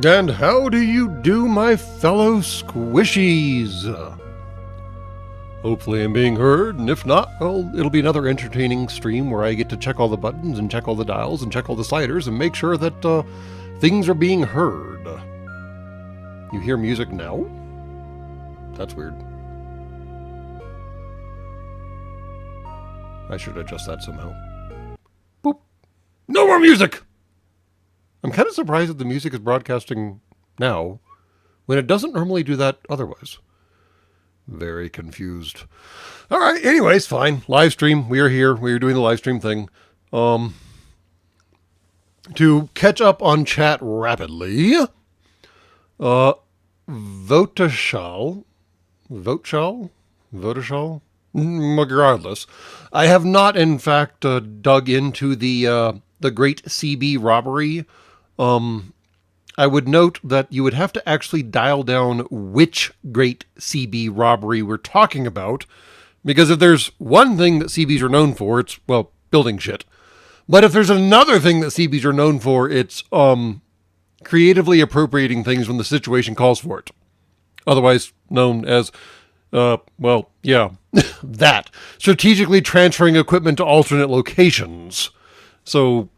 And how do you do, my fellow squishies? Hopefully I'm being heard, and if not, well, it'll be another entertaining stream where I get to check all the buttons and check all the dials and check all the sliders and make sure that things are being heard. You hear music now? That's weird. I should adjust that somehow. Boop. No more music! I'm kind of surprised that the music is broadcasting now when it doesn't normally do that otherwise. Very confused. All right, anyways, fine. Live stream. We are here. We are doing the live stream thing. To catch up on chat rapidly, Votashal? Regardless, I have not, in fact, dug into the Great CB robbery. I would note that you would have to actually dial down which Great CB robbery we're talking about, because if there's one thing that CBs are known for, it's, well, building shit. But if there's another thing that CBs are known for, it's creatively appropriating things when the situation calls for it. Otherwise known as, well, yeah, that. Strategically transferring equipment to alternate locations. So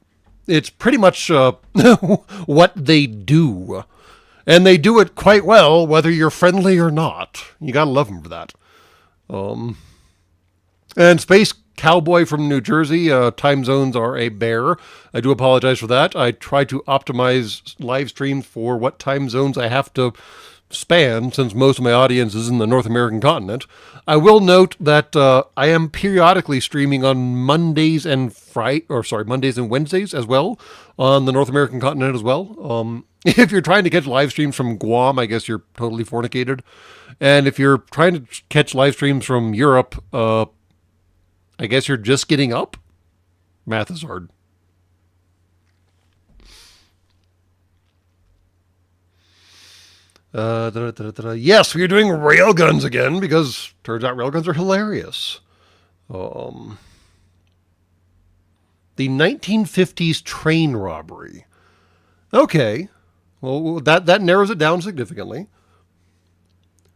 it's pretty much what they do. And they do it quite well, whether you're friendly or not. You gotta love them for that. And Space Cowboy from New Jersey, time zones are a bear. I do apologize for that. I try to optimize live streams for what time zones I have to span, since most of my audience is in the North American continent. I will note that I am periodically streaming on Mondays and Mondays and Wednesdays as well on the North American continent as well. If you're trying to catch live streams from Guam, I guess you're totally fornicated. And if you're trying to catch live streams from Europe, I guess you're just getting up. Math is hard. Yes, we are doing railguns again, because turns out railguns are hilarious. The 1950s train robbery. Okay. Well, that narrows it down significantly.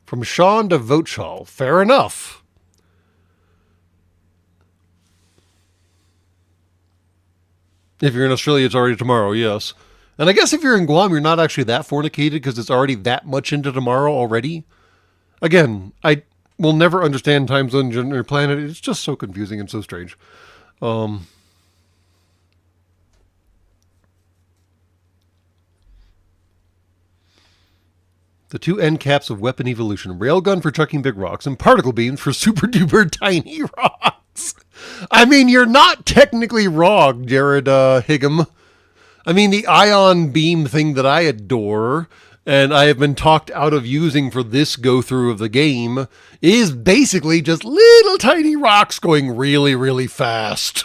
From Sean to Votshal. Fair enough. If you're in Australia, it's already tomorrow, yes. And I guess if you're in Guam, you're not actually that fornicated because it's already that much into tomorrow already. Again, I will never understand time zones on your planet. It's just so confusing and so strange. The two end caps of weapon evolution. Railgun for chucking big rocks and particle beams for super duper tiny rocks. I mean, you're not technically wrong, Jared Higgum. I mean, the ion beam thing that I adore, and I have been talked out of using for this go-through of the game, is basically just little tiny rocks going really, really fast.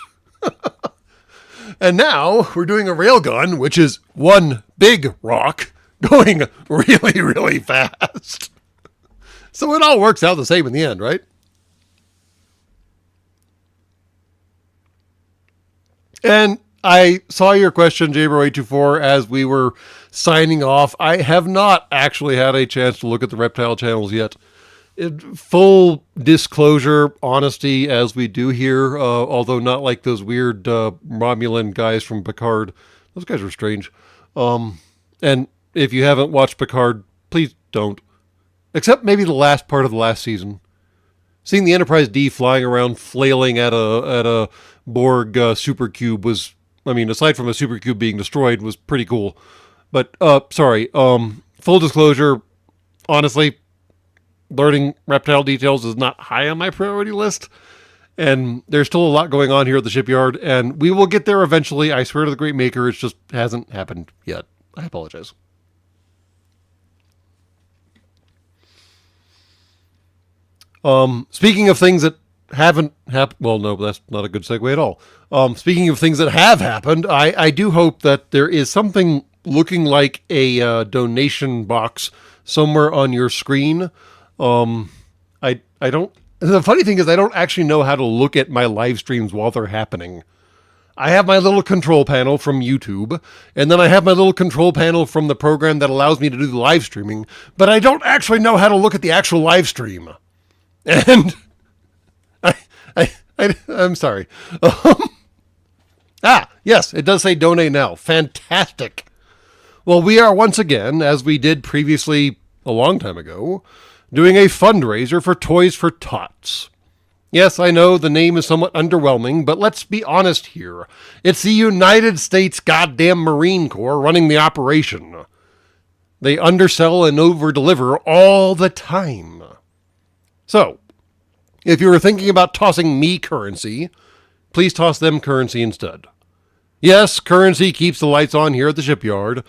And now we're doing a railgun, which is one big rock going really, really fast. So it all works out the same in the end, right? And I saw your question, Jabro824, as we were signing off. I have not actually had a chance to look at the reptile channels yet. Full disclosure, honesty, as we do here, although not like those weird Romulan guys from Picard. Those guys are strange. And if you haven't watched Picard, please don't. Except maybe the last part of the last season. Seeing the Enterprise D flying around flailing at a Borg supercube was, I mean, aside from a supercube being destroyed, was pretty cool. But, sorry, full disclosure, honestly, learning reptile details is not high on my priority list. And there's still a lot going on here at the shipyard, and we will get there eventually. I swear to the Great Maker, it just hasn't happened yet. I apologize. Speaking of things that haven't happened, well, no, that's not a good segue at all. Speaking of things that have happened, I do hope that there is something looking like a donation box somewhere on your screen. I don't. The funny thing is, I don't actually know how to look at my live streams while they're happening. I have my little control panel from YouTube, and then I have my little control panel from the program that allows me to do the live streaming, but I don't actually know how to look at the actual live stream. And I'm sorry. Yes, it does say donate now. Fantastic. Well, we are once again, as we did previously a long time ago, doing a fundraiser for Toys for Tots. Yes, I know the name is somewhat underwhelming, but let's be honest here. It's the United States goddamn Marine Corps running the operation. They undersell and overdeliver all the time. So, if you were thinking about tossing me currency, please toss them currency instead. Yes, currency keeps the lights on here at the shipyard,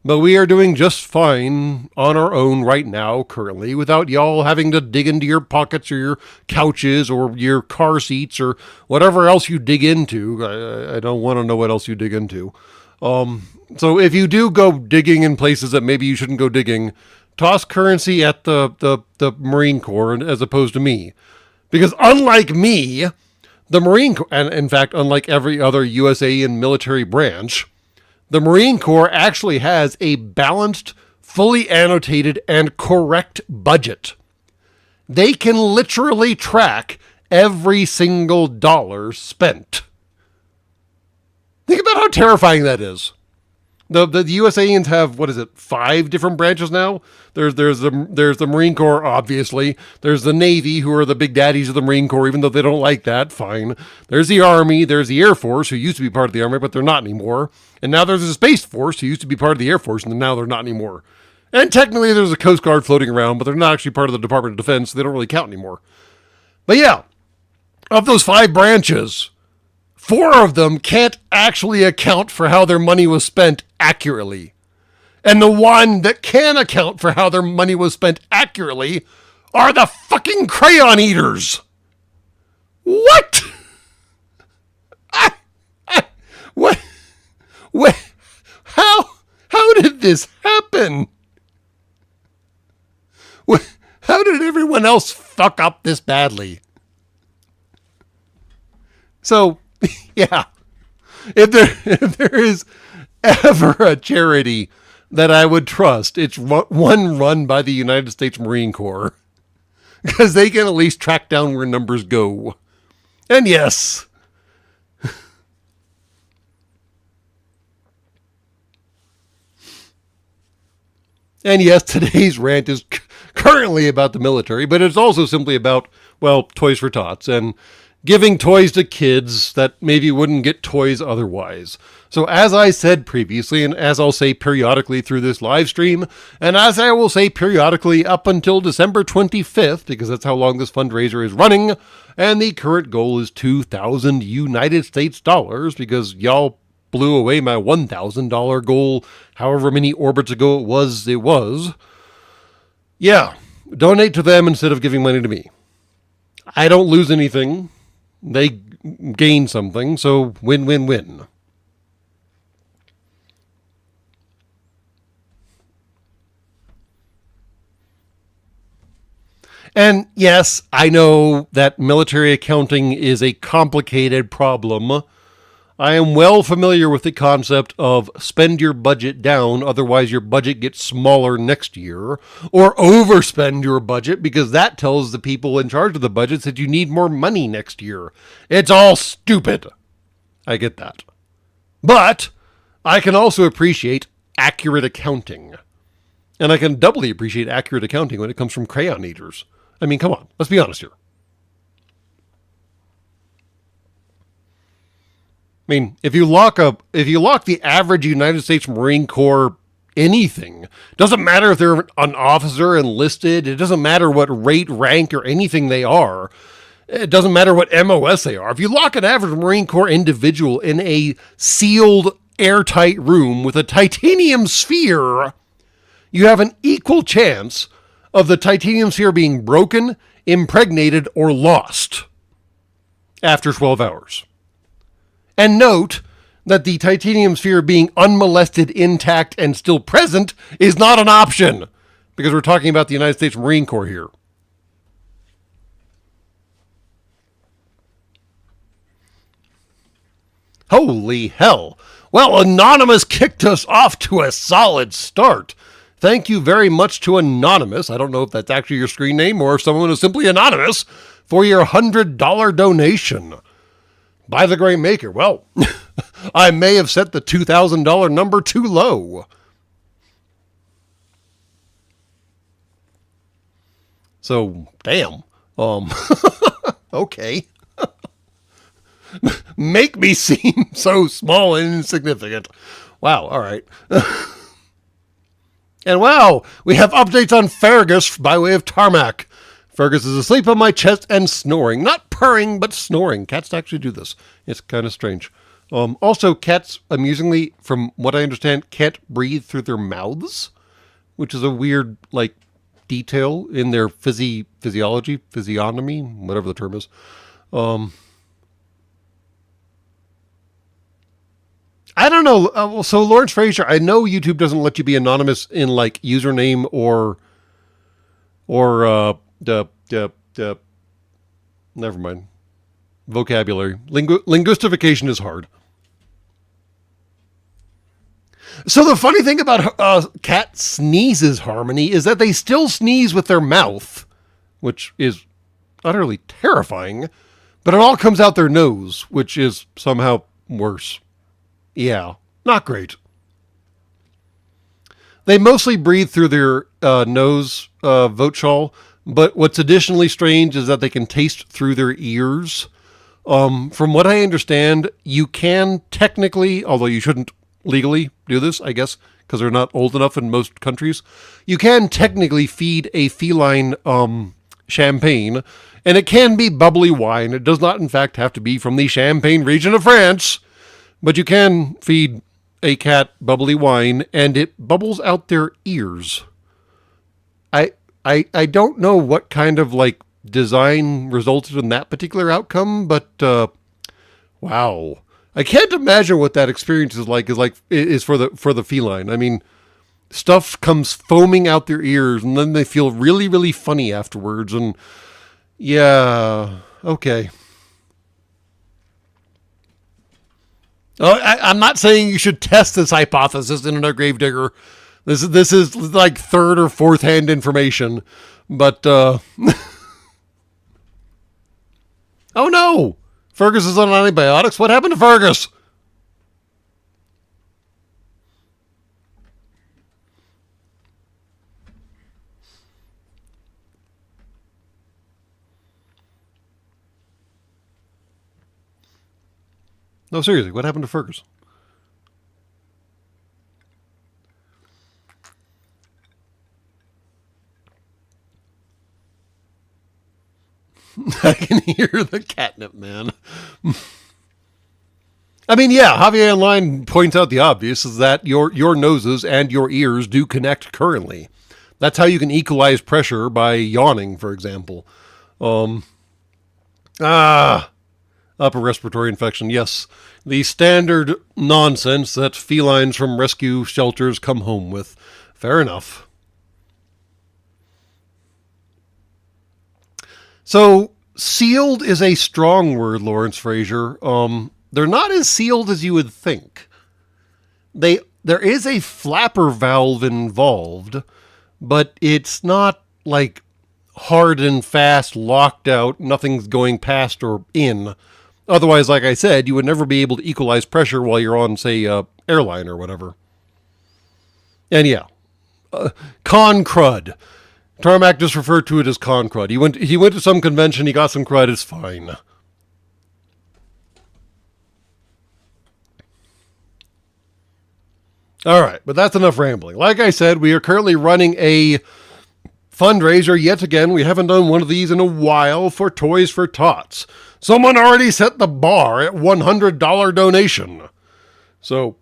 but we are doing just fine on our own right now, currently, without y'all having to dig into your pockets or your couches or your car seats or whatever else you dig into. I don't want to know what else you dig into. So if you do go digging in places that maybe you shouldn't go digging, toss currency at the Marine Corps as opposed to me. Because unlike me, the Marine Corps, and in fact, unlike every other USA and military branch, the Marine Corps actually has a balanced, fully annotated, and correct budget. They can literally track every single dollar spent. Think about how terrifying that is. The USAians have, 5 different branches now? There's the Marine Corps, obviously. There's the Navy, who are the big daddies of the Marine Corps, even though they don't like that, fine. There's the Army, there's the Air Force, who used to be part of the Army, but they're not anymore. And now there's the Space Force, who used to be part of the Air Force, and now they're not anymore. And technically there's a Coast Guard floating around, but they're not actually part of the Department of Defense, so they don't really count anymore. But yeah, of those 5 branches, 4 of them can't actually account for how their money was spent accurately. And the one that can account for how their money was spent accurately are the fucking crayon eaters. What? What? How did this happen? How did everyone else fuck up this badly? So, yeah, if there is ever a charity that I would trust, it's one run by the United States Marine Corps, because they can at least track down where numbers go. And yes, today's rant is currently about the military, but it's also simply about, Toys for Tots and giving toys to kids that maybe wouldn't get toys otherwise. So as I said previously, and as I'll say periodically through this live stream, and as I will say periodically up until December 25th, because that's how long this fundraiser is running, and the current goal is 2,000 United States dollars, because y'all blew away my $1,000 goal however many orbits ago it was. Yeah, donate to them instead of giving money to me. I don't lose anything. They gain something, so win-win-win. And yes, I know that military accounting is a complicated problem. I am well familiar with the concept of spend your budget down, otherwise your budget gets smaller next year, or overspend your budget because that tells the people in charge of the budgets that you need more money next year. It's all stupid. I get that. But I can also appreciate accurate accounting. And I can doubly appreciate accurate accounting when it comes from crayon eaters. I mean, come on, let's be honest here. I mean, if you lock the average United States Marine Corps anything, doesn't matter if they're an officer enlisted, it doesn't matter what rate, rank, or anything they are, it doesn't matter what MOS they are. If you lock an average Marine Corps individual in a sealed, airtight room with a titanium sphere, you have an equal chance of the titanium sphere being broken, impregnated, or lost after 12 hours. And note that the titanium sphere being unmolested, intact, and still present is not an option, because we're talking about the United States Marine Corps here. Holy hell. Well, Anonymous kicked us off to a solid start. Thank you very much to Anonymous. I don't know if that's actually your screen name or if someone is simply anonymous for your $100 donation. By the Great Maker. Well, I may have set the $2,000 number too low. So, damn. Okay. Make me seem so small and insignificant. Wow, all right. And wow, we have updates on Fergus by way of Tarmac. Fergus is asleep on my chest and snoring. Not purring, but snoring. Cats actually do this. It's kind of strange. Also, cats, amusingly, from what I understand, can't breathe through their mouths, which is a weird, like, detail in their physiology, physiognomy, whatever the term is. I don't know. So Lawrence Frazier, I know YouTube doesn't let you be anonymous in like username or never mind. Vocabulary. Linguistification is hard. So the funny thing about cat sneezes, Harmony, is that they still sneeze with their mouth, which is utterly terrifying, but it all comes out their nose, which is somehow worse. Yeah, not great. They mostly breathe through their nose, Vote but what's additionally strange is that they can taste through their ears. From what I understand, you can technically, although you shouldn't legally do this, I guess, because they're not old enough in most countries, you can technically feed a feline champagne, and it can be bubbly wine. It does not, in fact, have to be from the Champagne region of France. But you can feed a cat bubbly wine, and it bubbles out their ears. I don't know what kind of like design resulted in that particular outcome, but wow, I can't imagine what that experience is like. Is for the feline. I mean, stuff comes foaming out their ears, and then they feel really, really funny afterwards. And yeah, okay. I'm not saying you should test this hypothesis in another Gravedigger. This is like third or fourth hand information, but oh no, Fergus is on antibiotics. What happened to Fergus? No, seriously, what happened to Fergus? I can hear the catnip, man. I mean, yeah, Javier Online points out the obvious is that your noses and your ears do connect currently. That's how you can equalize pressure by yawning, for example. Upper respiratory infection, yes. The standard nonsense that felines from rescue shelters come home with. Fair enough. So, sealed is a strong word, Lawrence Frazier. They're not as sealed as you would think. There is a flapper valve involved, but it's not like hard and fast, locked out, nothing's going past or in. Otherwise, like I said, you would never be able to equalize pressure while you're on, say, airline or whatever. And yeah, con crud. Tarmac just referred to it as con crud. He went to some convention, he got some crud, it's fine. All right, but that's enough rambling. Like I said, we are currently running a fundraiser yet again. We haven't done one of these in a while for Toys for Tots. Someone already set the bar at $100 donation. So,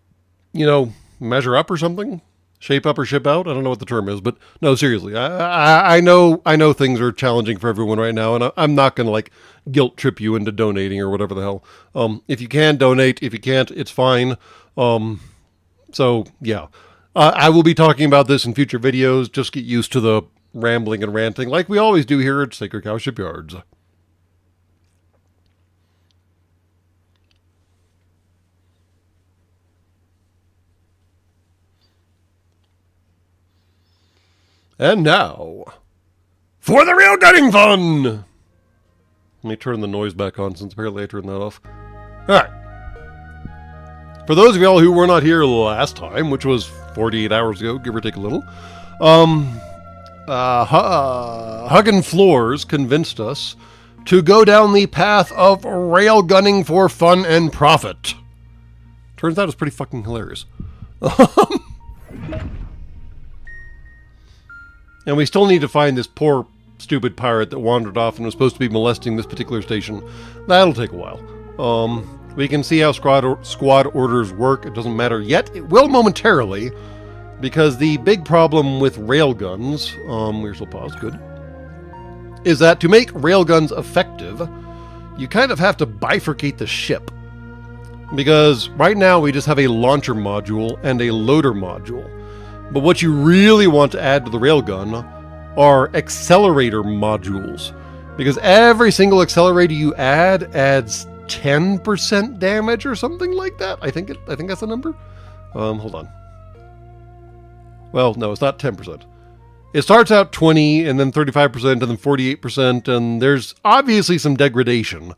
measure up or something? Shape up or ship out? I don't know what the term is, but no, seriously. I know things are challenging for everyone right now, and I'm not going to guilt trip you into donating or whatever the hell. If you can donate, if you can't, it's fine. So yeah, I will be talking about this in future videos. Just get used to the rambling and ranting like we always do here at Sacred Cow Shipyards. And now, for the real gunning fun! Let me turn the noise back on since apparently I turned that off. Alright. For those of y'all who were not here last time, which was 48 hours ago, give or take a little, Huggin' Floors convinced us to go down the path of railgunning for fun and profit. Turns out it's pretty fucking hilarious. And we still need to find this poor, stupid pirate that wandered off and was supposed to be molesting this particular station. That'll take a while. We can see how squad orders work. It doesn't matter yet. It will momentarily, because the big problem with railguns, we're still paused, good, is that to make railguns effective, you kind of have to bifurcate the ship. Because right now we just have a launcher module and a loader module. But what you really want to add to the railgun are accelerator modules. Because every single accelerator you add adds 10% damage or something like that. I think that's the number. Hold on. Well, no, it's not 10%. It starts out 20 and then 35% and then 48%, and there's obviously some degradation.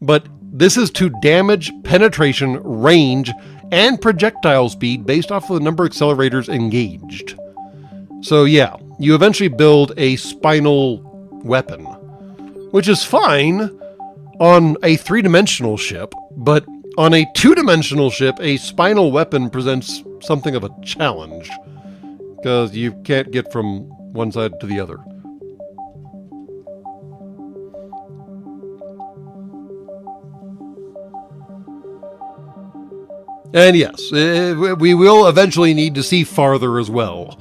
But this is to damage, penetration, range, and projectile speed based off of the number of accelerators engaged. So yeah, you eventually build a spinal weapon, which is fine on a three-dimensional ship, but on a two-dimensional ship, a spinal weapon presents something of a challenge, because you can't get from one side to the other. And yes, we will eventually need to see farther as well.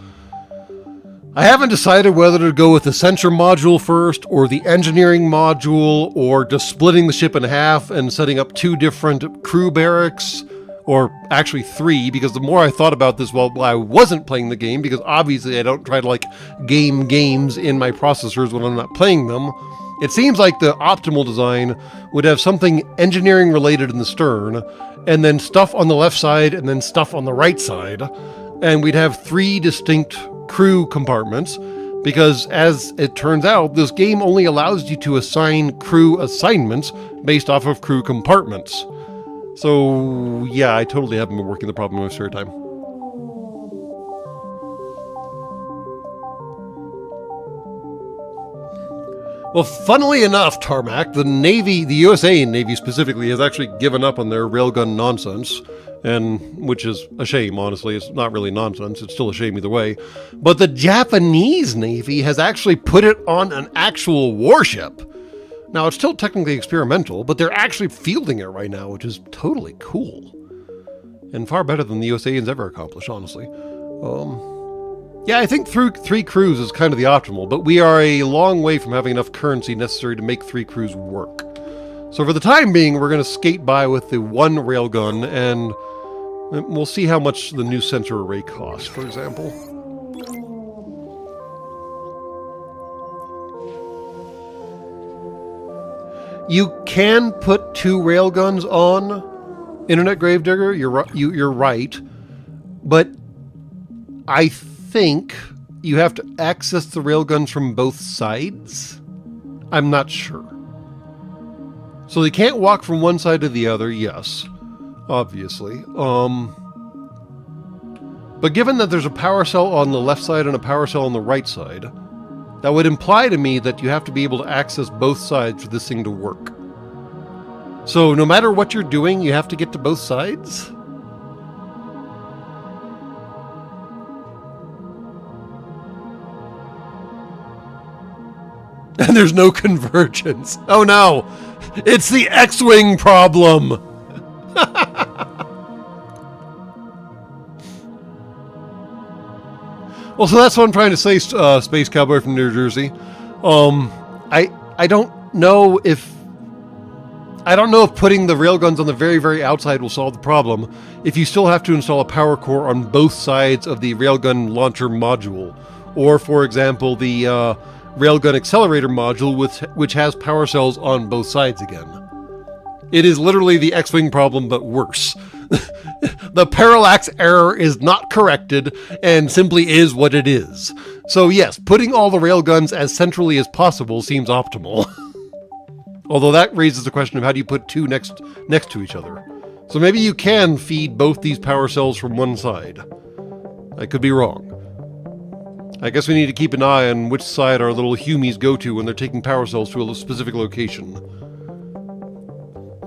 I haven't decided whether to go with the sensor module first, or the engineering module, or just splitting the ship in half and setting up 2 different crew barracks, or actually 3, because the more I thought about this while I wasn't playing the game, because obviously I don't try to game games in my processors when I'm not playing them, it seems like the optimal design would have something engineering related in the stern, and then stuff on the left side, and then stuff on the right side, and we'd have 3 distinct crew compartments, because as it turns out, this game only allows you to assign crew assignments based off of crew compartments. So yeah, I totally haven't been working the problem in my spare time. Well, funnily enough, Tarmac, the Navy, the USA Navy specifically, has actually given up on their railgun nonsense, and which is a shame, honestly. It's not really nonsense. It's still a shame either way. But the Japanese Navy has actually put it on an actual warship. Now, it's still technically experimental, but they're actually fielding it right now, which is totally cool. And far better than the USA's ever accomplished, honestly. Yeah, I think 3 crews is kind of the optimal, but we are a long way from having enough currency necessary to make 3 crews work. So for the time being, we're going to skate by with the 1 railgun, and we'll see how much the new sensor array costs, for example. You can put 2 railguns on Internet Gravedigger, you're right, but I think you have to access the railguns from both sides? I'm not sure. So they can't walk from one side to the other, yes, obviously. But given that there's a power cell on the left side and a power cell on the right side, that would imply to me that you have to be able to access both sides for this thing to work. So no matter what you're doing, you have to get to both sides? And there's no convergence. Oh no! It's the X-Wing problem! Well, so that's what I'm trying to say, Space Cowboy from New Jersey. I don't know if putting the railguns on the very, very outside will solve the problem if you still have to install a power core on both sides of the railgun launcher module. Or, for example, the railgun accelerator module, which has power cells on both sides again. It is literally the X-Wing problem, but worse. The parallax error is not corrected and simply is what it is. So yes, putting all the railguns as centrally as possible seems optimal. Although that raises the question of how do you put two next to each other. So maybe you can feed both these power cells from one side. I could be wrong. I guess we need to keep an eye on which side our little humies go to when they're taking power cells to a specific location.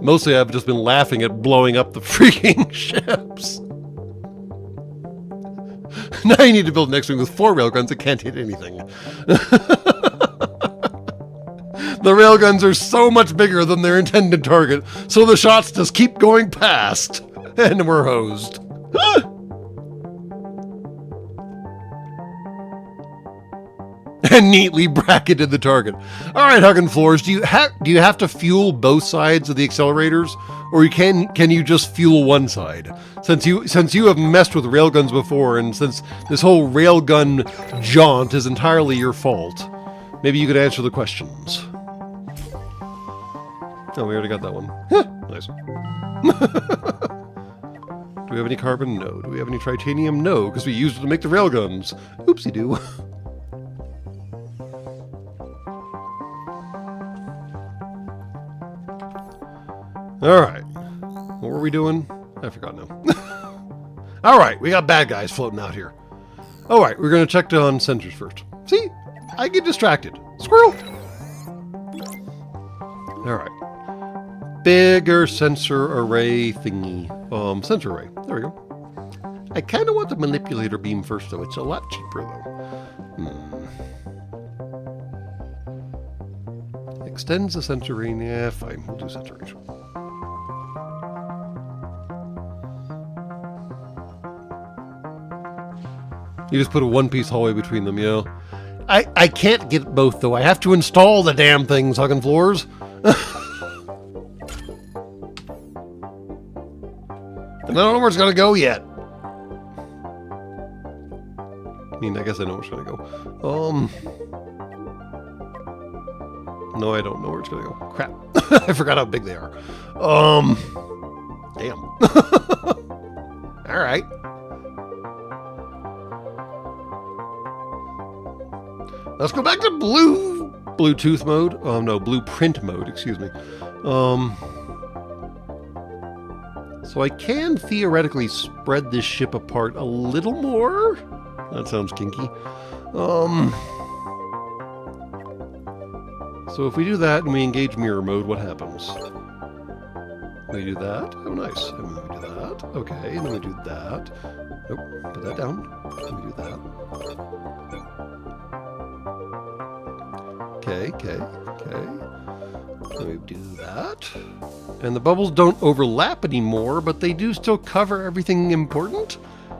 Mostly I've just been laughing at blowing up the freaking ships. Now you need to build an X-Wing with 4 railguns that can't hit anything. The railguns are so much bigger than their intended target, so the shots just keep going past, and we're hosed. And neatly bracketed the target. All right, Huggin' Floors, do you have to fuel both sides of the accelerators, or can you just fuel one side? Since you have messed with railguns before, and since this whole railgun jaunt is entirely your fault, maybe you could answer the questions. Oh, we already got that one. Nice. Do we have any carbon? No. Do we have any titanium? No, because we used it to make the railguns. Oopsie-doo. Alright. What were we doing? I forgot now. Alright, we got bad guys floating out here. Alright, we're going to check on sensors first. See? I get distracted. Squirrel! Alright. Bigger sensor array thingy. Sensor array. There we go. I kind of want the manipulator beam first, though. It's a lot cheaper, though. Extends the sensor range. Yeah, fine. We'll do sensor range. You just put a one-piece hallway between them, yeah. I can't get both, though. I have to install the damn things, Huggin' Floors. And I don't know where it's going to go yet. I mean, I guess I know where it's going to go. No, I don't know where it's going to go. Crap. I forgot how big they are. Damn. All right. Let's go back to Bluetooth mode. No, blueprint mode, excuse me. So I can theoretically spread this ship apart a little more. That sounds kinky. So if we do that and we engage mirror mode, what happens? We do that. Oh, nice. And then we do that. Okay, and then we do that. Nope, put that down. And we do that. Okay. Then we do that. And the bubbles don't overlap anymore, but they do still cover everything important.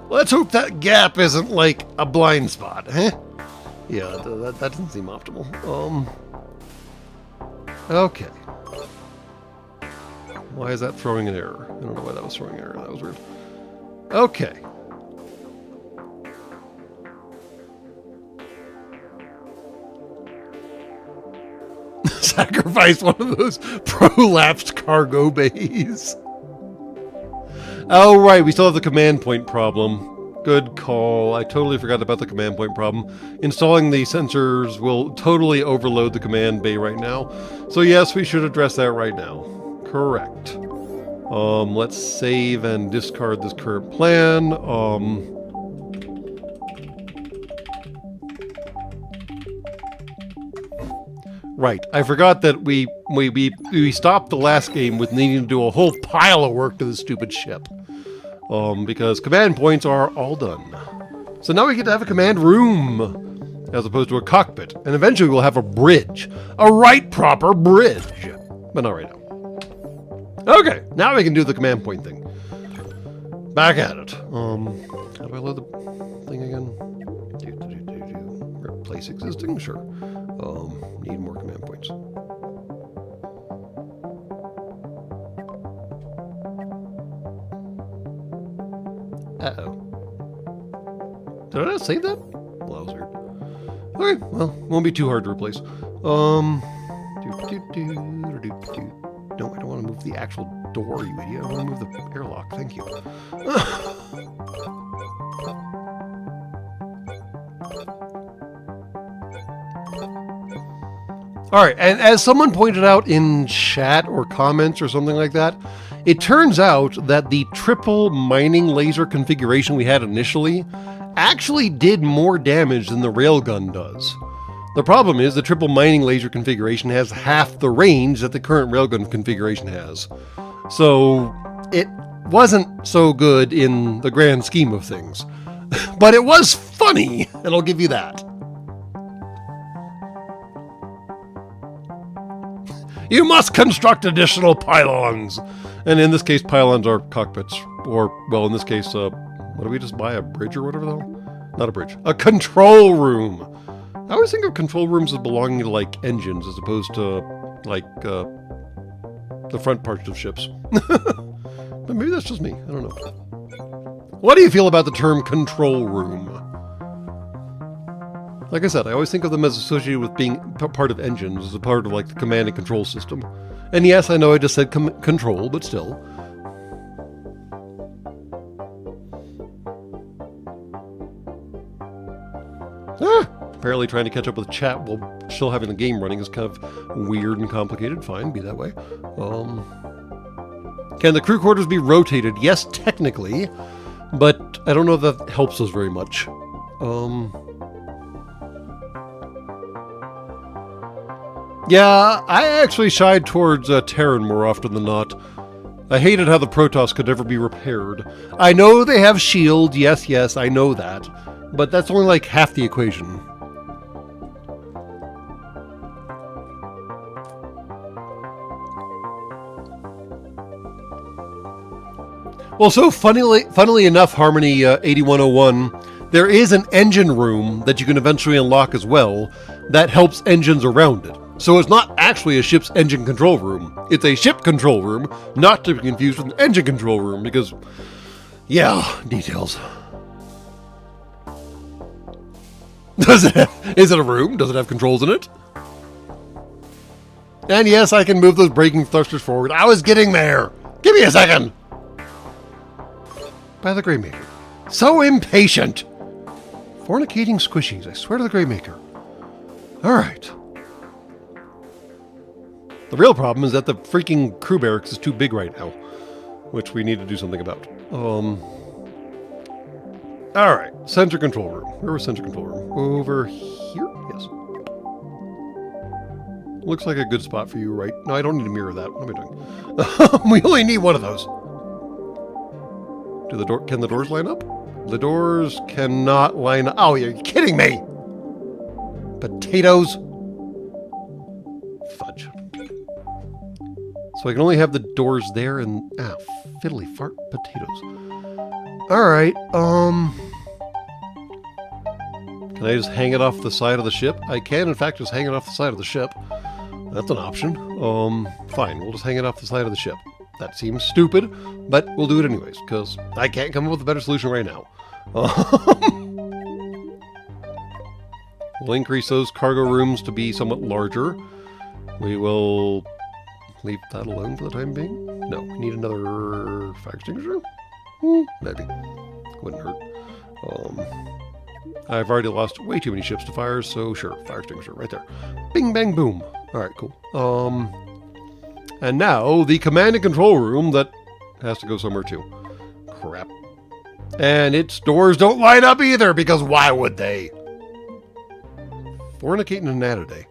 Let's hope that gap isn't like a blind spot, huh? Yeah, that doesn't seem optimal. Okay. Why is that throwing an error? I don't know why that was throwing an error. That was weird. Okay. Sacrifice one of those prolapsed cargo bays. Oh, right. We still have the command point problem. Good call. I totally forgot about the command point problem. Installing the sensors will totally overload the command bay right now. So yes, we should address that right now. Correct. Let's save and discard this current plan. Right. I forgot that we stopped the last game with needing to do a whole pile of work to this stupid ship. Because command points are all done. So now we get to have a command room as opposed to a cockpit. And eventually we'll have a bridge. A right proper bridge. But not right now. Okay, now we can do the command point thing. Back at it. How do I load the thing again? Replace existing? Sure. Need more command points. Uh-oh. Did I not save that? Well, that was weird. Okay, well, won't be too hard to replace. No, I don't want to move the actual door, you idiot. I want to move the airlock. Thank you. All right, and as someone pointed out in chat or comments or something like that, it turns out that the triple mining laser configuration we had initially actually did more damage than the railgun does. The problem is the triple mining laser configuration has half the range that the current railgun configuration has. So it wasn't so good in the grand scheme of things. But it was funny, and I'll give you that. You must construct additional pylons. And in this case, pylons are cockpits. Or, well, in this case, what do we just buy? A bridge or whatever the hell? Not a bridge. A control room. I always think of control rooms as belonging to, like, engines as opposed to, like, the front parts of ships. But maybe that's just me. I don't know. What do you feel about the term control room? Like I said, I always think of them as associated with being part of engines, as a part of, like, the command and control system. And yes, I know I just said control, but still. Apparently trying to catch up with chat while still having the game running is kind of weird and complicated. Fine, be that way. Can the crew quarters be rotated? Yes, technically, but I don't know if that helps us very much. Yeah, I actually shied towards Terran more often than not. I hated how the Protoss could never be repaired. I know they have shield, yes, I know that. But that's only like half the equation. Well, so funnily enough, Harmony 8101, there is an engine room that you can eventually unlock as well that helps engines around it. So it's not actually a ship's engine control room. It's a ship control room, not to be confused with an engine control room, because, yeah, details. Is it a room? Does it have controls in it? And yes, I can move those braking thrusters forward. I was getting there. Give me a second. By the Greymaker. So impatient. Fornicating squishies. I swear to the Greymaker. All right. The real problem is that the freaking crew barracks is too big right now, which we need to do something about. All right, center control room. Where was center control room? Over here? Yes. Looks like a good spot for you, right? No, I don't need to mirror that. What am I doing? We only need one of those. Can the doors line up? The doors cannot line up. Oh, you're kidding me! Potatoes. Fudge. So I can only have the doors there and... Ah, fiddly fart potatoes. Alright, can I just hang it off the side of the ship? I can, in fact, just hang it off the side of the ship. That's an option. Fine, we'll just hang it off the side of the ship. That seems stupid, but we'll do it anyways, because I can't come up with a better solution right now. We'll increase those cargo rooms to be somewhat larger. We will leave that alone for the time being. No, we need another fire extinguisher? Maybe. Wouldn't hurt. I've already lost way too many ships to fire, so sure, fire extinguisher right there. Bing, bang, boom. Alright, cool. And now, the command and control room that has to go somewhere too. Crap. And its doors don't line up either, because why would they? Fornicating a gnat a day.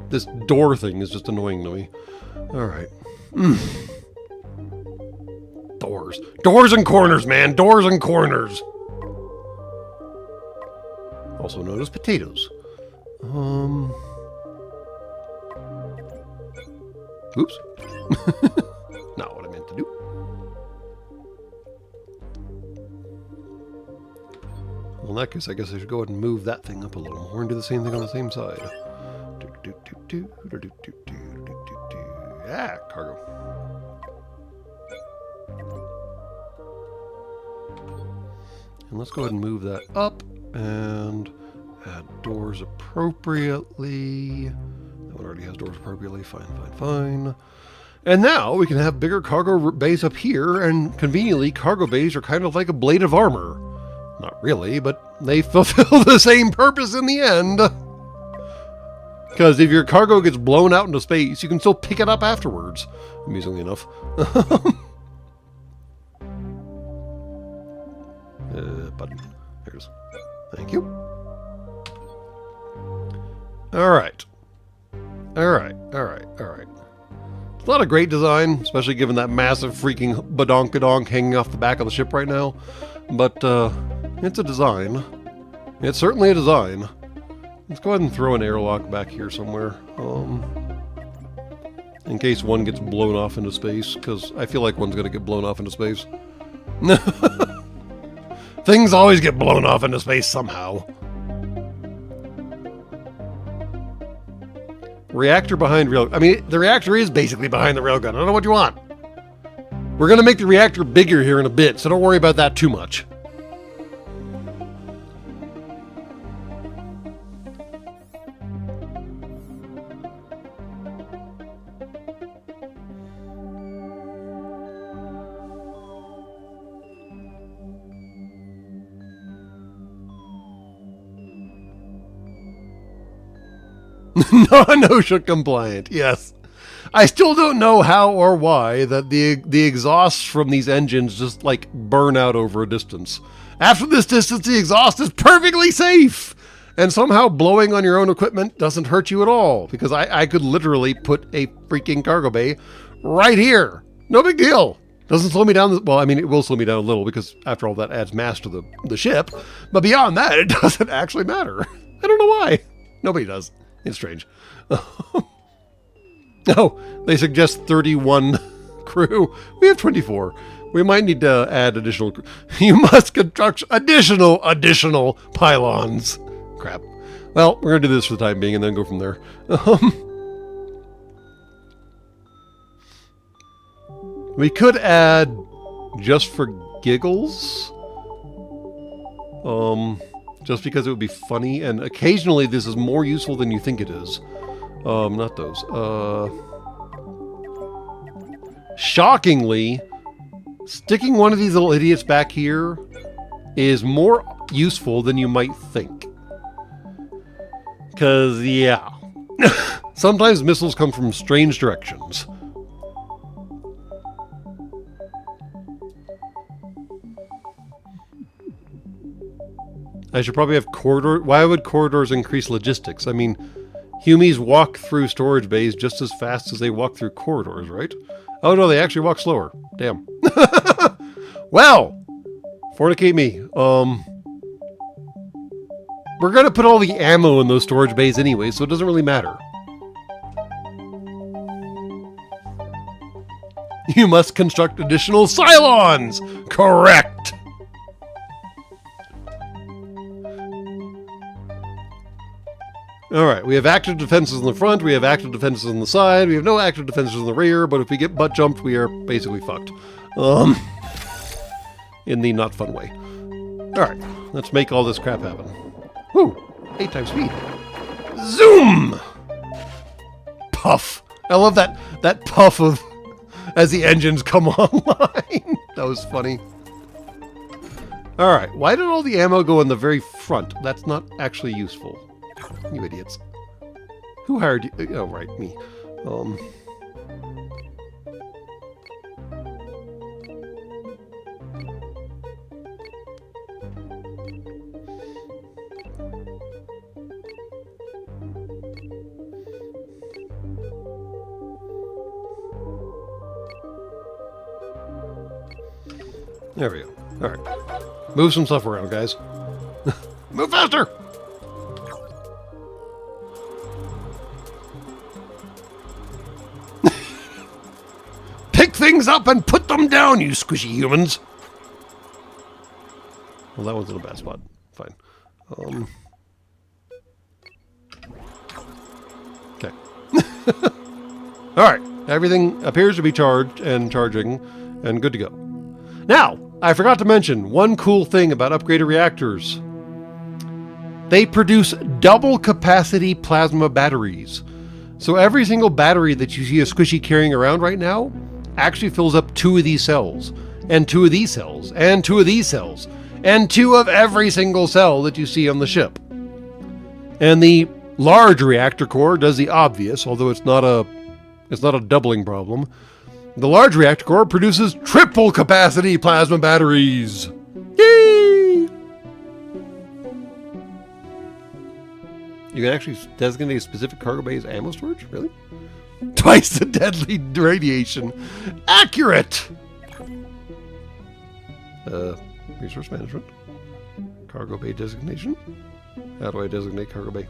This door thing is just annoying to me. Alright. Doors. Doors and corners, man! Doors and corners! Also known as potatoes. Oops. Not what I meant to do. Well, in that case, I guess I should go ahead and move that thing up a little more and do the same thing on the same side. Ah, cargo. And let's go ahead and move that up and add doors appropriately. That one already has doors appropriately. Fine, fine, fine. And now we can have bigger cargo bays up here, and conveniently, cargo bays are kind of like a blade of armor. Not really, but they fulfill the same purpose in the end. Because if your cargo gets blown out into space, you can still pick it up afterwards, amusingly enough. Button. There's. Thank you. Alright. Alright. It's not a great design, especially given that massive freaking badonkadonk hanging off the back of the ship right now. But, it's a design. It's certainly a design. Let's go ahead and throw an airlock back here somewhere. In case one gets blown off into space, because I feel like one's going to get blown off into space. Things always get blown off into space somehow. Reactor behind rail... I mean, the reactor is basically behind the railgun. I don't know what you want. We're going to make the reactor bigger here in a bit, so don't worry about that too much. Non-OSHA compliant, yes. I still don't know how or why that the exhausts from these engines just like burn out over a distance. After this distance, the exhaust is perfectly safe. And somehow blowing on your own equipment doesn't hurt you at all, because I could literally put a freaking cargo bay right here. No big deal. Doesn't slow me down. Well, I mean, it will slow me down a little because after all that adds mass to the ship. But beyond that, it doesn't actually matter. I don't know why. Nobody does. It's strange. Oh, they suggest 31 crew. We have 24. We might need to add additional. You must construct additional pylons. Crap. Well, we're going to do this for the time being and then go from there. We could add, just for giggles, just because it would be funny, and occasionally this is more useful than you think it is. Not those. Shockingly, sticking one of these little idiots back here is more useful than you might think. Because, yeah. Sometimes missiles come from strange directions. I should probably have corridor. Why would corridors increase logistics? I mean, Humies walk through storage bays just as fast as they walk through corridors, right? Oh no, they actually walk slower. Damn. Well, fornicate me. We're gonna put all the ammo in those storage bays anyway, so it doesn't really matter. You must construct additional Cylons! Correct! Alright, we have active defenses in the front, we have active defenses on the side, we have no active defenses in the rear, but if we get butt jumped, we are basically fucked. In the not fun way. Alright, let's make all this crap happen. Woo! 8 times speed. Zoom! Puff. I love that puff of as the engines come online. That was funny. Alright, why did all the ammo go in the very front? That's not actually useful. You idiots. Who hired you? Oh, right, me. There we go. Alright. Move some stuff around, guys. Move faster! Pick things up and put them down, you squishy humans! Well, that one's in a bad spot. Fine. Okay. Alright. Everything appears to be charged and charging and good to go. Now, I forgot to mention one cool thing about upgraded reactors. They produce double capacity plasma batteries. So every single battery that you see a squishy carrying around right now actually fills up 2 of these cells, and 2 of these cells, and 2 of these cells. and 2 of every single cell that you see on the ship. And the large reactor core does the obvious, although it's not a doubling problem. The large reactor core produces triple capacity plasma batteries. Yay! You can actually designate a specific cargo bay as ammo storage? Really? Twice the deadly radiation. Accurate! Resource management. Cargo bay designation. How do I designate cargo bay?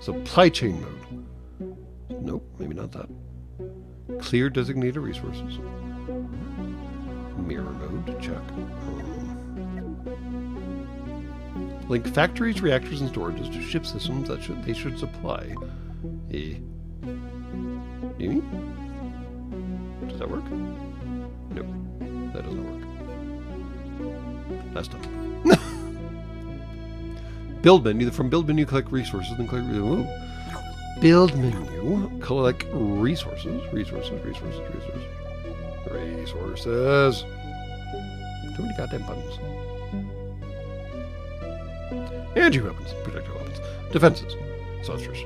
Supply chain mode. Nope, maybe not that. Clear designated resources. Mirror mode, check. Link factories, reactors, and storages to ship systems that they should supply. Maybe? Does that work? Nope, that doesn't work. Last time. Build menu. From build menu, collect resources, then click. Build menu, collect resources. Resources. Too many goddamn buttons. Energy weapons, projectile weapons, defenses, saucers,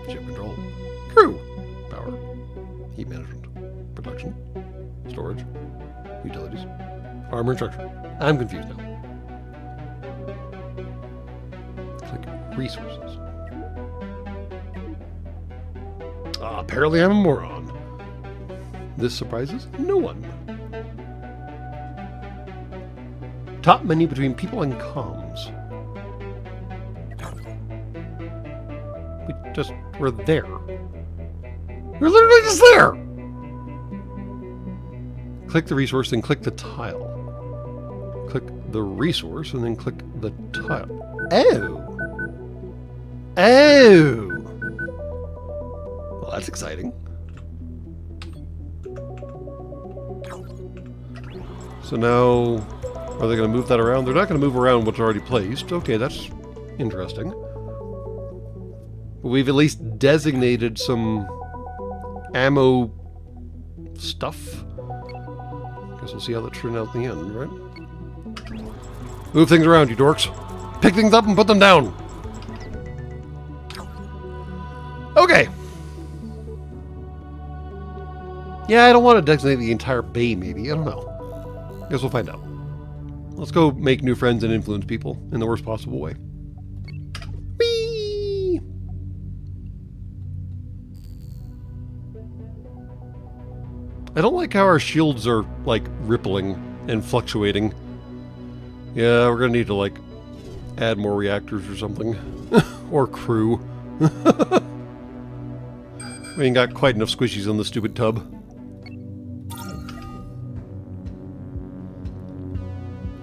ship control, crew, power, heat management, production, storage, utilities, armor and structure. I'm confused now. Click resources. Apparently I'm a moron. This surprises no one. Top menu between people and comms. We're there. We're literally just there! Click the resource, then click the tile. Click the resource, and then click the tile. Oh! Oh! Well, that's exciting. So now, are they going to move that around? They're not going to move around what's already placed. Okay, that's interesting. But we've at least designated some ammo stuff. Guess we'll see how that turns out in the end, right? Move things around, you dorks. Pick things up and put them down. Okay. Yeah, I don't want to designate the entire bay, maybe. I don't know. Guess we'll find out. Let's go make new friends and influence people in the worst possible way. Whee! I don't like how our shields are, like, rippling and fluctuating. Yeah, we're gonna need to, like, add more reactors or something. Or crew. We ain't got quite enough squishies on the stupid tub.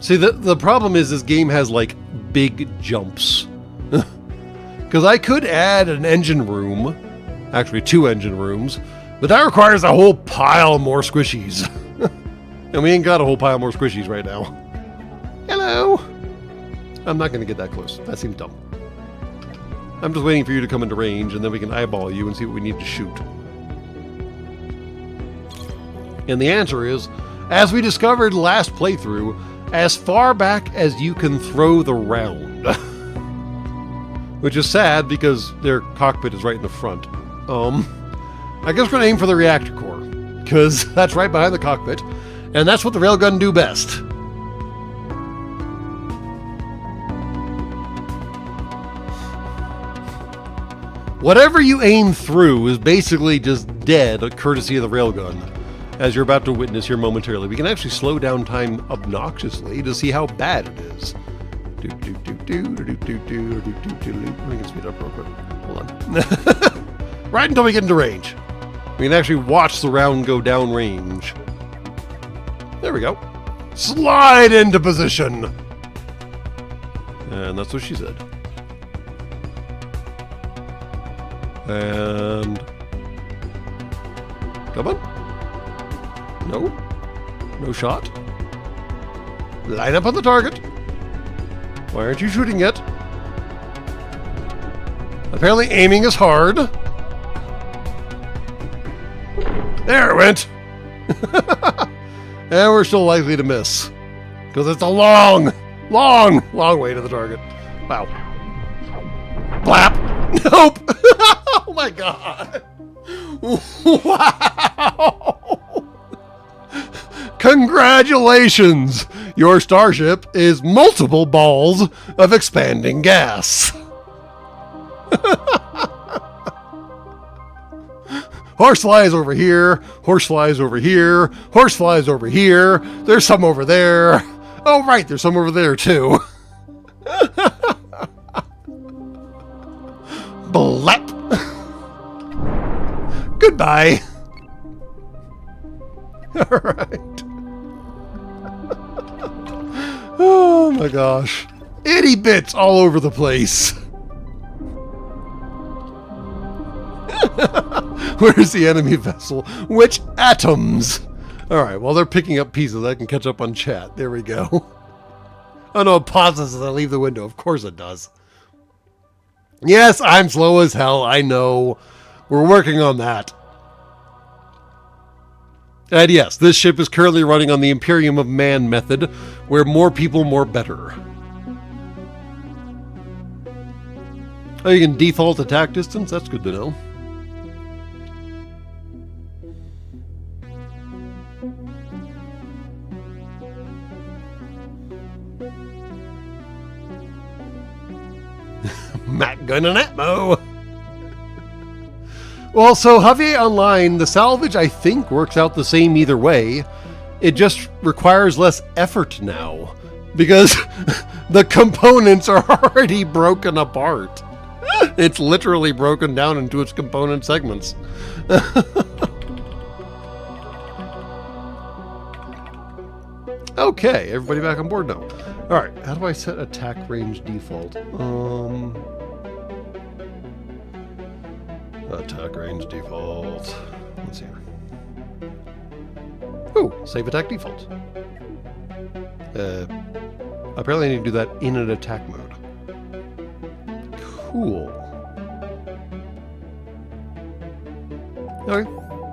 See, the problem is this game has, like, big jumps. Because I could add an engine room. Actually, 2 engine rooms. But that requires a whole pile more squishies. And we ain't got a whole pile more squishies right now. Hello! I'm not going to get that close. That seems dumb. I'm just waiting for you to come into range, and then we can eyeball you and see what we need to shoot. And the answer is, as we discovered last playthrough, as far back as you can throw the round. Which is sad, because their cockpit is right in the front. I guess we're going to aim for the reactor core, because that's right behind the cockpit, and that's what the railgun do best. Whatever you aim through is basically just dead, courtesy of the railgun, as you're about to witness here momentarily. We can actually slow down time obnoxiously to see how bad it is. We can speed up real quick. Hold on. Right until we get into range. We can actually watch the round go down range. There we go. Slide into position! And that's what she said. And... come on. No. No shot. Line up on the target. Why aren't you shooting yet? Apparently aiming is hard. There it went. And we're still likely to miss. Because it's a long way to the target. Wow. Blap! Nope! Oh my god! Wow! Congratulations! Your starship is multiple balls of expanding gas. Horseflies over here, horseflies over here, horseflies over here. There's some over there. Oh, right, there's some over there, too. Blap. Goodbye. All right. Oh, my gosh. Itty bits all over the place. Where's the enemy vessel? Which atoms? All right, while they're picking up pieces, I can catch up on chat. There we go. Oh no, it pauses as I leave the window. Of course it does. Yes, I'm slow as hell. I know. We're working on that. And yes, this ship is currently running on the Imperium of Man method, where more people, more better. Oh, you can default attack distance? That's good to know. Mac gun and Atmo. Well, so Javier Online, the salvage I think works out the same either way. It just requires less effort now because the components are already broken apart. It's literally broken down into its component segments. Okay, everybody back on board now. All right, how do I set attack range default? Attack range default. Let's see here. Ooh, save attack default. Apparently I need to do that in an attack mode. Cool. Okay,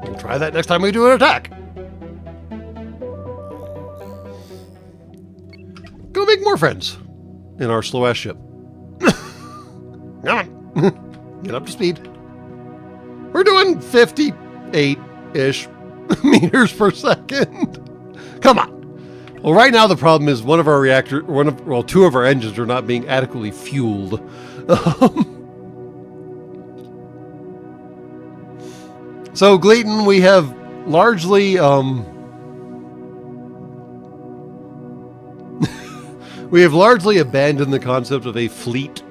we'll try that next time we do an attack. Go make more friends in our slow-ass ship. Come on. Get up to speed. We're doing 58-ish meters per second. Come on. Well, right now the problem is two of our engines are not being adequately fueled. So, Gleaton, we have largely abandoned the concept of a fleet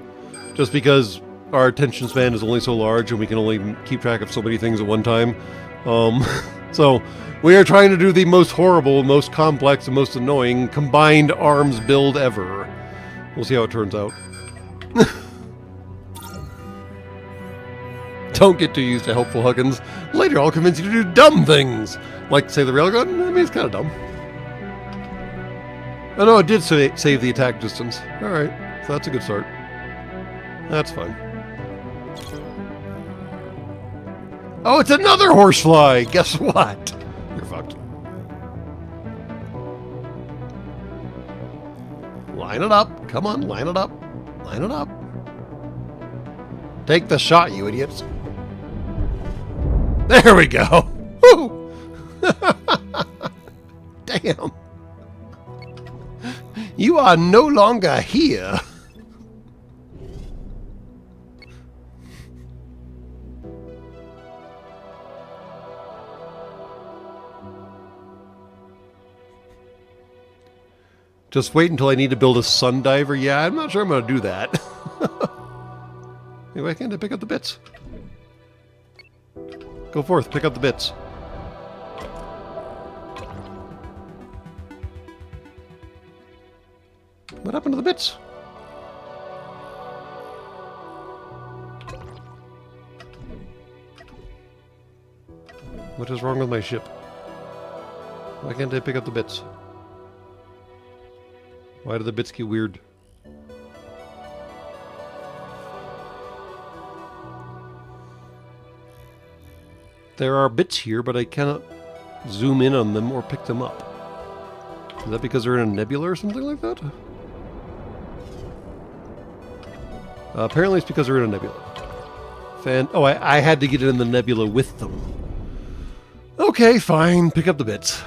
just because our attention span is only so large and we can only keep track of so many things at one time. So we are trying to do the most horrible, most complex, and most annoying combined arms build ever. We'll see how it turns out. Don't get too used to helpful Huggins. Later I'll convince you to do dumb things. Like, say, the railgun? I mean, it's kind of dumb. Oh no, it did save the attack distance. Alright, so that's a good start. That's fine. Oh, it's another horsefly! Guess what? You're fucked. Line it up. Come on, line it up. Line it up. Take the shot, you idiots. There we go. Woo! Damn. You are no longer here. Just wait until I need to build a sun diver. Yeah, I'm not sure I'm going to do that. Why can't I pick up the bits? Go forth, pick up the bits. What happened to the bits? What is wrong with my ship? Why can't I pick up the bits? Why do the bits get weird? There are bits here, but I cannot zoom in on them or pick them up. Is that because they're in a nebula or something like that? Apparently it's because they're in a nebula. Oh, I had to get in the nebula with them. Okay, fine. Pick up the bits.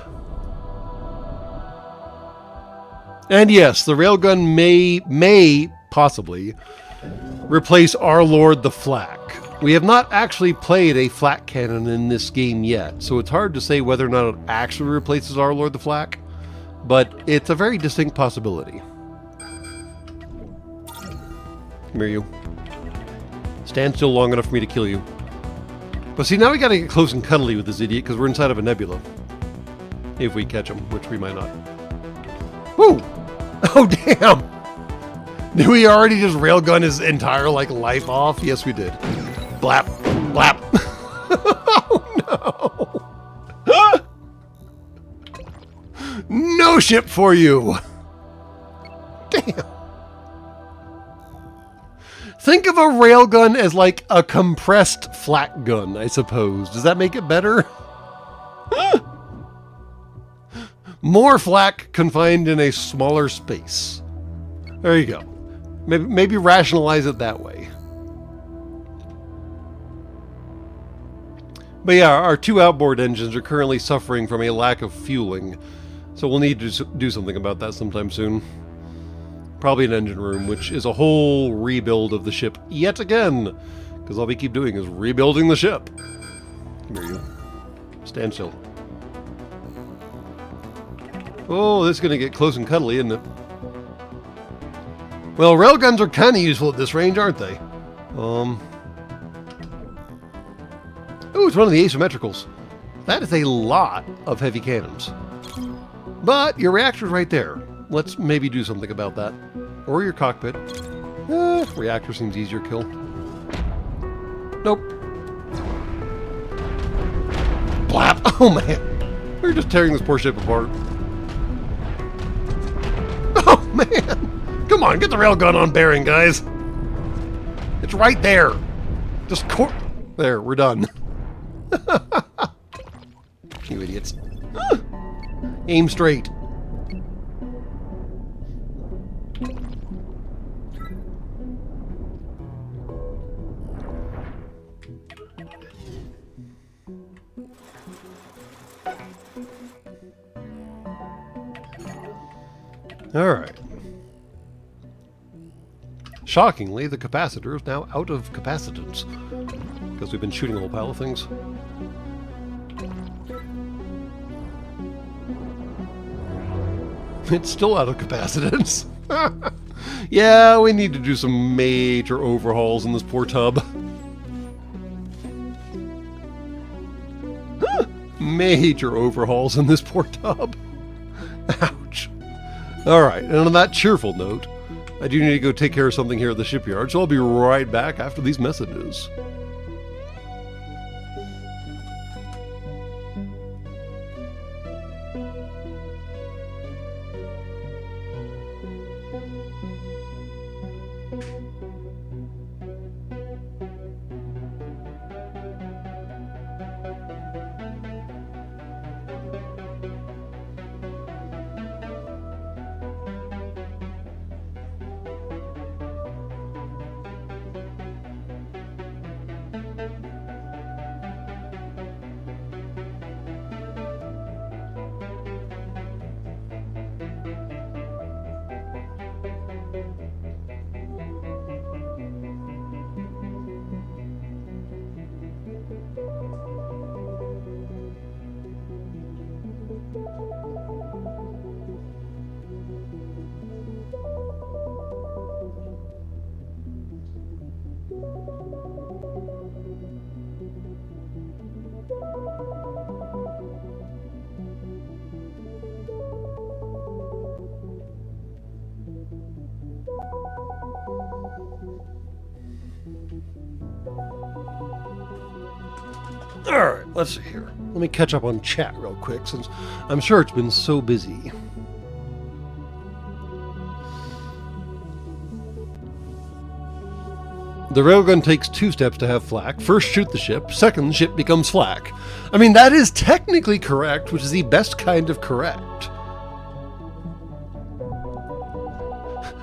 And yes, the railgun may possibly replace our Lord the Flak. We have not actually played a flak cannon in this game yet, so it's hard to say whether or not it actually replaces our Lord the Flak, but it's a very distinct possibility. Come here, you. Stand still long enough for me to kill you. But see, now we gotta get close and cuddly with this idiot because we're inside of a nebula. If we catch him, which we might not. Woo! Oh, damn! Did we already just railgun his entire, life off? Yes, we did. Blap. Blap. Oh, no! No ship for you! Damn. Think of a railgun as like a compressed flak gun, I suppose. Does that make it better? More flak confined in a smaller space. There you go. Maybe rationalize it that way. But yeah, our two outboard engines are currently suffering from a lack of fueling, so we'll need to do something about that sometime soon. Probably an engine room, which is a whole rebuild of the ship yet again, because all we keep doing is rebuilding the ship. Come here, you. Stand still. Oh, this is going to get close and cuddly, isn't it? Well, railguns are kind of useful at this range, aren't they? Oh, it's one of the asymmetricals. That is a lot of heavy cannons. But your reactor's right there. Let's maybe do something about that. Or your cockpit. Reactor seems easier to kill. Nope. Blap! Oh man! We're just tearing this poor ship apart. Oh man! Come on, get the railgun on bearing, guys! It's right there! Just there, we're done. You idiots. Aim straight. Alright. Shockingly, the capacitor is now out of capacitance, because we've been shooting a whole pile of things. It's still out of capacitance. Yeah, we need to do some major overhauls in this poor tub. Major overhauls in this poor tub. Ouch. Alright, and on that cheerful note, I do need to go take care of something here at the shipyard, so I'll be right back after these messages. Alright, let's see here. Let me catch up on chat real quick, since I'm sure it's been so busy. The railgun takes 2 steps to have flak. First, shoot the ship. Second, the ship becomes flak. I mean, that is technically correct, which is the best kind of correct.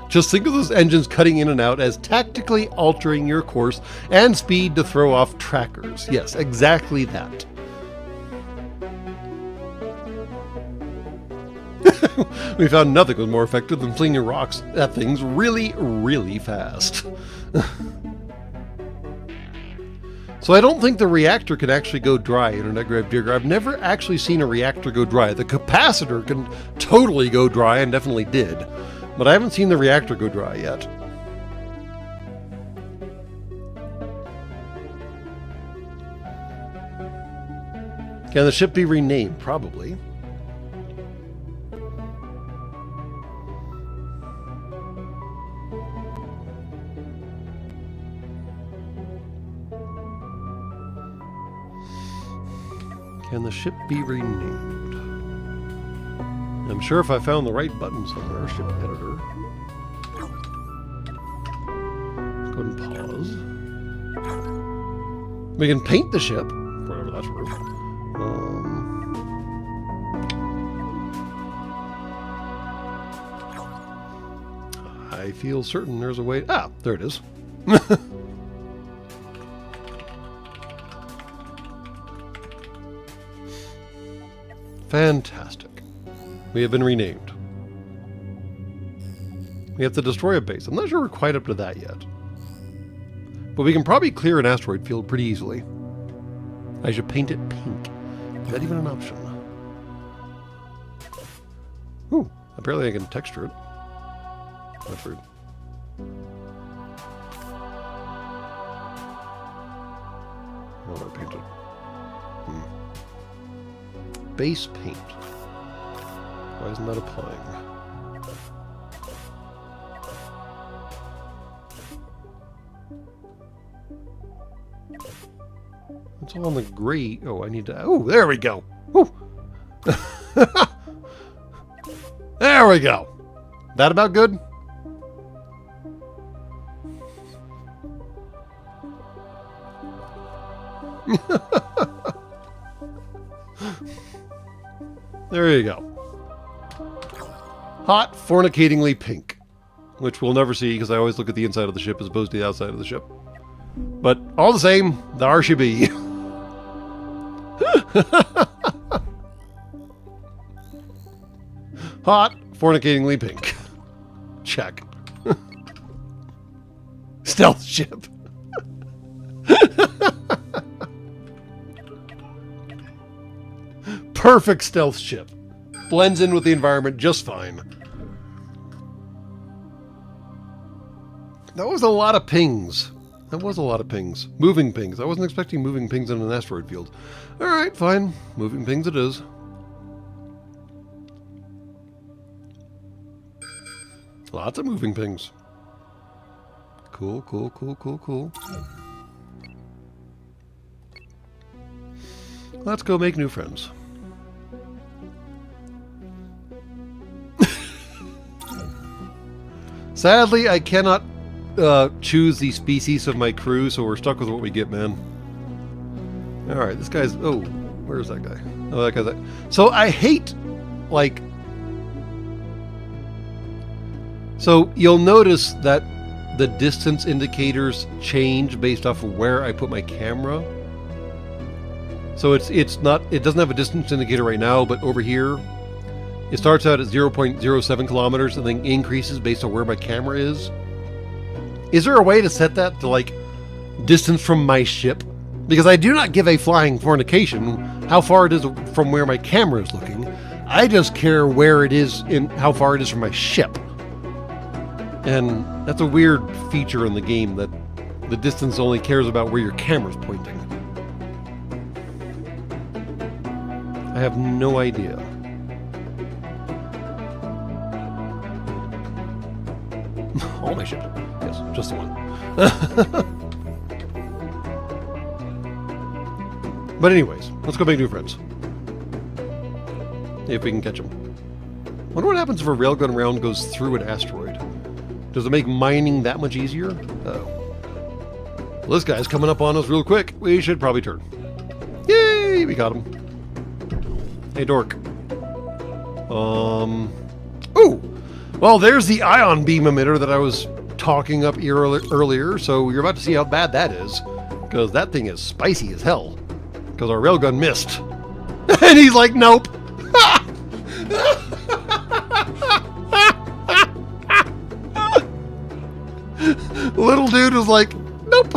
Just think of those engines cutting in and out as tactically altering your course and speed to throw off trackers. Yes, exactly that. We found nothing was more effective than flinging rocks at things really, really fast. So I don't think the reactor can actually go dry, Internet Grave Digger. I've never actually seen a reactor go dry. The capacitor can totally go dry and definitely did. But I haven't seen the reactor go dry yet. Can the ship be renamed? Probably. Can the ship be renamed? I'm sure if I found the right button somewhere, ship editor. Let's go ahead and pause. We can paint the ship, whatever that's worth. I feel certain there's a way. Ah, there it is. Fantastic. We have been renamed. We have to destroy a base. I'm not sure we're quite up to that yet. But we can probably clear an asteroid field pretty easily. I should paint it pink. Is that even an option? Ooh, apparently I can texture it. That's rude. How do I paint it? Base paint. Why isn't that applying? It's all on the gray. Oh, I need to. Oh, there we go. Woo. There we go. That about good? There you go. Hot, fornicatingly pink. Which we'll never see because I always look at the inside of the ship as opposed to the outside of the ship. But all the same, the RCB. Hot, fornicatingly pink. Check. Stealth ship. Perfect stealth ship. Blends in with the environment just fine. That was a lot of pings. That was a lot of pings. Moving pings. I wasn't expecting moving pings in an asteroid field. Alright, fine. Moving pings it is. Lots of moving pings. Cool, cool, cool, cool, cool. Let's go make new friends. Sadly, I cannot choose the species of my crew, so we're stuck with what we get, man. Alright, this guy's... Oh, where's that guy? Oh, that guy's... That. So I hate, like... So you'll notice that the distance indicators change based off of where I put my camera. So it's not... It doesn't have a distance indicator right now, but over here... It starts out at 0.07 kilometers and then increases based on where my camera is. Is there a way to set that to, like, distance from my ship? Because I do not give a flying fornication how far it is from where my camera is looking. I just care where it is in how far it is from my ship. And that's a weird feature in the game that the distance only cares about where your camera's pointing. I have no idea. All my ships. Yes, just the one. But anyways, let's go make new friends. If we can catch them. Wonder what happens if a railgun round goes through an asteroid. Does it make mining that much easier? Oh. Well, this guy's coming up on us real quick. We should probably turn. Yay! We got him. Hey, dork. Ooh! Well, there's the ion beam emitter that I was talking up earlier, so you're about to see how bad that is. Because that thing is spicy as hell. Because our railgun missed. And he's like, nope. Little dude was like, nope.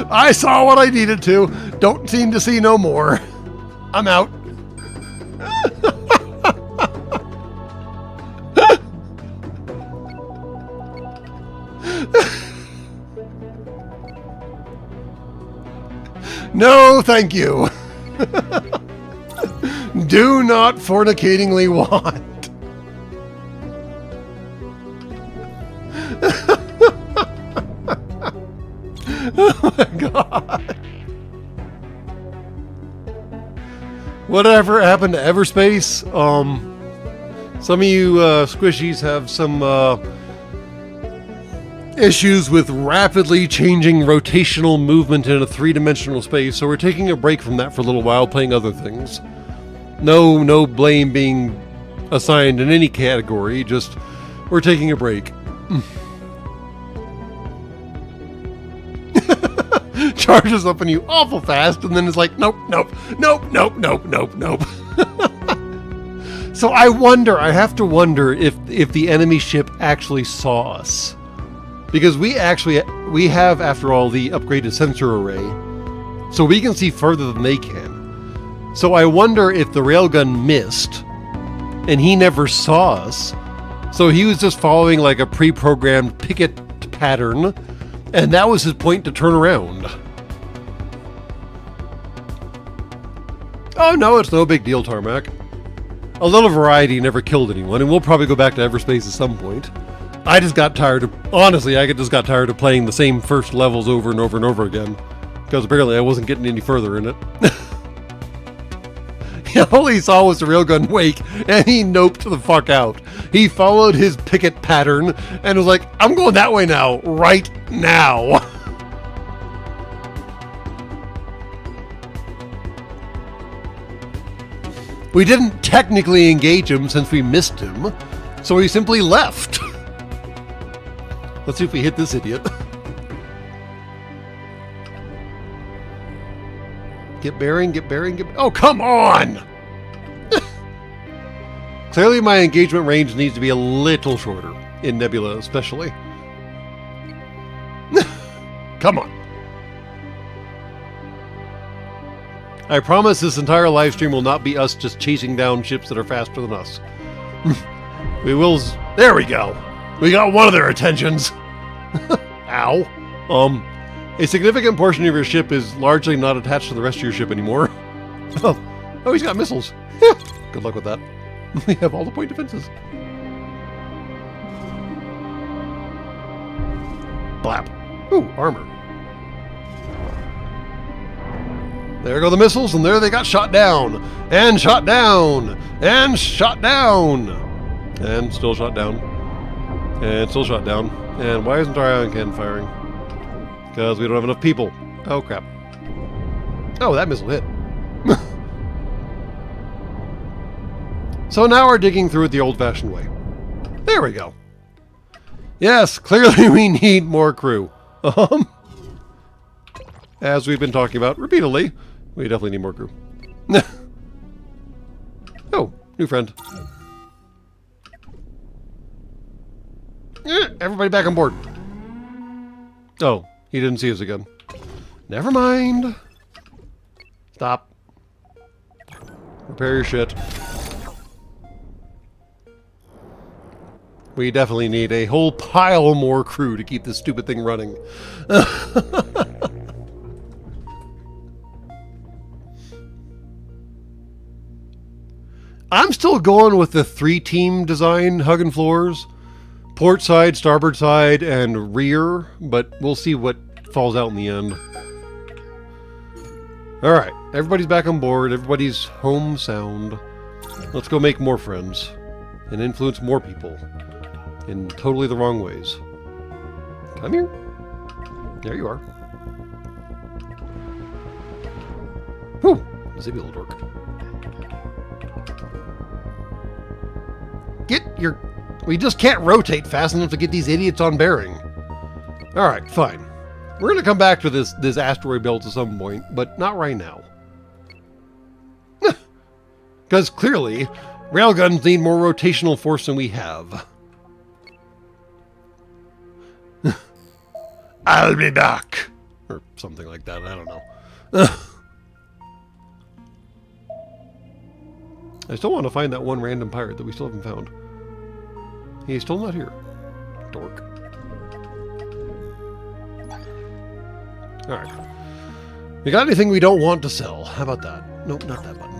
I saw what I needed to. Don't seem to see no more. I'm out. No, thank you. Do not fornicatingly want. Oh my god. Whatever happened to Everspace? Some of you squishies have some issues with rapidly changing rotational movement in a three-dimensional space, so we're taking a break from that for a little while, playing other things. No blame being assigned in any category, just we're taking a break. Charges up on you awful fast, and then it's like, nope. So I have to wonder if the enemy ship actually saw us. Because we have, after all, the upgraded sensor array, so we can see further than they can. So I wonder if the railgun missed, and he never saw us, so he was just following like a pre-programmed picket pattern, and that was his point to turn around. Oh no, it's no big deal, Tarmac. A little variety never killed anyone, and we'll probably go back to Everspace at some point. I just got tired of, honestly, I just got tired of playing the same first levels over and over and over again. Because apparently I wasn't getting any further in it. All he saw was the railgun wake, and he noped the fuck out. He followed his picket pattern, and was like, I'm going that way now, right now. We didn't technically engage him since we missed him, so he simply left. Let's see if we hit this idiot. Get bearing. Oh, come on! Clearly my engagement range needs to be a little shorter, in Nebula especially. Come on. I promise this entire live stream will not be us just chasing down ships that are faster than us. We will... There we go! We got one of their attentions! Ow. A significant portion of your ship is largely not attached to the rest of your ship anymore. Oh, he's got missiles. Good luck with that. We have all the point defenses. Blap. Ooh, armor. There go the missiles, and there they got shot down. And shot down. And shot down. And still shot down. And still shot down. And why isn't our ion cannon firing? Because we don't have enough people. Oh, crap. Oh, that missile hit. So now we're digging through it the old-fashioned way. There we go. Yes, clearly we need more crew. As we've been talking about repeatedly, we definitely need more crew. Oh, new friend. Everybody back on board. Oh, he didn't see us again. Never mind. Stop. Repair your shit. We definitely need a whole pile more crew to keep this stupid thing running. I'm still going with the 3-team design, hugging floors. Port side, starboard side, and rear, but we'll see what falls out in the end. Alright, everybody's back on board, everybody's home sound. Let's go make more friends, and influence more people, in totally the wrong ways. Come here. There you are. Whew, zippy little dork. we just can't rotate fast enough to get these idiots on bearing. All right, fine. We're going to come back to this asteroid belt at some point, but not right now. Because clearly, railguns need more rotational force than we have. I'll be back. Or something like that, I don't know. I still want to find that one random pirate that we still haven't found. He's still not here. Dork. Alright. We got anything we don't want to sell? How about that? Nope, not that button.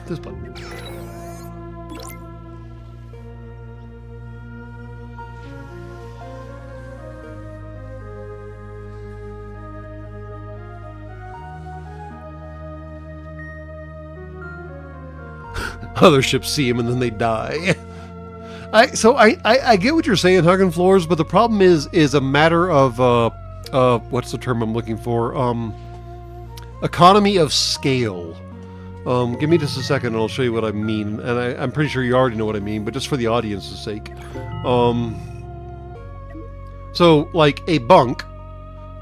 This button. Other ships see him and then they die. I get what you're saying, Hugging Floors, but the problem is a matter of what's the term I'm looking for? Economy of scale. Give me just a second and I'll show you what I mean. And I'm pretty sure you already know what I mean, but just for the audience's sake. So, like, a bunk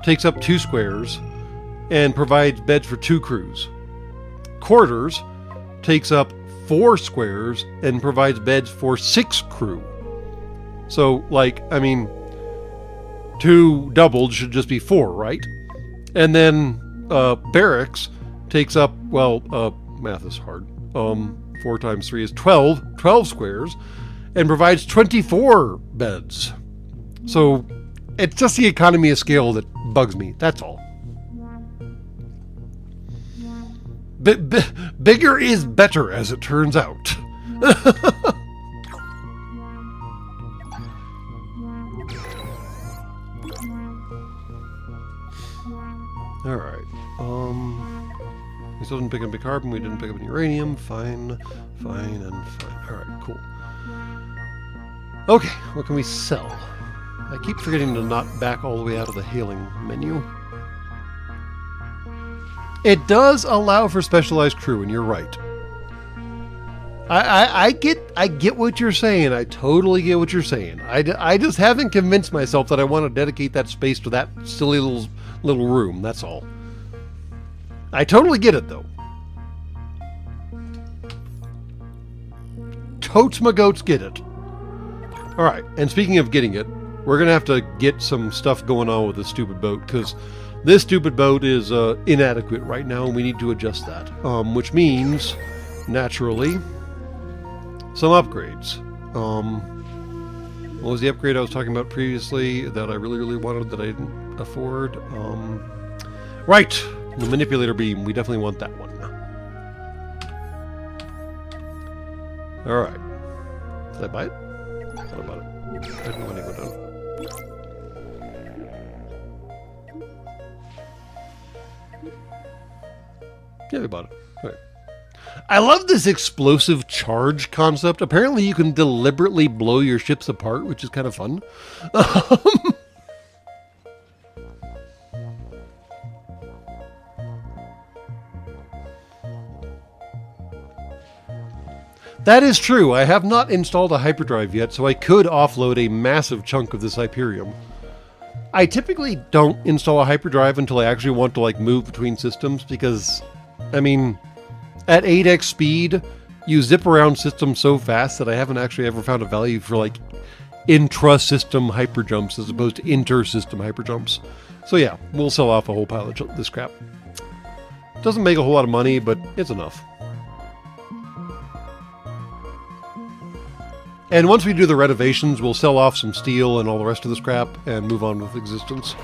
takes up 2 squares and provides beds for 2 crews. Quarters takes up 4 squares and provides beds for 6 crew. So, like, I mean, 2 doubled should just be 4, right? And then barracks takes up, well, math is hard. 4 times 3 is 12 squares, and provides 24 beds. So, it's just the economy of scale that bugs me, that's all. Bigger is better, as it turns out. Alright. We still didn't pick up a carbon, we didn't pick up any uranium. Fine, fine, and fine. Alright, cool. Okay, what can we sell? I keep forgetting to not back all the way out of the hailing menu. It does allow for specialized crew, and you're right. I get what you're saying. I totally get what you're saying. I just haven't convinced myself that I want to dedicate that space to that silly little room. That's all. I totally get it, though. Totes my goats get it. All right, and speaking of getting it, we're going to have to get some stuff going on with this stupid boat, because this stupid boat is inadequate right now, and we need to adjust that. Which means, naturally, some upgrades. What was the upgrade I was talking about previously that I really wanted that I didn't afford? Right! The manipulator beam. We definitely want that one. Alright. Did I buy it? I thought I bought it. I didn't want to go down. Yeah, we bought it. Okay. I love this explosive charge concept. Apparently you can deliberately blow your ships apart, which is kind of fun. That is true. I have not installed a hyperdrive yet, so I could offload a massive chunk of this Hyperium. I typically don't install a hyperdrive until I actually want to, like, move between systems, because, I mean, at 8x speed, you zip around systems so fast that I haven't actually ever found a value for, like, intra-system hyperjumps as opposed to inter-system hyperjumps. So yeah, we'll sell off a whole pile of this crap. Doesn't make a whole lot of money, but it's enough. And once we do the renovations, we'll sell off some steel and all the rest of this crap and move on with existence.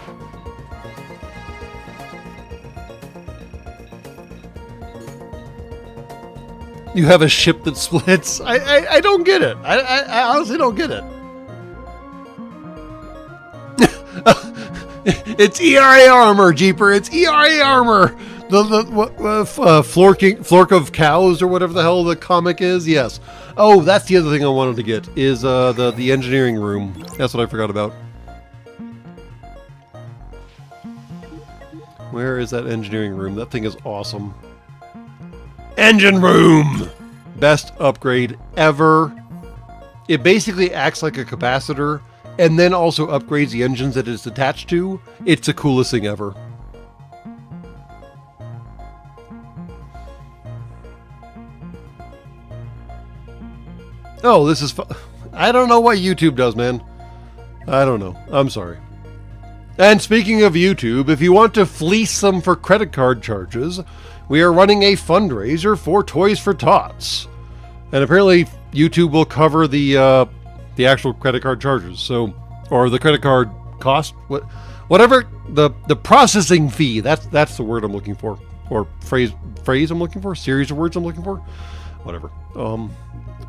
You have a ship that splits? I don't get it. I honestly don't get it. It's ERA armor, Jeeper. It's ERA armor. Flork of Cows or whatever the hell the comic is. Yes. Oh, that's the other thing I wanted to get is the engineering room. That's what I forgot about. Where is that engineering room? That thing is awesome. Engine room! Best upgrade ever. It basically acts like a capacitor and then also upgrades the engines that it's attached to. It's the coolest thing ever. Oh, this is I don't know what YouTube does, man. I don't know. I'm sorry. And speaking of YouTube, if you want to fleece them for credit card charges, we are running a fundraiser for Toys for Tots. And apparently YouTube will cover the actual credit card charges. So, or the credit card cost, whatever the processing fee. That's the word I'm looking for, or phrase I'm looking for, series of words I'm looking for, whatever.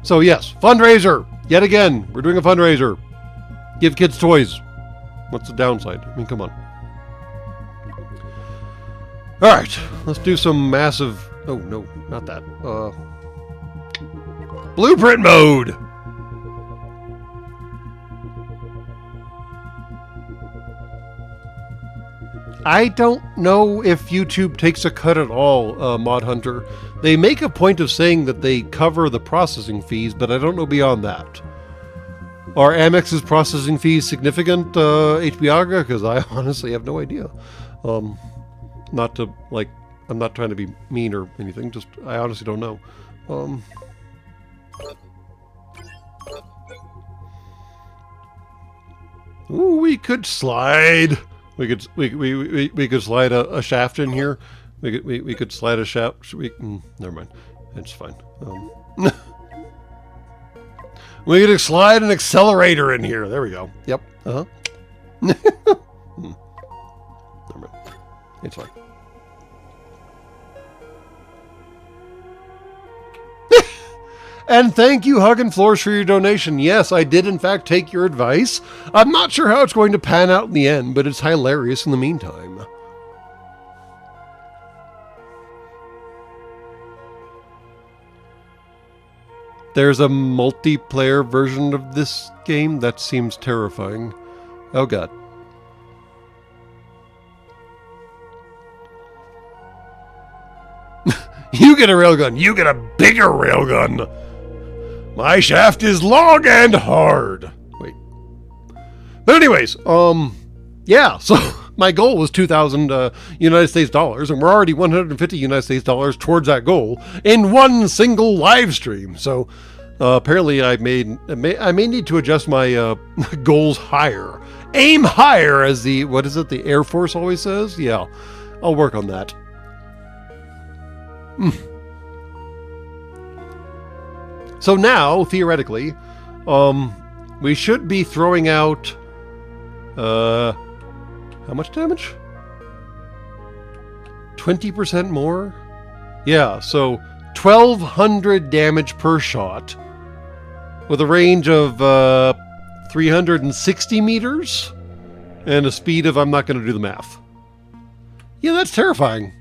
So yes, fundraiser yet again. We're doing a fundraiser. Give kids toys. What's the downside? I mean, come on. All right, let's do some massive. Oh no, not that. Blueprint mode. I don't know if YouTube takes a cut at all, Mod Hunter. They make a point of saying that they cover the processing fees, but I don't know beyond that. Are Amex's processing fees significant, HBAga? Because I honestly have no idea. Not to, like, I'm not trying to be mean or anything, just, I honestly don't know. Ooh, we could slide. We could slide a shaft in here. We could slide a shaft. Never mind. It's fine. We could slide an accelerator in here. There we go. Yep. Never mind. It's fine. And thank you, Huggin' Floors, for your donation. Yes, I did in fact take your advice. I'm not sure how it's going to pan out in the end, but it's hilarious in the meantime. There's a multiplayer version of this game? That seems terrifying. Oh god. You get a railgun. You get a bigger railgun. My shaft is long and hard. Wait. But anyways, yeah, so my goal was 2,000 United States dollars, and we're already 150 United States dollars towards that goal in one single live stream. So apparently I may need to adjust my goals higher. Aim higher, as the, what is it, the Air Force always says? Yeah, I'll work on that. So now, theoretically, we should be throwing out, how much damage? 20% more? Yeah, so 1,200 damage per shot with a range of 360 meters and a speed of, I'm not going to do the math. Yeah, that's terrifying.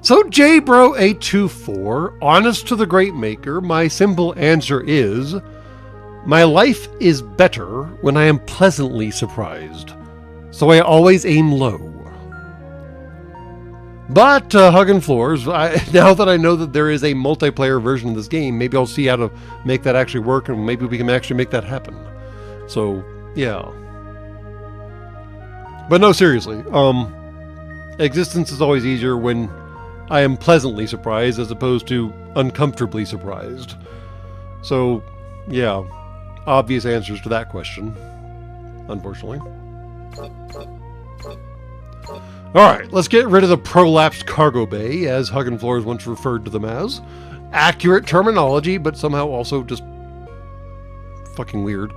So JBro824, honest to the great maker, my simple answer is, my life is better when I am pleasantly surprised. So I always aim low. But Huggin' Floors, now that I know that there is a multiplayer version of this game, maybe I'll see how to make that actually work, and maybe we can actually make that happen. So, yeah. But no, seriously, existence is always easier when I am pleasantly surprised as opposed to uncomfortably surprised. So, yeah, obvious answers to that question, unfortunately. Alright, let's get rid of the prolapsed cargo bay, as Huggin' Floors once referred to them as. Accurate terminology, but somehow also just fucking weird.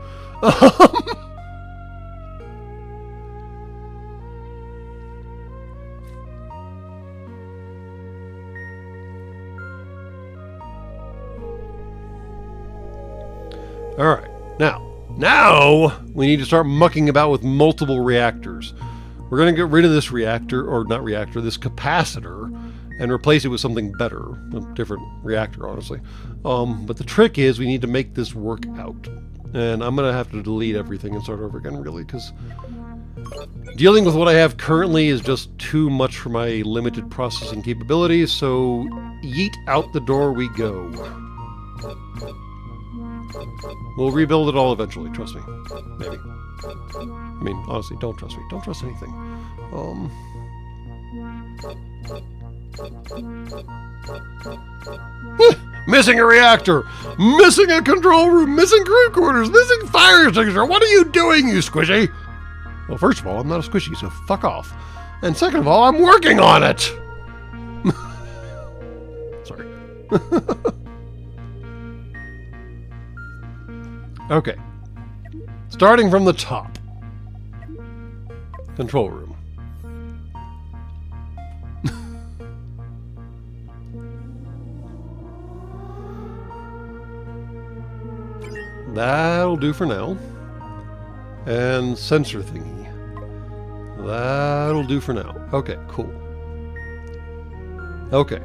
Alright, now we need to start mucking about with multiple reactors. We're going to get rid of this reactor, or not reactor, this capacitor, and replace it with something better. A different reactor, honestly. But the trick is we need to make this work out. And I'm going to have to delete everything and start over again, really, because dealing with what I have currently is just too much for my limited processing capabilities, so yeet out the door we go. We'll rebuild it all eventually, trust me. Maybe. I mean, honestly, don't trust me. Don't trust anything. Missing a reactor! Missing a control room! Missing crew quarters! Missing fire extinguisher! What are you doing, you squishy? Well, first of all, I'm not a squishy, so fuck off. And second of all, I'm working on it! Sorry. Okay. Starting from the top. Control room. That'll do for now. And sensor thingy. That'll do for now. Okay, cool. Okay.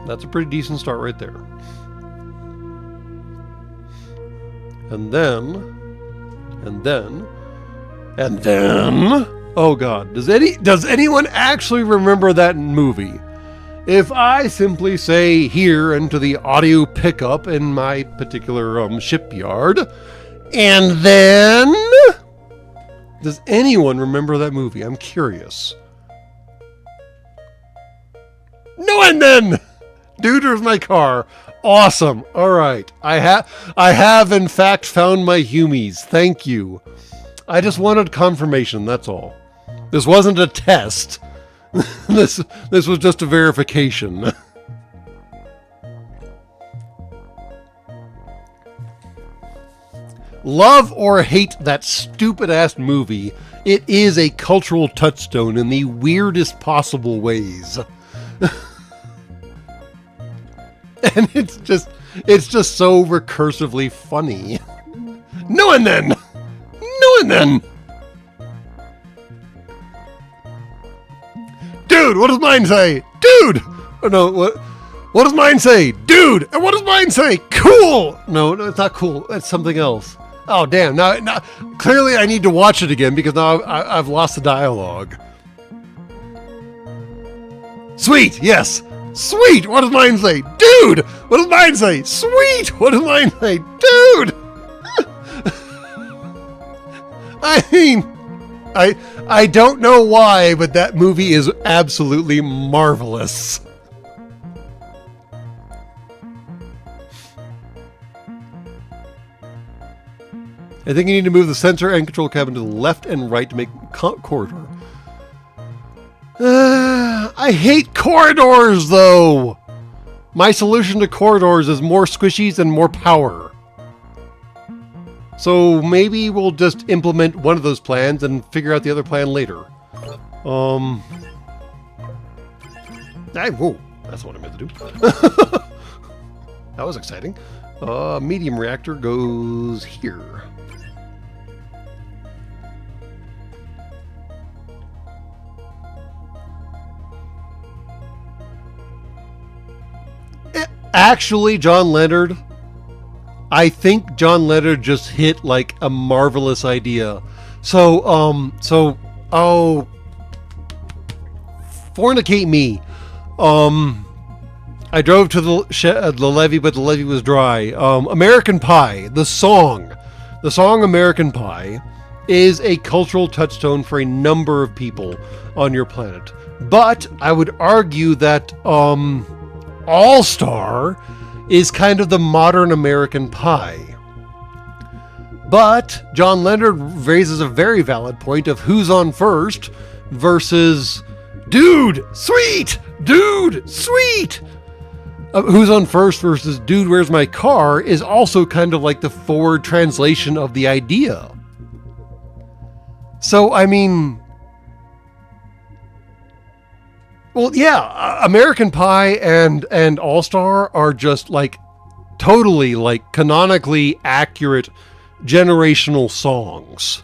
That's a pretty decent start right there. And then... oh god, does anyone actually remember that movie? If I simply say here into the audio pickup in my particular shipyard, and then... Does anyone remember that movie? I'm curious. No, and then! Dude, where's my car? Awesome. All right. I have in fact found my Humies. Thank you. I just wanted confirmation, that's all. This wasn't a test. This was just a verification. Love or hate that stupid-ass movie, it is a cultural touchstone in the weirdest possible ways. And it's just so recursively funny. No and then! No and then! Dude, what does mine say? Dude! Oh, no, what does mine say? Dude! And what does mine say? Cool! No, it's not cool. That's something else. Oh, damn. Now, clearly I need to watch it again because now I've lost the dialogue. Sweet! Yes! Sweet! What does mine say? Dude! What does mine say? Sweet! What does mine say? Dude! I mean, I don't know why, but that movie is absolutely marvelous. I think you need to move the sensor and control cabin to the left and right to make corridor. I hate corridors, though! My solution to corridors is more squishies and more power. So maybe we'll just implement one of those plans and figure out the other plan later. Whoa, that's what I meant to do. That was exciting. Medium reactor goes here. Actually, John Leonard, I think John Leonard just hit like a marvelous idea. Fornicate me. I drove to the levee, but the levee was dry. American Pie, the song American Pie is a cultural touchstone for a number of people on your planet. But I would argue that, All-Star is kind of the modern American Pie. But John Leonard raises a very valid point of who's on first versus dude, sweet, dude, sweet. Who's on first versus dude, where's my car is also kind of like the forward translation of the idea. So, I mean... Well, yeah, American Pie and All-Star are just like totally like canonically accurate generational songs.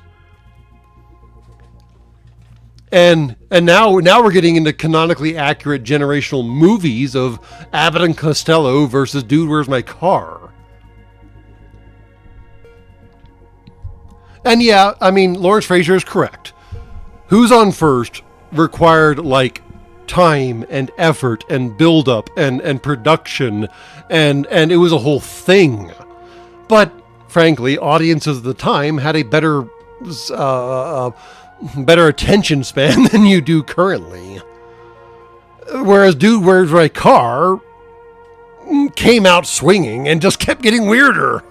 And now we're getting into canonically accurate generational movies of Abbott and Costello versus Dude, Where's My Car? And yeah, I mean, Lawrence Frazier is correct. Who's on First required, like, time and effort and build-up and production, and it was a whole thing. But, frankly, audiences at the time had a better attention span than you do currently. Whereas Dude, Where's My Car came out swinging and just kept getting weirder.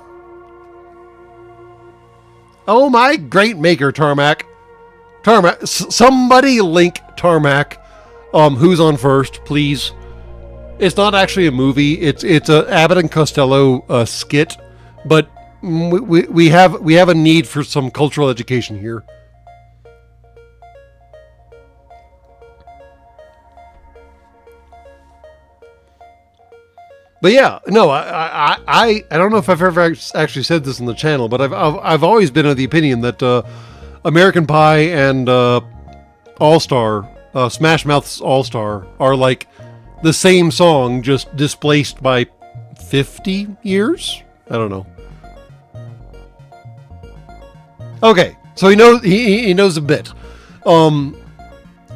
Oh my great maker, Tarmac. Somebody link Tarmac. Who's on First, please. It's not actually a movie. It's a Abbott and Costello skit, but we have a need for some cultural education here. But yeah, no, I don't know if I've ever actually said this on the channel, but I've always been of the opinion that American Pie and All Star, Smash Mouth's All Star, are like the same song, just displaced by 50 years. I don't know. Okay, so he knows a bit.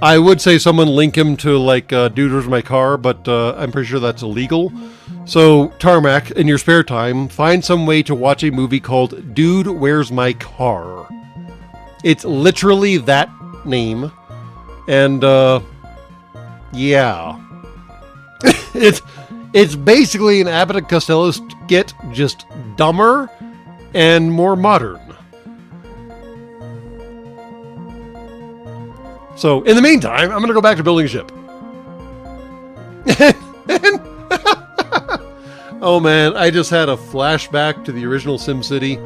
I would say someone link him to like Dude, Where's My Car, but I'm pretty sure that's illegal. So, Tarmac, in your spare time, find some way to watch a movie called Dude, Where's My Car? It's literally that name. And, yeah. It's basically an Abbott and Costello skit, just dumber and more modern. So, in the meantime, I'm going to go back to building a ship. Oh man, I just had a flashback to the original SimCity,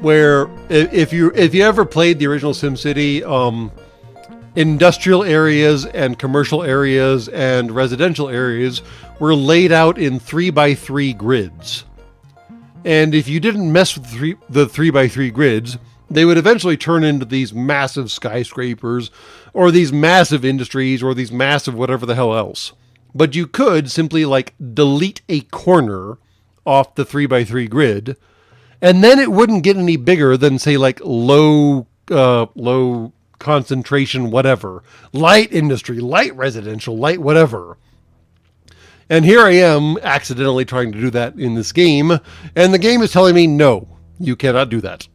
where if you ever played the original SimCity, industrial areas and commercial areas and residential areas were laid out in 3x3 grids. And if you didn't mess with the 3x3 grids, they would eventually turn into these massive skyscrapers, or these massive industries, or these massive whatever the hell else. But you could simply like delete a corner off the 3x3 grid, and then it wouldn't get any bigger than, say, like low concentration, whatever, light industry, light residential, light whatever. And here I am accidentally trying to do that in this game, and the game is telling me, no, you cannot do that.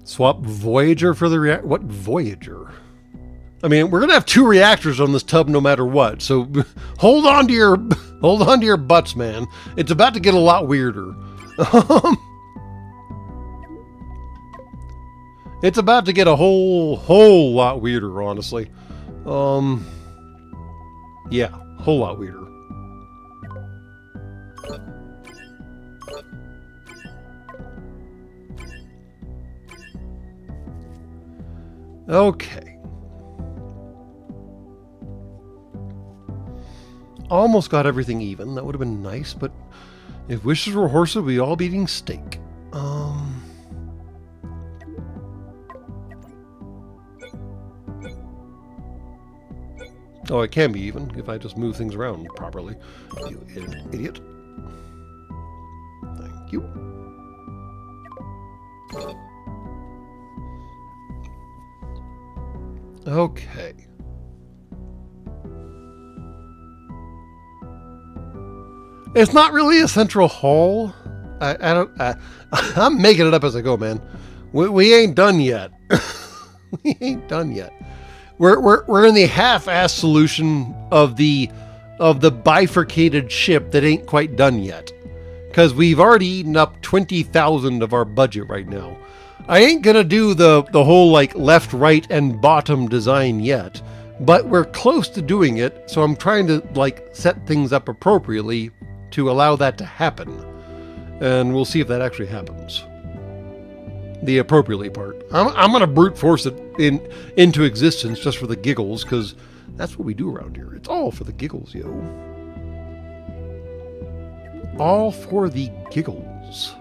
Swap Voyager for the reactor? What Voyager? I mean, we're gonna have 2 reactors on this tub no matter what. So hold on to your butts, man. It's about to get a lot weirder. It's about to get a whole lot weirder, honestly. Yeah, whole lot weirder. Okay. Almost got everything even. That would have been nice, but if wishes were horses, we'd all be eating steak. Oh, it can be even if I just move things around properly. You idiot. Thank you. Okay. It's not really a central hall. I'm making it up as I go, man. We ain't done yet. We ain't done yet. We're in the half-ass solution of the bifurcated ship that ain't quite done yet, because we've already eaten up 20,000 of our budget right now. I ain't gonna do the whole like left, right, and bottom design yet, but we're close to doing it, so I'm trying to like set things up appropriately to allow that to happen. And we'll see if that actually happens. The appropriately part. I'm gonna brute force it into existence just for the giggles, because that's what we do around here. It's all for the giggles, yo. All for the giggles.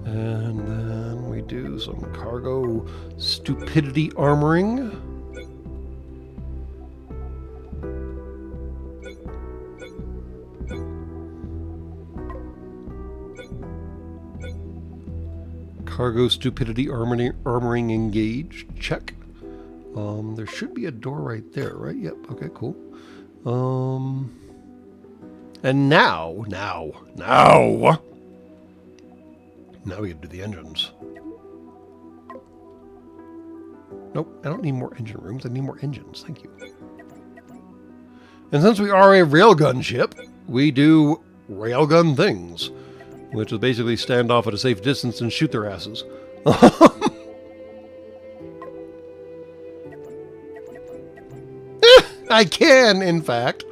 And then we do some cargo stupidity armoring. Cargo stupidity armoring engaged. Check. There should be a door right there, right? Yep. Okay, cool. And now we can do the engines. Nope, I don't need more engine rooms. I need more engines. Thank you. And since we are a railgun ship, we do railgun things, which is basically stand off at a safe distance and shoot their asses. I can, in fact.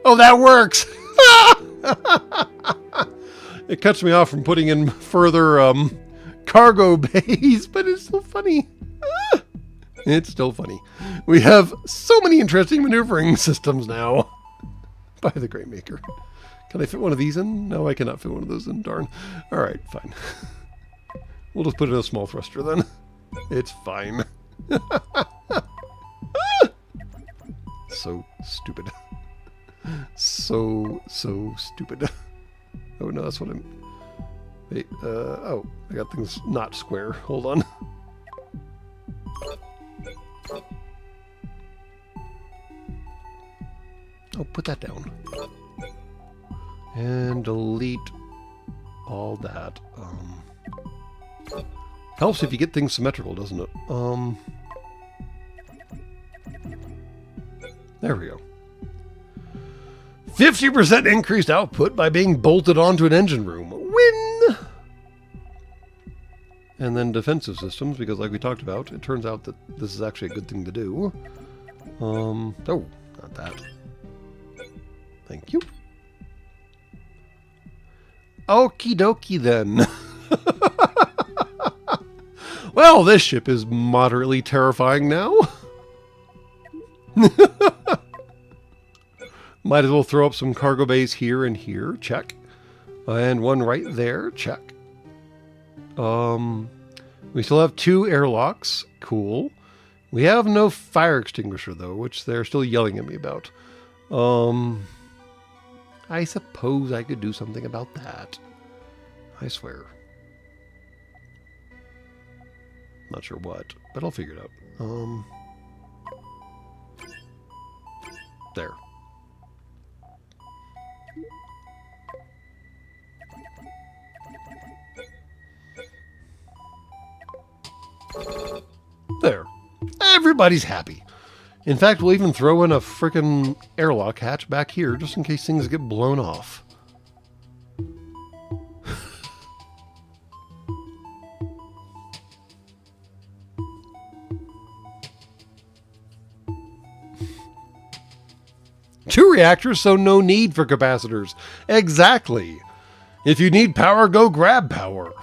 Oh, that works! It cuts me off from putting in further cargo bays, but it's still funny. It's still funny. We have so many interesting maneuvering systems now. By the Great Maker. Can I fit one of these in? No, I cannot fit one of those in. Darn. Alright, fine. We'll just put it in a small thruster then. It's fine. So stupid. So stupid. Oh no, that's what I'm... Wait, oh, I got things not square. Hold on. Oh, put that down. And delete all that. Helps if you get things symmetrical, doesn't it? There we go. 50% increased output by being bolted onto an engine room. Win! And then defensive systems, because like we talked about, it turns out that this is actually a good thing to do. Oh, not that. Thank you. Okie dokie then. Well, this ship is moderately terrifying now. Might as well throw up some cargo bays here and here. Check. And one right there. Check. We still have 2 airlocks. Cool. We have no fire extinguisher, though, which they're still yelling at me about. I suppose I could do something about that. I swear. Not sure what, but I'll figure it out. There. There. Everybody's happy. In fact, we'll even throw in a frickin' airlock hatch back here just in case things get blown off. Two reactors, so no need for capacitors. Exactly. If you need power, go grab power.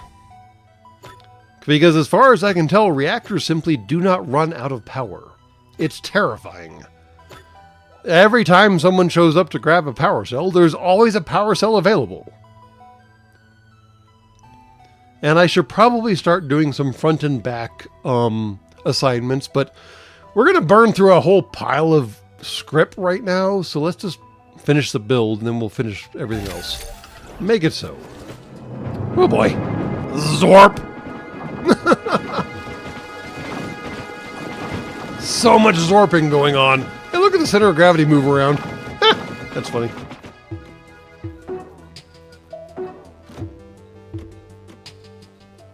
Because as far as I can tell, reactors simply do not run out of power. It's terrifying. Every time someone shows up to grab a power cell, there's always a power cell available. And I should probably start doing some front and back assignments, but we're going to burn through a whole pile of script right now, so let's just finish the build and then we'll finish everything else. Make it so. Oh boy. Zorp! So much zorping going on. Hey, look at the center of gravity move around. That's funny.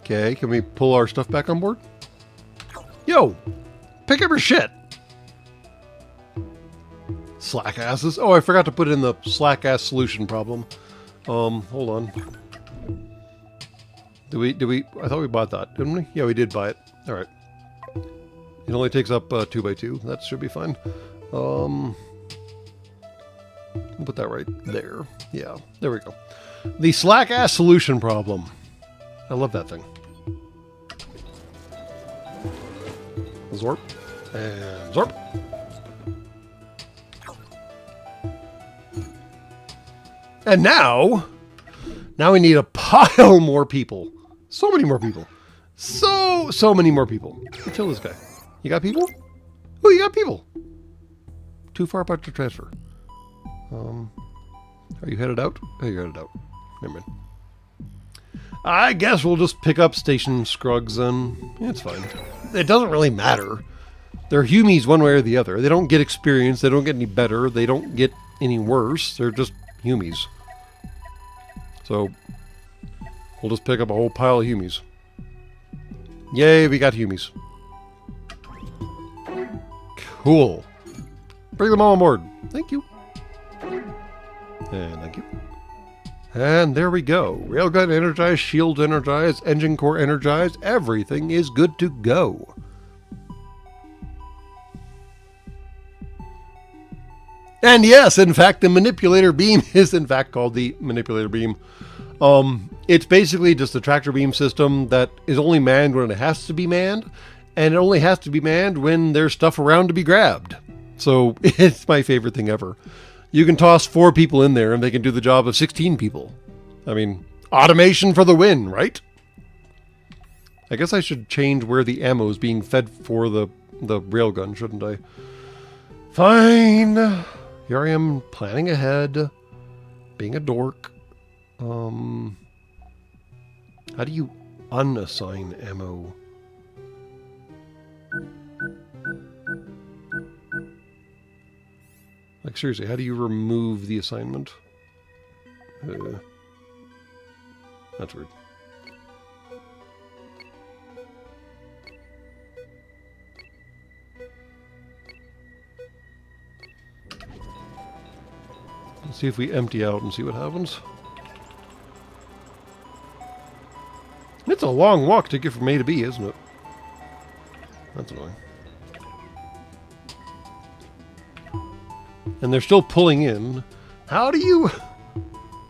Okay, can we pull our stuff back on board? Yo! Pick up your shit! Slack asses. Oh, I forgot to put in the slack ass solution problem. Hold on. Did we? I thought we bought that, didn't we? Yeah, we did buy it. All right. It only takes up 2x2. That should be fine. We'll put that right there. Yeah, there we go. The slack ass solution problem. I love that thing. Zorp. And zorp. And now Now we need a pile more people. So many more people. So many more people. Let's kill this guy. You got people? Oh, you got people. Too far apart to transfer. Are you headed out? Oh, you're headed out. Never mind. I guess we'll just pick up station Scrugs and it's fine. It doesn't really matter. They're Humies one way or the other. They don't get experience. They don't get any better. They don't get any worse. They're just Humies. So we'll just pick up a whole pile of Humies. Yay, we got Humies. Cool. Bring them all on board. Thank you. And thank you. And there we go. Railgun energized, shield energized, engine core energized. Everything is good to go. And yes, in fact, the manipulator beam is in fact called the manipulator beam. It's basically just a tractor beam system that is only manned when it has to be manned, and it only has to be manned when there's stuff around to be grabbed. So it's my favorite thing ever. You can toss 4 people in there and they can do the job of 16 people. I mean, automation for the win, right? I guess I should change where the ammo is being fed for the railgun, shouldn't I? Fine. Here I am planning ahead, being a dork. How do you unassign ammo? Like, seriously, how do you remove the assignment? That's weird. Let's see if we empty out and see what happens. It's a long walk to get from A to B, isn't it? That's annoying. And they're still pulling in. How do you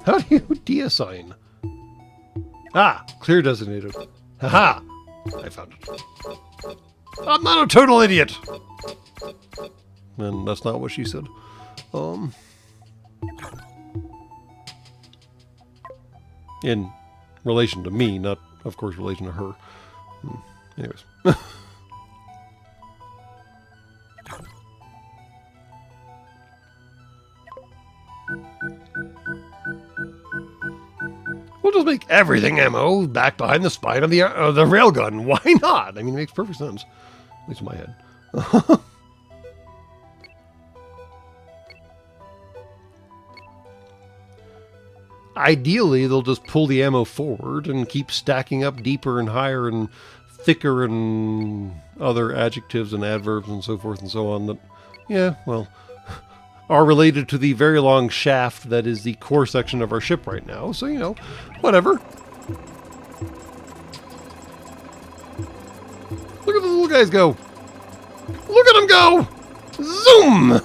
deassign? Ah, clear designated. Haha! I found it. I'm not a total idiot! And that's not what she said. In relation to me, not, of course, relation to her. Anyways. We'll just make everything ammo back behind the spine of the railgun. Why not? I mean, it makes perfect sense. At least in my head. Ideally, they'll just pull the ammo forward and keep stacking up deeper and higher and thicker and other adjectives and adverbs and so forth and so on that, yeah, well, are related to the very long shaft that is the core section of our ship right now. So, you know, whatever. Look at the little guys go. Look at them go! Zoom!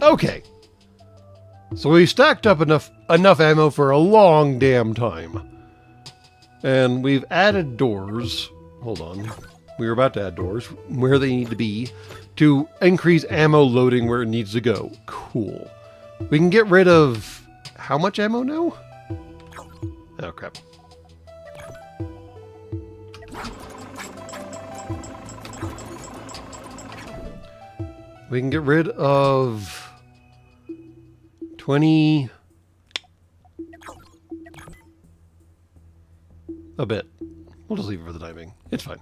Okay. So we stacked up enough ammo for a long damn time. And we've added doors. Hold on. We were about to add doors where they need to be to increase ammo loading where it needs to go. Cool. We can get rid of how much ammo now? Oh, crap. We can get rid of 20... a bit. We'll just leave it for the time being. It's fine.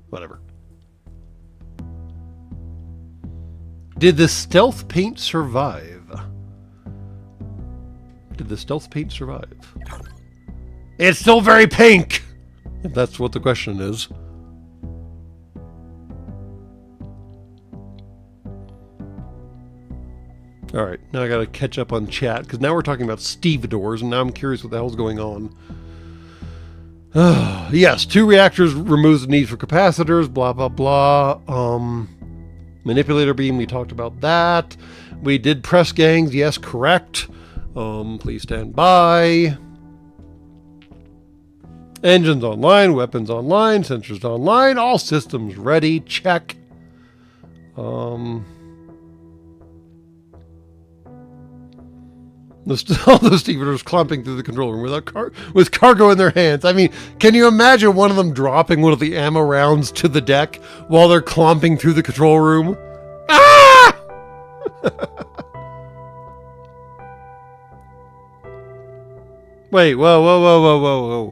Whatever. Did the stealth paint survive? Did the stealth paint survive? It's still very pink! If that's what the question is. Alright, now I gotta catch up on chat, because now we're talking about stevedores, and now I'm curious what the hell's going on. Yes, 2 reactors removes the need for capacitors, blah, blah, blah. Manipulator beam, we talked about that. We did press gangs, yes, correct. Please stand by. Engines online, weapons online, sensors online, all systems ready, check. Um, all those stevedores clumping through the control room with cargo in their hands. I mean, can you imagine one of them dropping one of the ammo rounds to the deck while they're clomping through the control room? Ah! Wait, whoa.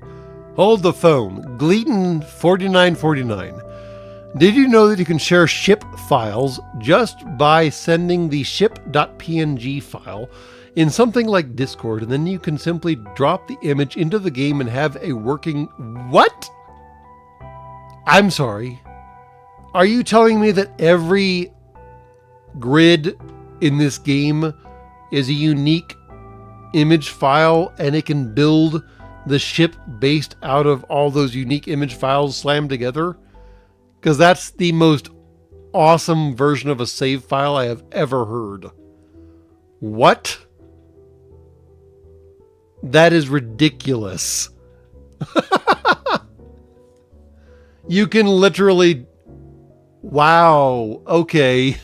Hold the phone. Gleaton4949. Did you know that you can share ship files just by sending the ship.png file in something like Discord, and then you can simply drop the image into the game and have a working... What? I'm sorry. Are you telling me that every grid in this game is a unique image file and it can build the ship based out of all those unique image files slammed together? Because that's the most awesome version of a save file I have ever heard. What? That is ridiculous. You can literally... Wow. Okay.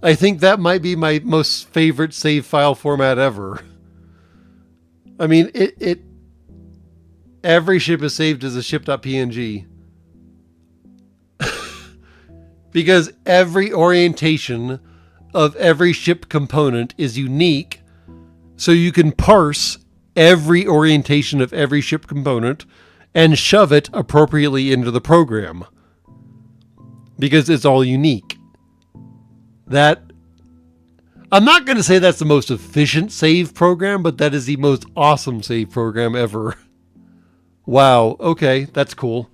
I think that might be my most favorite save file format ever. I mean, every ship is saved as a ship.png. Because every orientation of every ship component is unique. So you can parse every orientation of every ship component and shove it appropriately into the program. Because it's all unique. I'm not going to say that's the most efficient save program, but that is the most awesome save program ever. Wow, okay, that's cool.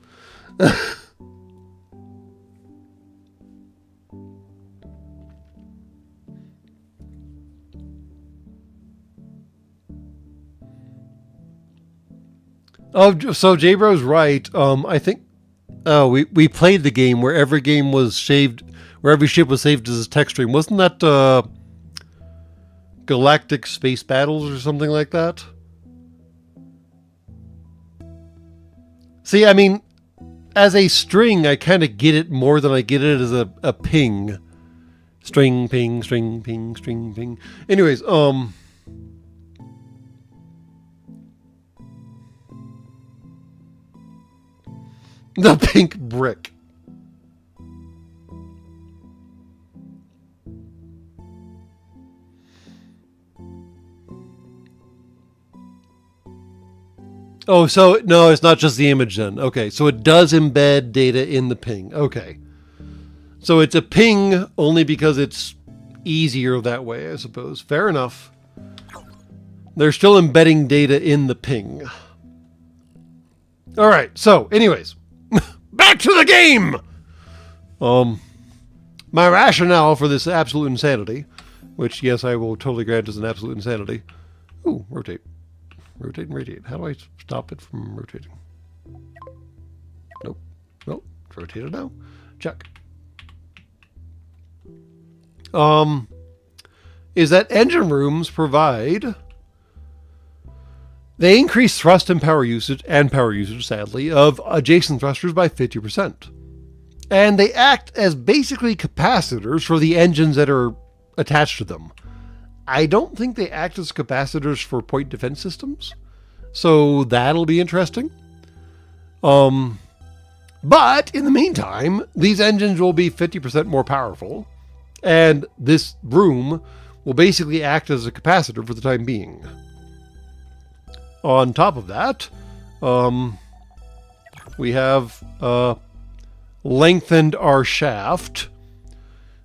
Oh, so J-Bro's right. I think we played the game where every game was saved, where every ship was saved as a text stream. Wasn't that Galactic Space Battles or something like that? See, I mean, as a string, I kind of get it more than I get it as a ping. String, ping, string, ping, string, ping. Anyways, the pink brick. Oh, so no, it's not just the image then. Okay, so it does embed data in the ping. Okay. So it's a ping only because it's easier that way, I suppose. Fair enough. They're still embedding data in the ping. All right, so anyways, back to the game! My rationale for this absolute insanity, which, yes, I will totally grant is an absolute insanity. Ooh, rotate. Rotate and radiate. How do I stop it from rotating? Nope. Nope. It's rotated now. Check. Is that engine rooms provide... They increase thrust and power usage, sadly, of adjacent thrusters by 50%. And they act as basically capacitors for the engines that are attached to them. I don't think they act as capacitors for point defense systems. So that'll be interesting. But in the meantime, these engines will be 50% more powerful. And this room will basically act as a capacitor for the time being. On top of that, we have lengthened our shaft,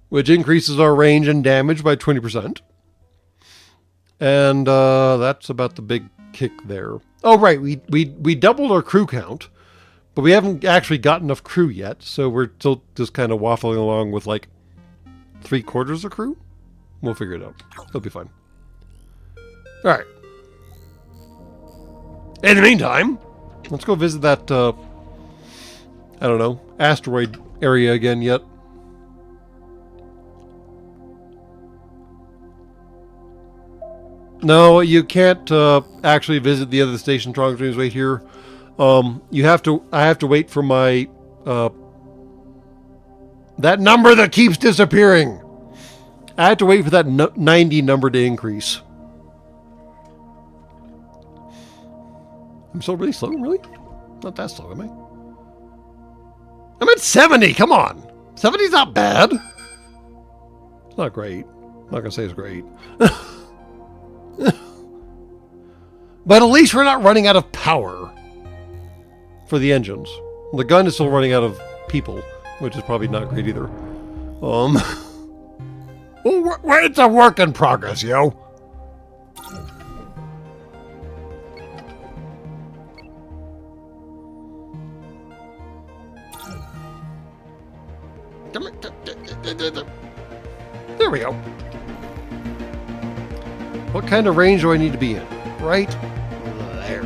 which increases our range and damage by 20%. And that's about the big kick there. Oh, right, we doubled our crew count, but we haven't actually got enough crew yet, so we're still just kind of waffling along with like 3/4 of crew. We'll figure it out. It'll be fine. All right. In the meantime, let's go visit that, I don't know, asteroid area again yet. No, you can't actually visit the other station strong streams right here. I have to wait for my That number that keeps disappearing. I have to wait for that 90 number to increase. I'm still really slow, really? Not that slow, am I? I'm at 70, come on. 70's not bad. It's not great. I'm not going to say it's great. But at least we're not running out of power for the engines. The gun is still running out of people, which is probably not great either. Well, it's a work in progress, yo. There we go. What kind of range do I need to be in? Right there.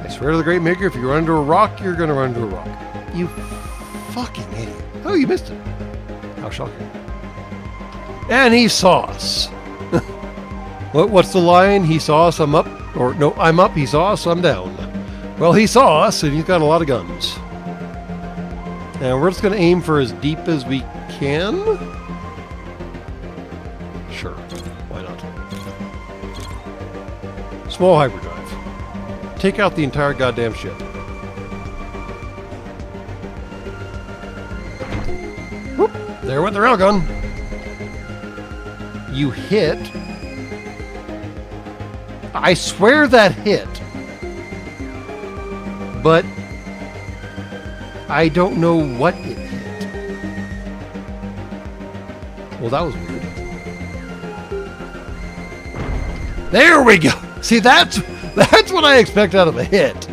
I swear to the Great Maker, if you run into a rock, you're going to run into a rock. You fucking idiot. Oh, you missed it. How shocking. And he saw us. What's the line? He saw us, I'm up. Or, no, I'm up, he saw us, I'm down. Well, he saw us, and he's got a lot of guns. And we're just going to aim for as deep as we can. Sure. Why not? Small hyperdrive. Take out the entire goddamn ship. Whoop. There went the railgun. You hit. I swear that hit. But I don't know what it hit. Well, that was weird. There we go. See, that's what I expect out of a hit.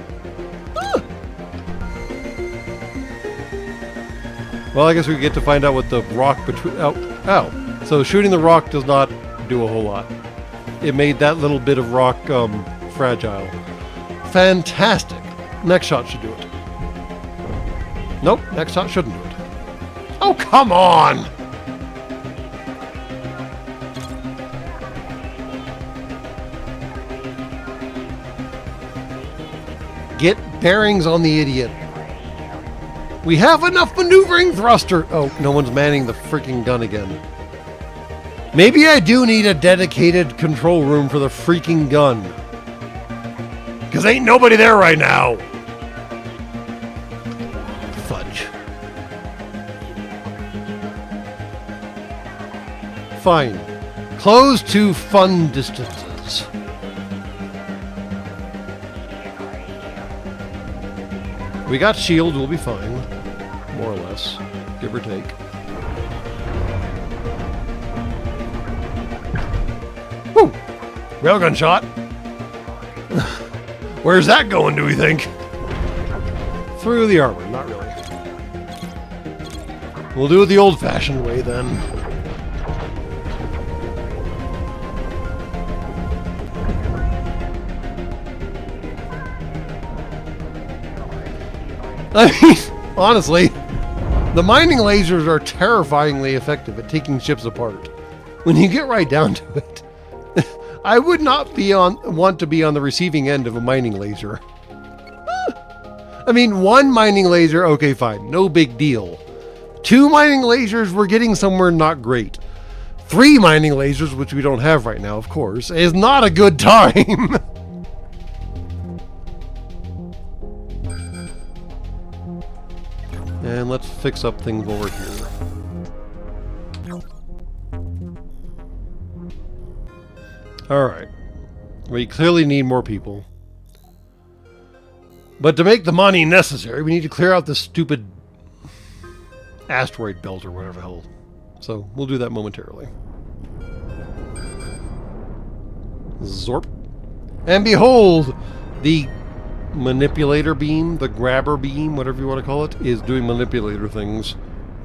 Well, I guess we get to find out what the rock between... Oh. So shooting the rock does not do a whole lot. It made that little bit of rock fragile. Fantastic. Next shot should do it. Nope, next shot shouldn't do it. Oh, come on! Get bearings on the idiot. We have enough maneuvering thruster. Oh, no one's manning the freaking gun again. Maybe I do need a dedicated control room for the freaking gun. Because ain't nobody there right now. Fudge. Fine. Close to fun distances. We got shields, we'll be fine. More or less. Give or take. Woo! Railgun shot. Where's that going, do we think? Through the armor, not really. We'll do it the old-fashioned way, then. I mean, honestly, the mining lasers are terrifyingly effective at taking ships apart. When you get right down to it, I would not want to be on the receiving end of a mining laser. I mean, one mining laser, okay, fine, no big deal. 2 mining lasers, we're getting somewhere not great. 3 mining lasers, which we don't have right now, of course, is not a good time. And let's fix up things over here. Alright. We clearly need more people. But to make the money necessary, we need to clear out this stupid asteroid belt or whatever the hell. So, we'll do that momentarily. Zorp. And behold, the manipulator beam, the grabber beam, whatever you want to call it, is doing manipulator things.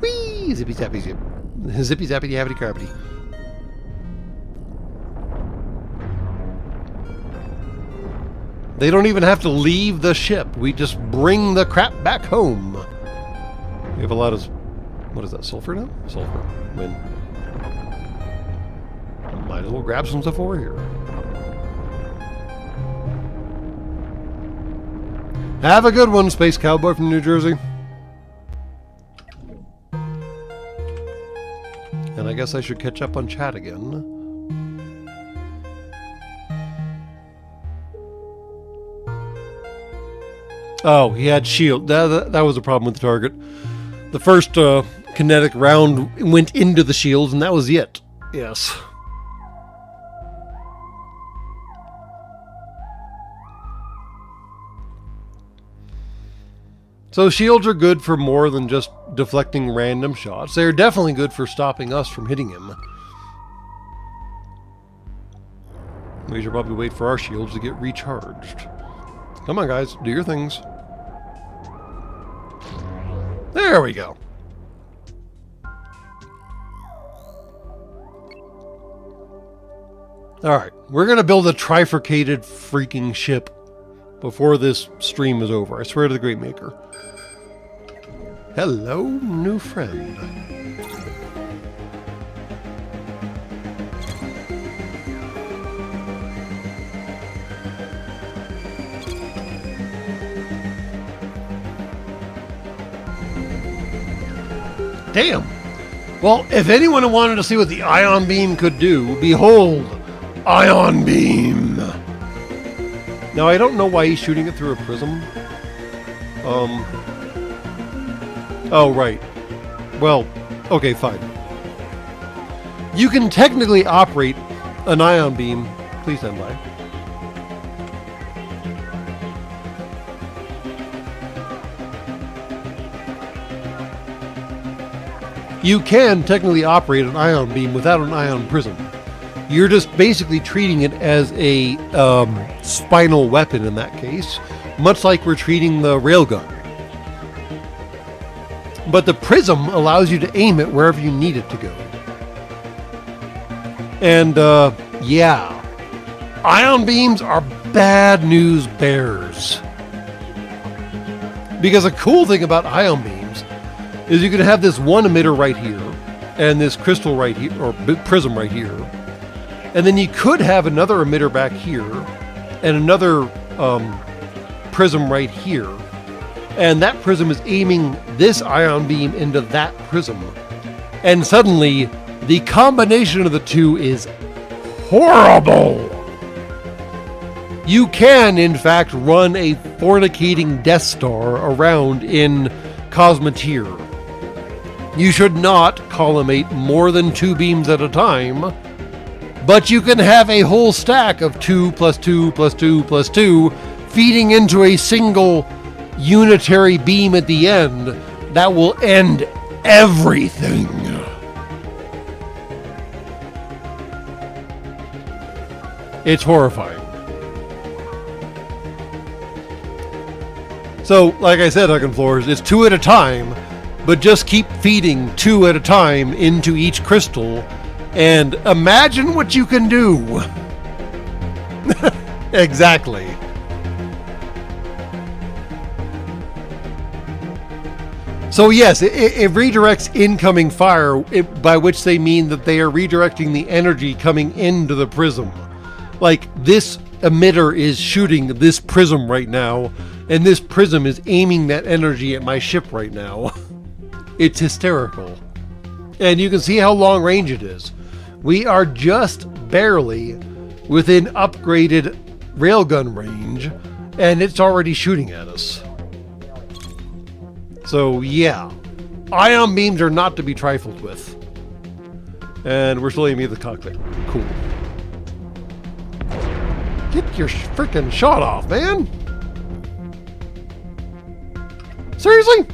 Whee! Zippy zappy zip. Zippy zappy yappity crabbity. They don't even have to leave the ship. We just bring the crap back home. We have a lot of... What is that, sulfur now? Sulfur. When... Might as well grab some stuff over here. Have a good one, Space Cowboy from New Jersey. And I guess I should catch up on chat again. Oh, he had shield. That was a problem with the target. The first kinetic round went into the shields, and that was it. Yes. So shields are good for more than just deflecting random shots. They're definitely good for stopping us from hitting him. We should probably wait for our shields to get recharged. Come on, guys. Do your things. There we go. Alright. We're going to build a trifurcated freaking ship before this stream is over. I swear to the Great Maker. Hello, new friend. Damn. Well, if anyone wanted to see what the ion beam could do, behold, ion beam. Now, I don't know why he's shooting it through a prism. Oh, right. Well, okay, fine. You can technically operate an ion beam. Please stand by. You can technically operate an ion beam without an ion prism. You're just basically treating it as a spinal weapon in that case, much like we're treating the railgun. But the prism allows you to aim it wherever you need it to go. And, yeah. Ion beams are bad news bears. Because a cool thing about ion beams is you can have this one emitter right here, and this crystal right here, or prism right here. And then you could have another emitter back here, and another prism right here. And that prism is aiming this ion beam into that prism. And suddenly, the combination of the two is horrible. You can, in fact, run a fornicating Death Star around in Cosmeteer. You should not collimate more than 2 beams at a time, but you can have a whole stack of 2 plus 2 plus 2 plus 2 feeding into a single unitary beam at the end that will end everything. It's horrifying. So, like I said, Huggin' Floors, it's 2 at a time, but just keep feeding 2 at a time into each crystal, and imagine what you can do. Exactly. So yes, it redirects incoming fire, by which they mean that they are redirecting the energy coming into the prism. Like, this emitter is shooting this prism right now, and this prism is aiming that energy at my ship right now. It's hysterical. And you can see how long range it is. We are just barely within upgraded railgun range, and it's already shooting at us. So yeah, ion beams are not to be trifled with. And we're still aiming at the cockpit. Cool. Get your freaking shot off, man! Seriously?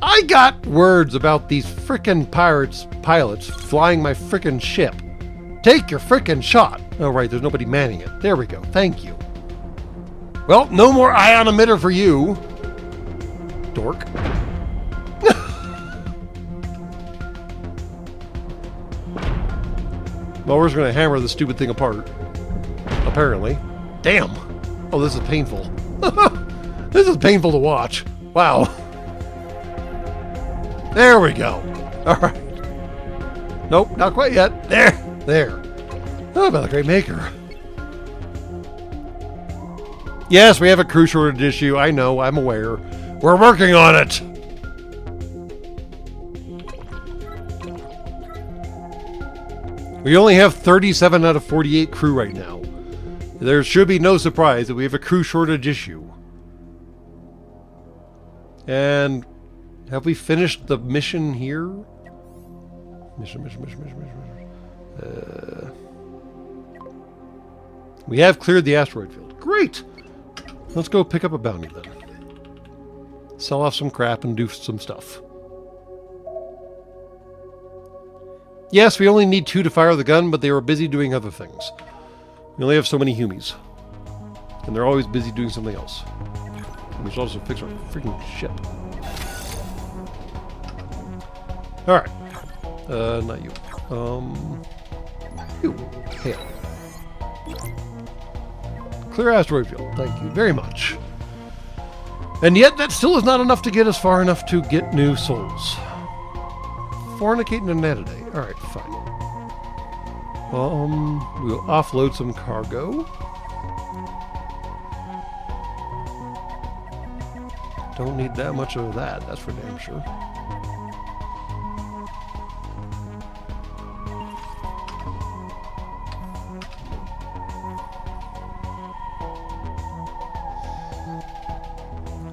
I got words about these frickin' pilots flying my frickin' ship. Take your frickin' shot. Oh right, there's nobody manning it. There we go, thank you. Well, no more ion emitter for you. Dork. Well, we're just gonna hammer the stupid thing apart. Apparently. Damn. Oh, this is painful. This is painful to watch. Wow. There we go. All right. Nope, not quite yet. There. Oh, about the Great Maker. Yes, we have a crew shortage issue. I know, I'm aware. We're working on it. We only have 37 out of 48 crew right now. There should be no surprise that we have a crew shortage issue. And have we finished the mission here? Mission. We have cleared the asteroid field. Great! Let's go pick up a bounty then. Sell off some crap and do some stuff. Yes, we only need 2 to fire the gun, but they were busy doing other things. We only have so many Humies. And they're always busy doing something else. We should also fix our freaking ship. Alright. Not you. You. Hail. Clear asteroid field. Thank you very much. And yet, that still is not enough to get us far enough to get new souls. Fornicating a net a day. Alright, fine. We'll offload some cargo. Don't need that much of that, that's for damn sure.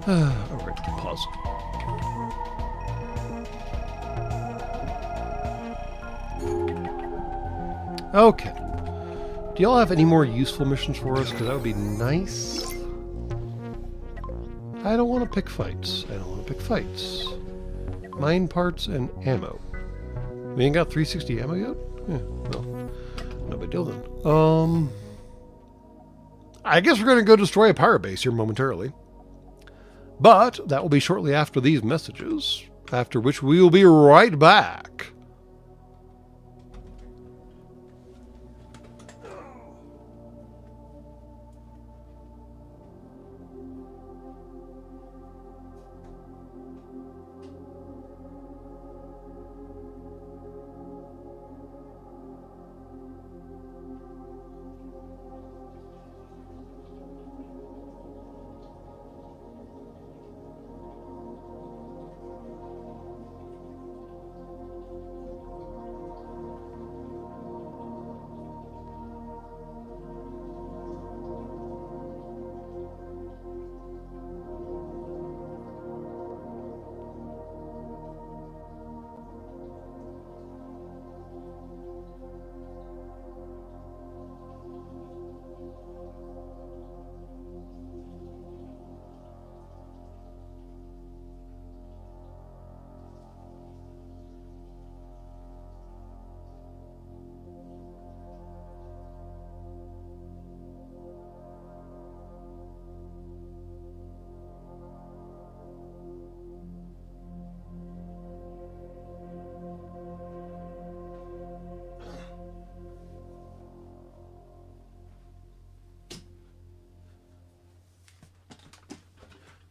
Alright, pause. Okay. Do y'all have any more useful missions for us? Because that would be nice. I don't want to pick fights. Mine parts and ammo. We ain't got 360 ammo yet? Yeah, well, no big deal then. I guess we're going to go destroy a pirate base here momentarily. But that will be shortly after these messages, after which we will be right back.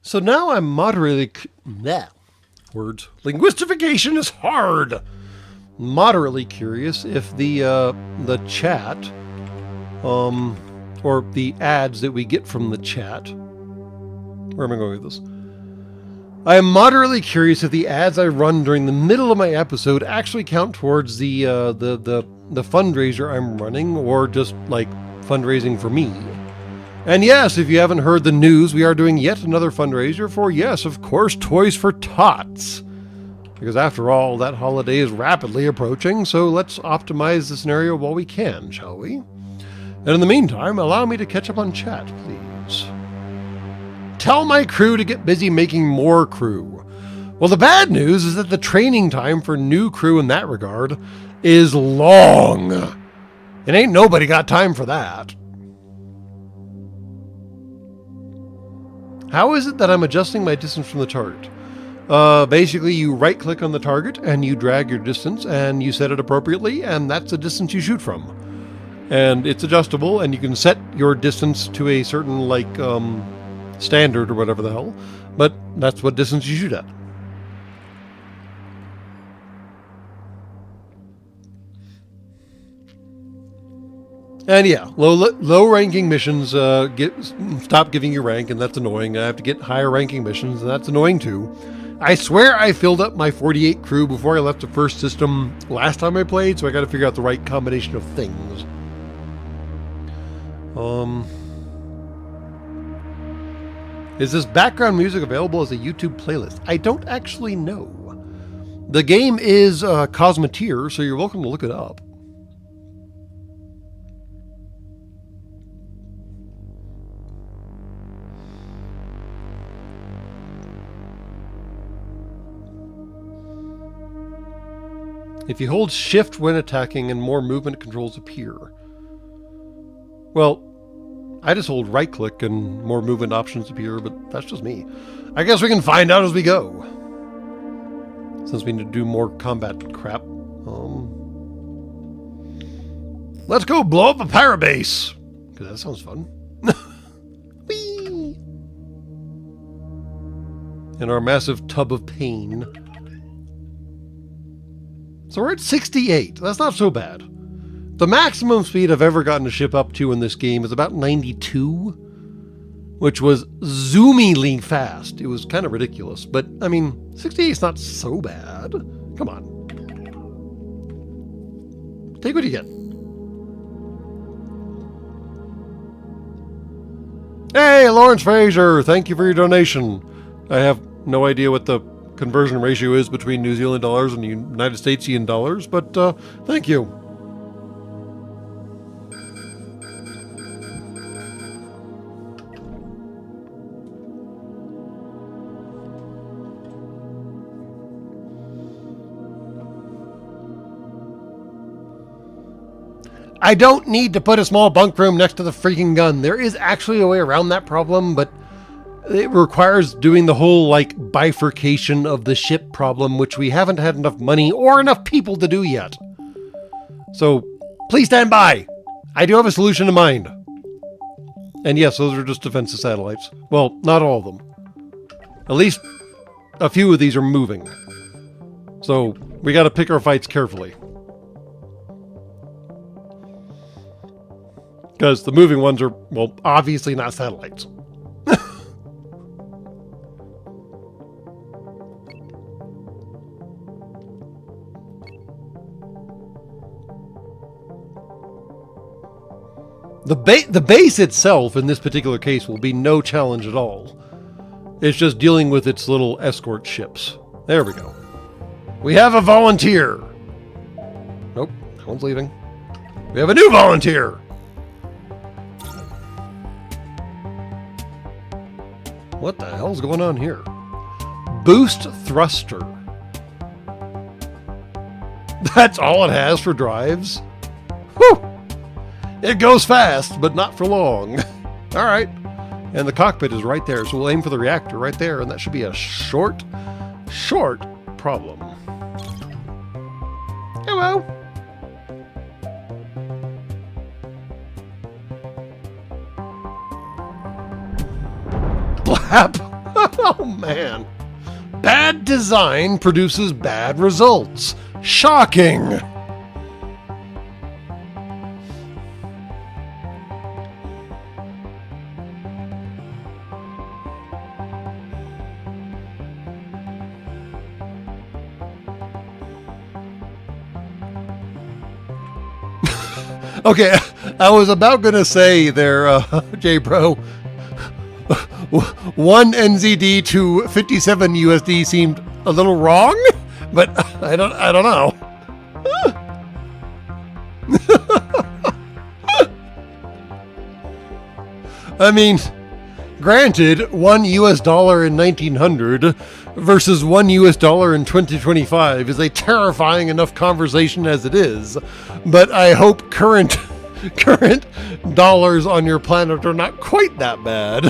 So now I'm moderately... words. Linguistification is hard! Moderately curious if the chat, or the ads that we get from the chat... Where am I going with this? I am moderately curious if the ads I run during the middle of my episode actually count towards the fundraiser I'm running, or just, like, fundraising for me. And yes, if you haven't heard the news, we are doing yet another fundraiser for, yes, of course, Toys for Tots. Because after all, that holiday is rapidly approaching, so let's optimize the scenario while we can, shall we? And in the meantime, allow me to catch up on chat, please. Tell my crew to get busy making more crew. Well, the bad news is that the training time for new crew in that regard is long. And ain't nobody got time for that. How is it that I'm adjusting my distance from the target? Basically, you right-click on the target, and you drag your distance, and you set it appropriately, and that's the distance you shoot from. And it's adjustable, and you can set your distance to a certain, like, standard or whatever the hell. But that's what distance you shoot at. And yeah, low ranking missions stop giving you rank, and that's annoying. I have to get higher ranking missions, and that's annoying too. I swear I filled up my 48 crew before I left the first system last time I played, so I got to figure out the right combination of things. Is this background music available as a YouTube playlist? I don't actually know. The game is Cosmeteer, so you're welcome to look it up. If you hold shift when attacking and more movement controls appear. Well, I just hold right click and more movement options appear, but that's just me. I guess we can find out as we go. Since we need to do more combat crap. Let's go blow up a parabase! Because that sounds fun. Whee! In our massive tub of pain. So we're at 68. That's not so bad. The maximum speed I've ever gotten a ship up to in this game is about 92, which was zoomingly fast. It was kind of ridiculous, but I mean, 68 is not so bad. Come on. Take what you get. Hey, Lawrence Fraser, thank you for your donation. I have no idea what the conversion ratio is between New Zealand dollars and United Statesian dollars, but thank you. I don't need to put a small bunk room next to the freaking gun. There is actually a way around that problem, but it requires doing the whole, like, bifurcation of the ship problem, which we haven't had enough money or enough people to do yet. So, please stand by. I do have a solution in mind. And yes, those are just defensive satellites. Well, not all of them. At least a few of these are moving. So, we gotta pick our fights carefully. Because the moving ones are, well, obviously not satellites. The base itself, in this particular case, will be no challenge at all. It's just dealing with its little escort ships. There we go. We have a volunteer. Nope, that one's leaving. We have a new volunteer. What the hell's going on here? Boost thruster. That's all it has for drives? Whew! It goes fast, but not for long. All right. And the cockpit is right there, so we'll aim for the reactor right there, and that should be a short problem. Hello. Blap. Oh, man. Bad design produces bad results. Shocking. Okay, I was about going to say there, J-Bro, 1 NZD to 57 USD seemed a little wrong, but I don't know. I mean, granted, $1 in 1900 versus $1 in 2025 is a terrifying enough conversation as it is, but I hope current dollars on your planet are not quite that bad.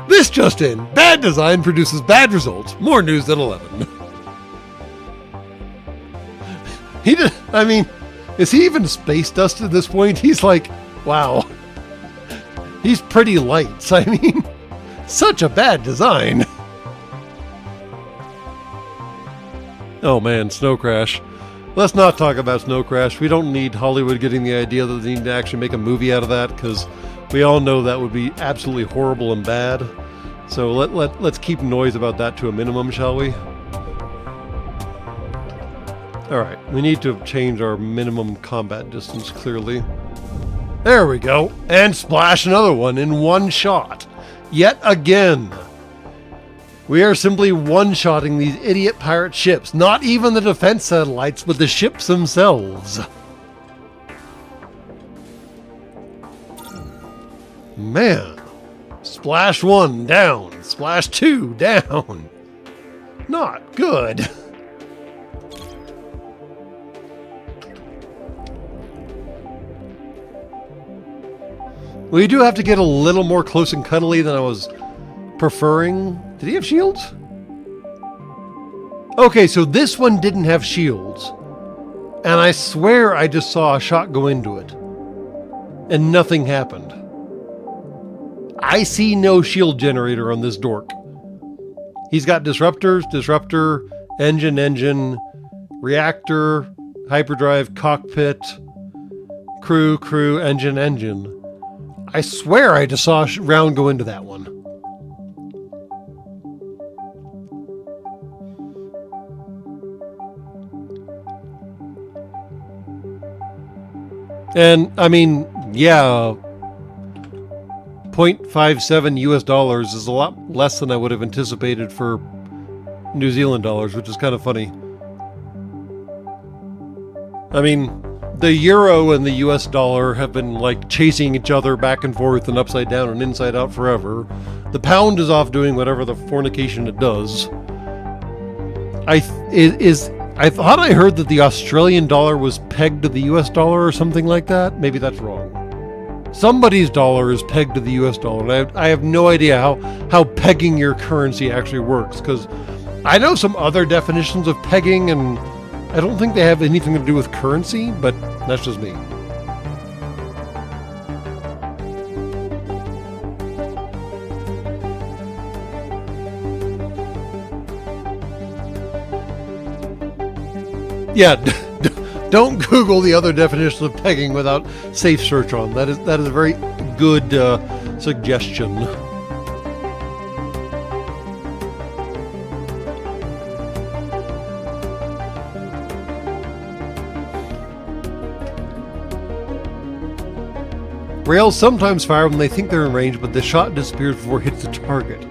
This just in. Bad design produces bad results. More news at 11. I mean, is he even space dust at this point? He's like, wow. He's pretty light. So, I mean, such a bad design. Oh man, snow crash. Let's not talk about Snow Crash. We don't need Hollywood getting the idea that they need to actually make a movie out of that, because we all know that would be absolutely horrible and bad. So let's keep noise about that to a minimum, shall we? Alright, we need to change our minimum combat distance, clearly. There we go. And splash another one in one shot. Yet again. We are simply one-shotting these idiot pirate ships. Not even the defense satellites, but the ships themselves. Man. Splash 1 down. Splash 2 down. Not good. We do have to get a little more close and cuddly than I was preferring. Did he have shields? Okay, so this one didn't have shields. And I swear I just saw a shot go into it. And nothing happened. I see no shield generator on this dork. He's got disruptors, disruptor, engine, reactor, hyperdrive, cockpit, crew, engine. I swear I just saw a round go into that one. And, I mean, yeah, 0.57 US dollars is a lot less than I would have anticipated for New Zealand dollars, which is kind of funny. I mean, the euro and the US dollar have been like chasing each other back and forth and upside down and inside out forever. The pound is off doing whatever the fornication it does. I thought I heard that the Australian dollar was pegged to the US dollar or something like that. Maybe that's wrong. Somebody's dollar is pegged to the US dollar. And I have no idea how pegging your currency actually works, because I know some other definitions of pegging, and I don't think they have anything to do with currency, but that's just me. Yeah, don't Google the other definitions of pegging without safe search on. That is a very good suggestion. Rails sometimes fire when they think they're in range, but the shot disappears before it hits the target.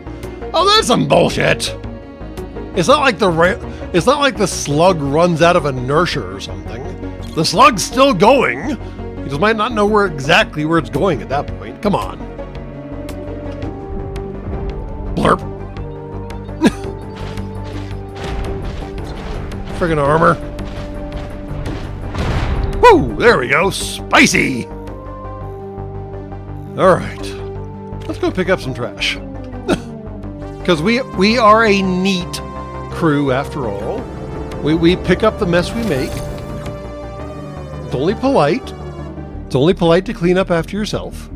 Oh, that's some bullshit! It's not like the slug runs out of inertia or something. The slug's still going. You just might not know exactly where it's going at that point. Come on. Blurp. Friggin' armor. Woo! There we go. Spicy! Alright. Let's go pick up some trash. Because we are a neat crew after all. We pick up the mess we make. It's only polite. It's only polite to clean up after yourself.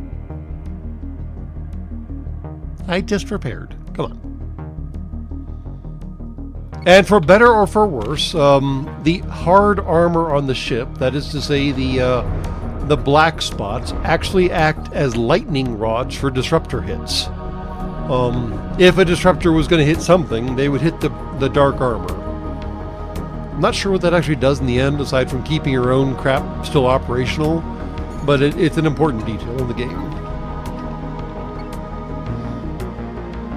I just prepared. Come on. And for better or for worse, the hard armor on the ship, that is to say the black spots, actually act as lightning rods for disruptor hits. If a disruptor was going to hit something, they would hit the dark armor. I'm not sure what that actually does in the end, aside from keeping your own crap still operational, but it's an important detail in the game.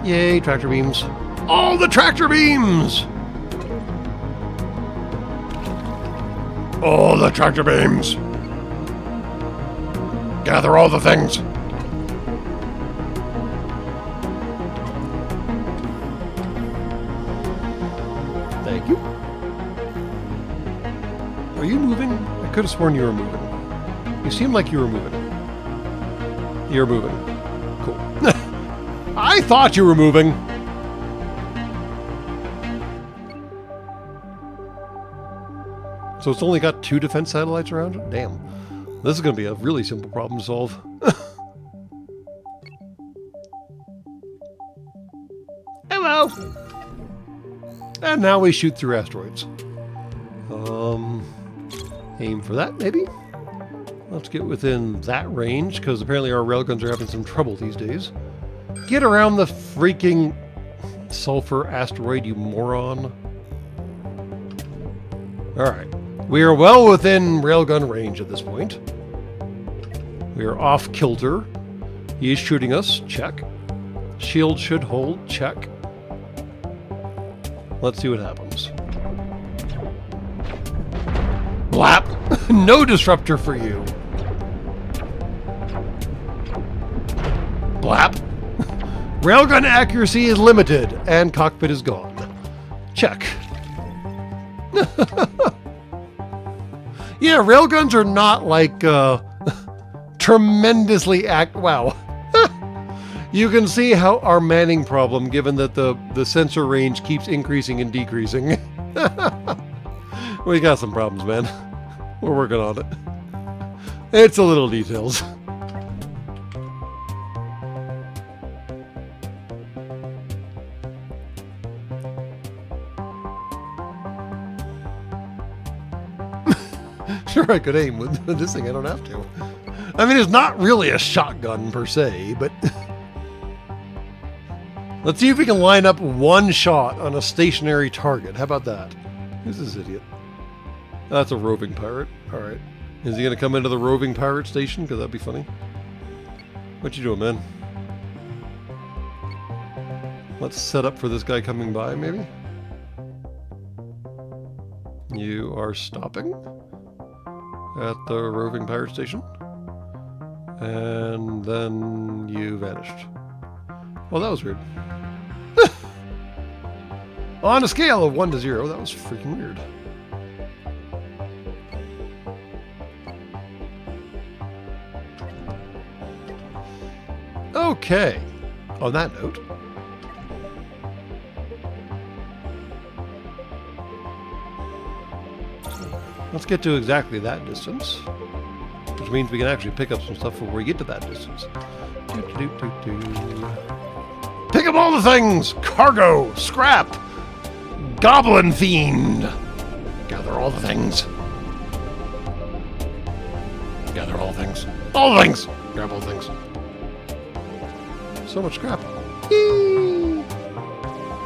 Yay, tractor beams. All the tractor beams! All the tractor beams! Gather all the things! Thank you. Are you moving? I could have sworn you were moving. You seem like you were moving. You're moving. Cool. I thought you were moving! So it's only got 2 defense satellites around it? Damn. This is going to be a really simple problem to solve. Hello! And now we shoot through asteroids. Aim for that, maybe? Let's get within that range, because apparently our railguns are having some trouble these days. Get around the freaking sulfur asteroid, you moron. Alright. We are well within railgun range at this point. We are off kilter. He is shooting us. Check. Shield should hold. Check. Let's see what happens. Blap! No disruptor for you. Blap. Railgun accuracy is limited, and cockpit is gone. Check. Yeah, railguns are not like tremendously wow. You can see how our manning problem, given that the sensor range keeps increasing and decreasing. We got some problems, man. We're working on it. It's a little details. Sure, I could aim with this thing. I don't have to. I mean, it's not really a shotgun per se, but let's see if we can line up one shot on a stationary target. How about that? Who's this idiot? That's a roving pirate. All right. Is he going to come into the roving pirate station? Because that'd be funny. What you doing, man? Let's set up for this guy coming by, maybe? You are stopping at the roving pirate station. And then you vanished. Well, that was weird. On a scale of 1 to 0, that was freaking weird. Okay. On that note, let's get to exactly that distance, which means we can actually pick up some stuff before we get to that distance. Pick up all the things! Cargo! Scrap! Goblin Fiend! Gather all the things. Gather all the things. All the things! Grab all the things. So much scrap. Yee!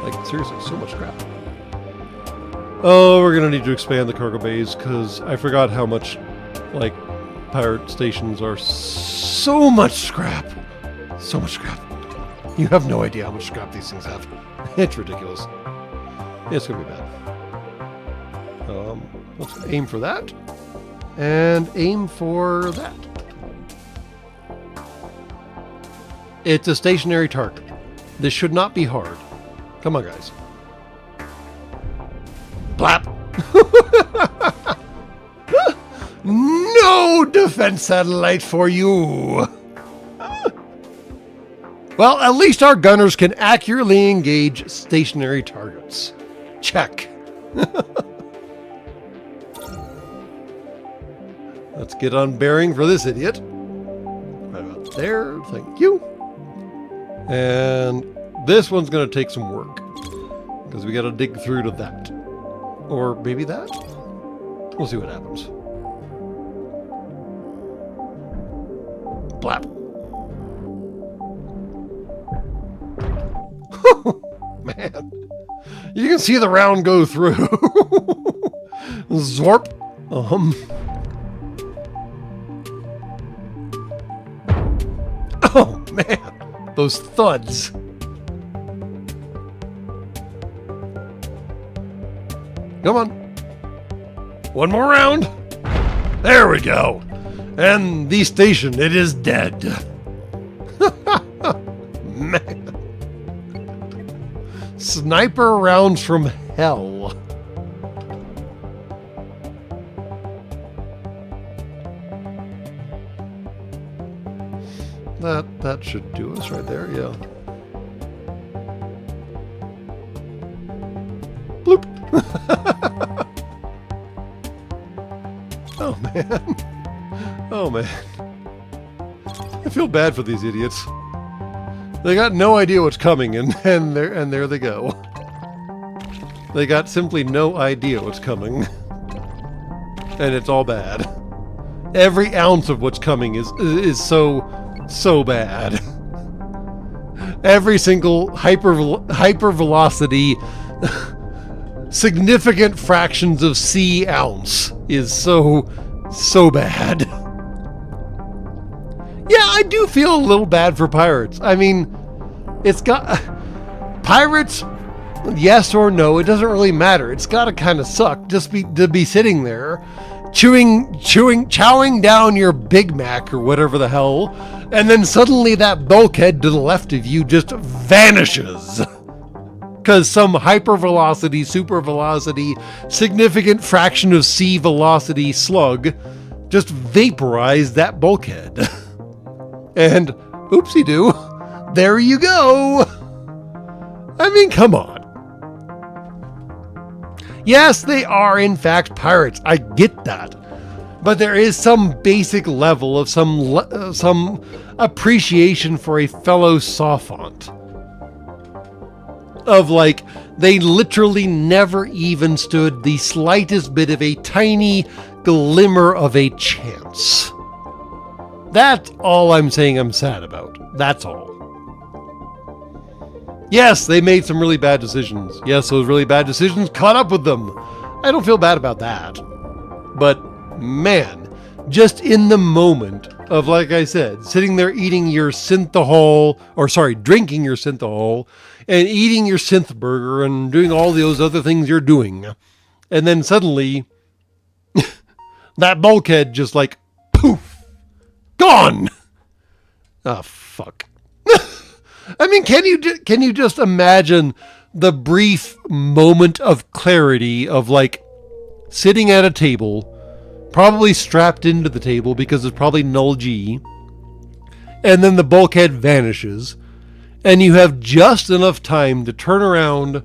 Like, seriously, so much scrap. Oh, we're gonna need to expand the cargo bays, because I forgot how much, like, pirate stations are so much scrap. So much scrap. You have no idea how much scrap these things have. It's ridiculous. It's gonna be bad. Let's aim for that. And aim for that. It's a stationary target. This should not be hard. Come on, guys. Blap! No defense satellite for you! Well, at least our gunners can accurately engage stationary targets. Check. Let's get on bearing for this idiot. Right about there, thank you. And this one's going to take some work, because we got to dig through to that. Or maybe that? We'll see what happens. Blap. Man. You can see the round go through. Zorp. Oh, man. Those thuds. Come on. One more round. There we go. And the station, it is dead. Man. Sniper rounds from hell. That should do us right there, yeah. Bloop. Oh man. Oh man. I feel bad for these idiots. They got no idea what's coming, and there they go. They got simply no idea what's coming. and it's all bad. Every ounce of what's coming is so bad. Every single hypervelocity, significant fractions of C ounce is so bad. Yeah, I do feel a little bad for pirates. I mean, it's got pirates. Yes or no, it doesn't really matter. It's got to kind of suck to be sitting there, chowing down your Big Mac or whatever the hell, and then suddenly that bulkhead to the left of you just vanishes. Because some hypervelocity, super-velocity, significant fraction of C velocity slug just vaporized that bulkhead. And oopsie-doo, there you go. I mean, come on. Yes, they are in fact pirates. I get that. But there is some basic level of some appreciation for a fellow sophont. Of like, they literally never even stood the slightest bit of a tiny glimmer of a chance. That's all I'm saying I'm sad about. That's all. Yes, they made some really bad decisions. Yes, those really bad decisions caught up with them. I don't feel bad about that. But, man, just in the moment of, like I said, sitting there eating your synthahol, drinking your synthahol, and eating your synth burger and doing all those other things you're doing. And then suddenly, that bulkhead just like, poof, gone. Oh, fuck. I mean, can you just imagine the brief moment of clarity of like sitting at a table, probably strapped into the table because it's probably null G, and then the bulkhead vanishes, and you have just enough time to turn around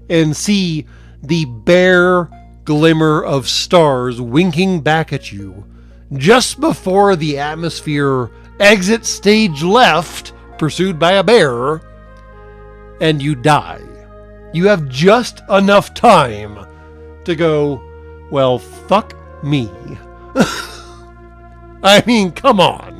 and see the bare glimmer of stars winking back at you just before the atmosphere exits stage left, pursued by a bear, and you die. You have just enough time to go, well, fuck me. I mean, come on.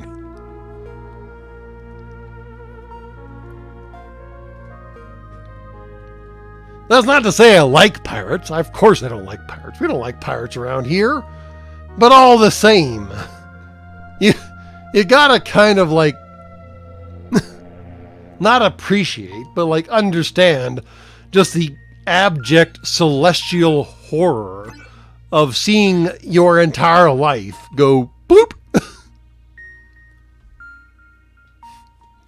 That's not to say I like pirates. Of course I don't like pirates. We don't like pirates around here. But all the same, you gotta kind of like not appreciate, but like understand just the abject celestial horror of seeing your entire life go boop.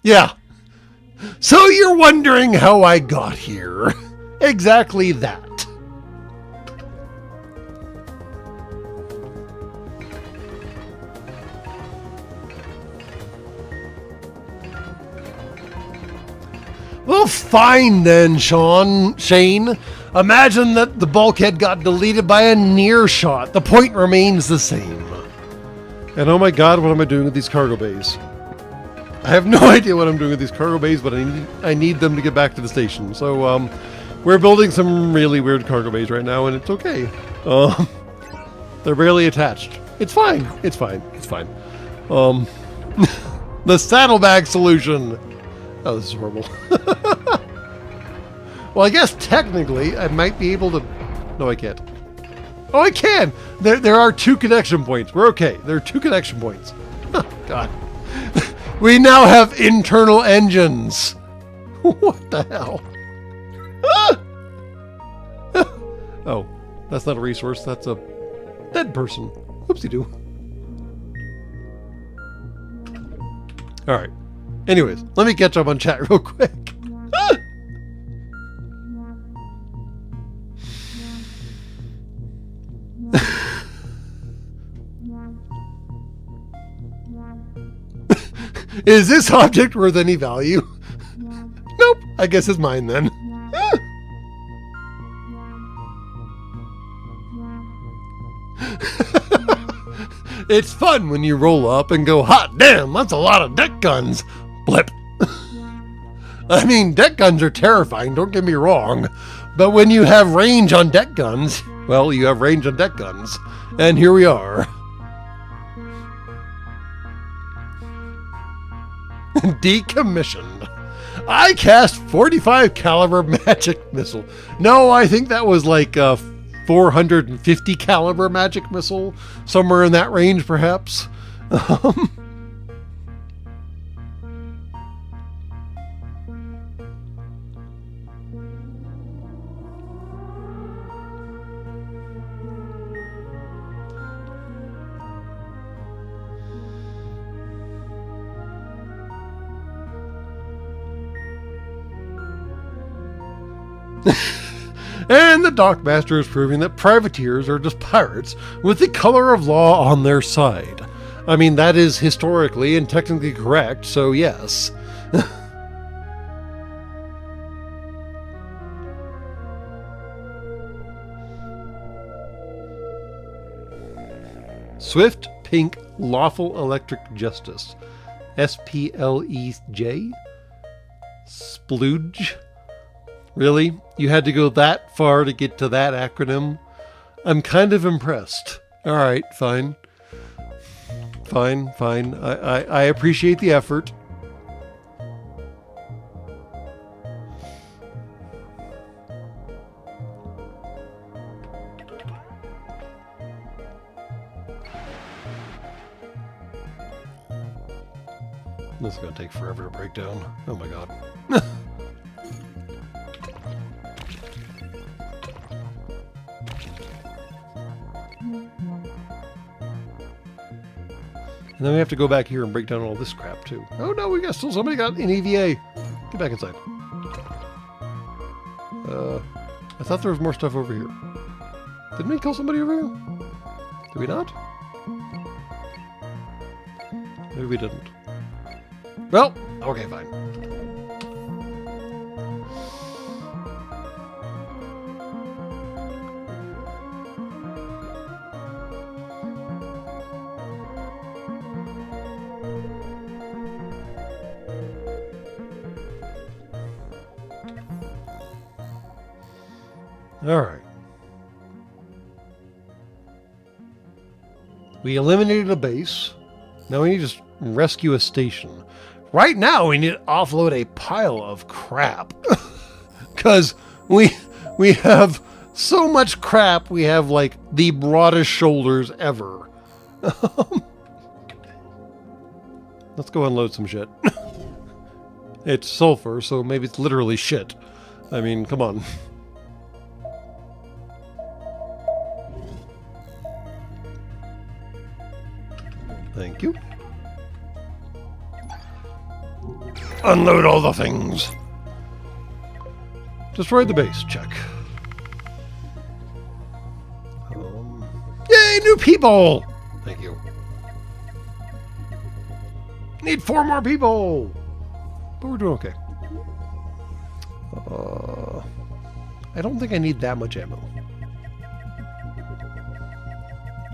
Yeah. So you're wondering how I got here. Exactly that. Well, fine then, Shane. Imagine that the bulkhead got deleted by a near shot. The point remains the same. And oh my god, what am I doing with these cargo bays? I have no idea what I'm doing with these cargo bays, but I need them to get back to the station. So, we're building some really weird cargo bays right now, and it's okay. They're barely attached. It's fine. It's fine. It's fine. The saddlebag solution. Oh, this is horrible. Well, I guess technically I might be able to... No, I can't. Oh, I can! There are 2 connection points. We're okay. There are 2 connection points. God. We now have internal engines. What the hell? Oh, that's not a resource. That's a dead person. Whoopsie-doo. All right. Anyways, let me catch up on chat real quick. Is this object worth any value? Nope. I guess it's mine then. It's fun when you roll up and go, hot damn, that's a lot of deck guns. Blip. I mean, deck guns are terrifying, don't get me wrong. But when you have range on deck guns, Well, you have range on deck guns. And here we are. Decommissioned. I cast 45 caliber magic missile. No, I think that was like a 450 caliber magic missile. Somewhere in that range, perhaps. And the Dockmaster is proving that privateers are just pirates with the color of law on their side. I mean, that is historically and technically correct, so yes. Swift Pink Lawful Electric Justice. SPLEJ? Splooge? Really? You had to go that far to get to that acronym? I'm kind of impressed. Alright, fine. Fine. I appreciate the effort. This is going to take forever to break down. Oh my god. And then we have to go back here and break down all this crap too. Oh no, we got somebody got an EVA. Get back inside. I thought there was more stuff over here. Didn't we kill somebody over here? Did we not? Maybe we didn't. Well, okay, fine. All right. We eliminated a base. Now we need to just rescue a station. Right now we need to offload a pile of crap. Because we have so much crap, we have like the broadest shoulders ever. Let's go unload some shit. It's sulfur, so maybe it's literally shit. I mean, come on. Thank you. Unload all the things. Destroy the base. Check. Yay, new people! Thank you. Need 4 more people! But we're doing okay. I don't think I need that much ammo.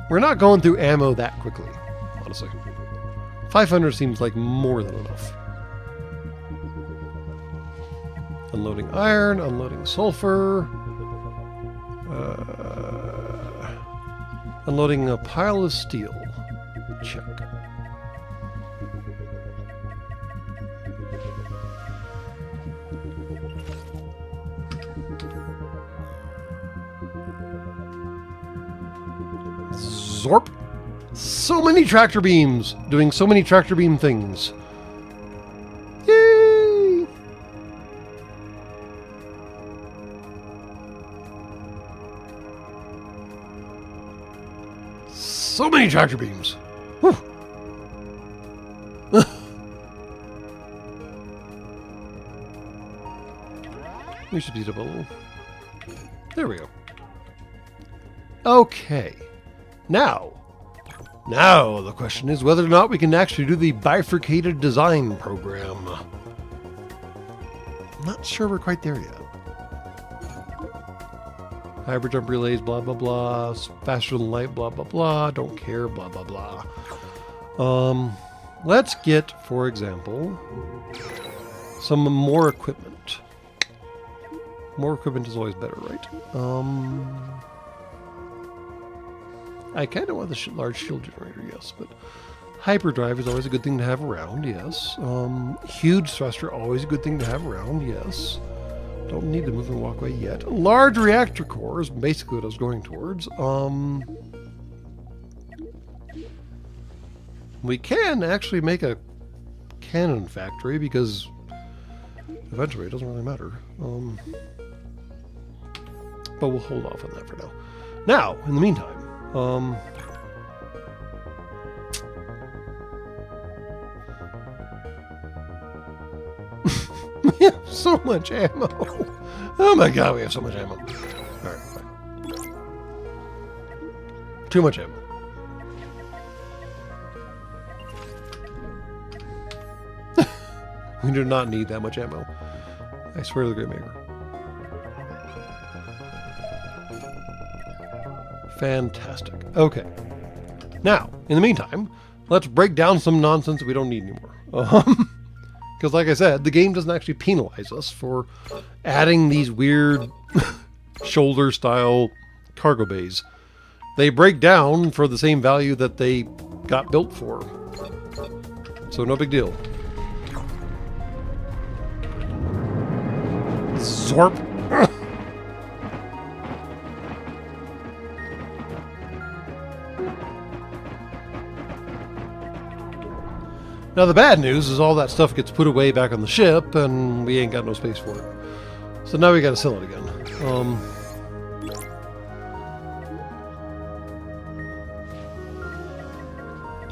We're not going through ammo that quickly. Honestly. 500 seems like more than enough. Unloading iron, unloading sulfur. Unloading a pile of steel. Check. Zorp. So many tractor beams, doing so many tractor beam things. Yay! So many tractor beams. Whew. We should beat up a little. There we go. Okay. Now the question is whether or not we can actually do the bifurcated design program. I'm not sure we're quite there yet. Hybrid jump relays, blah, blah, blah. Faster than light, blah, blah, blah. Don't care, blah, blah, blah. Let's get, for example, some more equipment. More equipment is always better, right? I kind of want the large shield generator, yes, but hyperdrive is always a good thing to have around, yes. Huge thruster, always a good thing to have around, yes. Don't need the moving walkway yet. Large reactor core is basically what I was going towards. We can actually make a cannon factory because eventually it doesn't really matter. But we'll hold off on that for now. Now, in the meantime, we have so much ammo. Oh my god, we have so much ammo. Alright, fine. Too much ammo. We do not need that much ammo. I swear to the Great Maker. Fantastic. Okay. Now, in the meantime, let's break down some nonsense that we don't need anymore. Because like I said, the game doesn't actually penalize us for adding these weird shoulder-style cargo bays. They break down for the same value that they got built for. So no big deal. Zorp. Now the bad news is all that stuff gets put away back on the ship and we ain't got no space for it. So now we gotta sell it again. I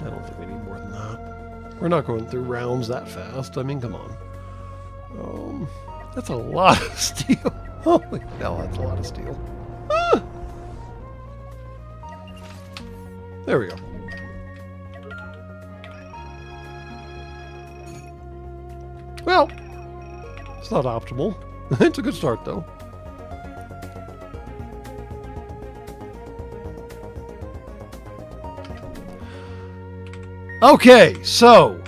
don't think we need more than that. We're not going through rounds that fast. I mean, come on. That's a lot of steel. Holy hell, that's a lot of steel. Ah! There we go. Well, it's not optimal. It's a good start, though. Okay, so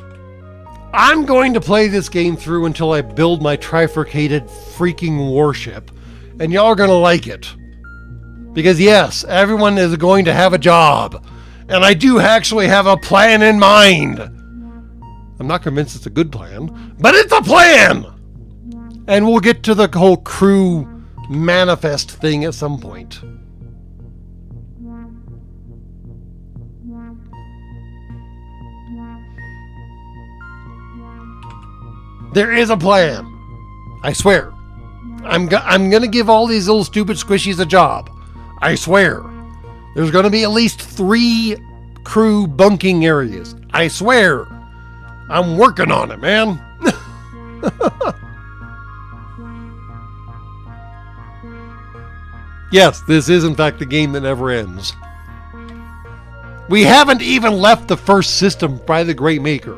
I'm going to play this game through until I build my trifurcated freaking warship, and y'all are going to like it. Because yes, everyone is going to have a job, and I do actually have a plan in mind. I'm not convinced it's a good plan, but it's a plan! And we'll get to the whole crew manifest thing at some point. There is a plan. I swear. I'm gonna give all these little stupid squishies a job. I swear. There's gonna be at least 3 crew bunking areas. I swear. I'm working on it, man. Yes, this is in fact the game that never ends. We haven't even left the first system by the Great Maker.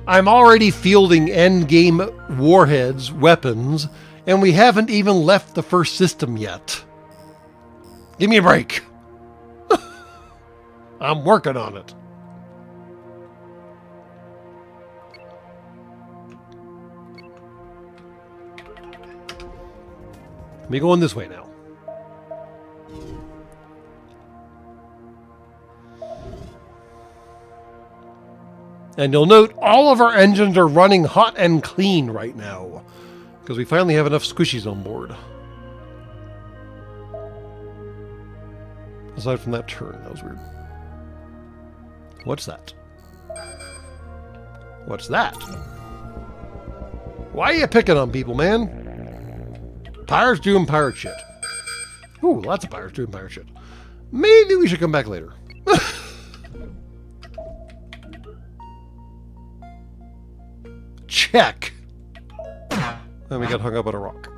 I'm already fielding endgame warheads, weapons, and we haven't even left the first system yet. Give me a break. I'm working on it. Let me go in this way now. And you'll note all of our engines are running hot and clean right now, because we finally have enough squishies on board. Aside from that turn, that was weird. What's that? What's that? Why are you picking on people, man? Pirates doing pirate shit. Ooh, lots of pirates doing pirate shit. Maybe we should come back later. Check. And we got hung up on a rock.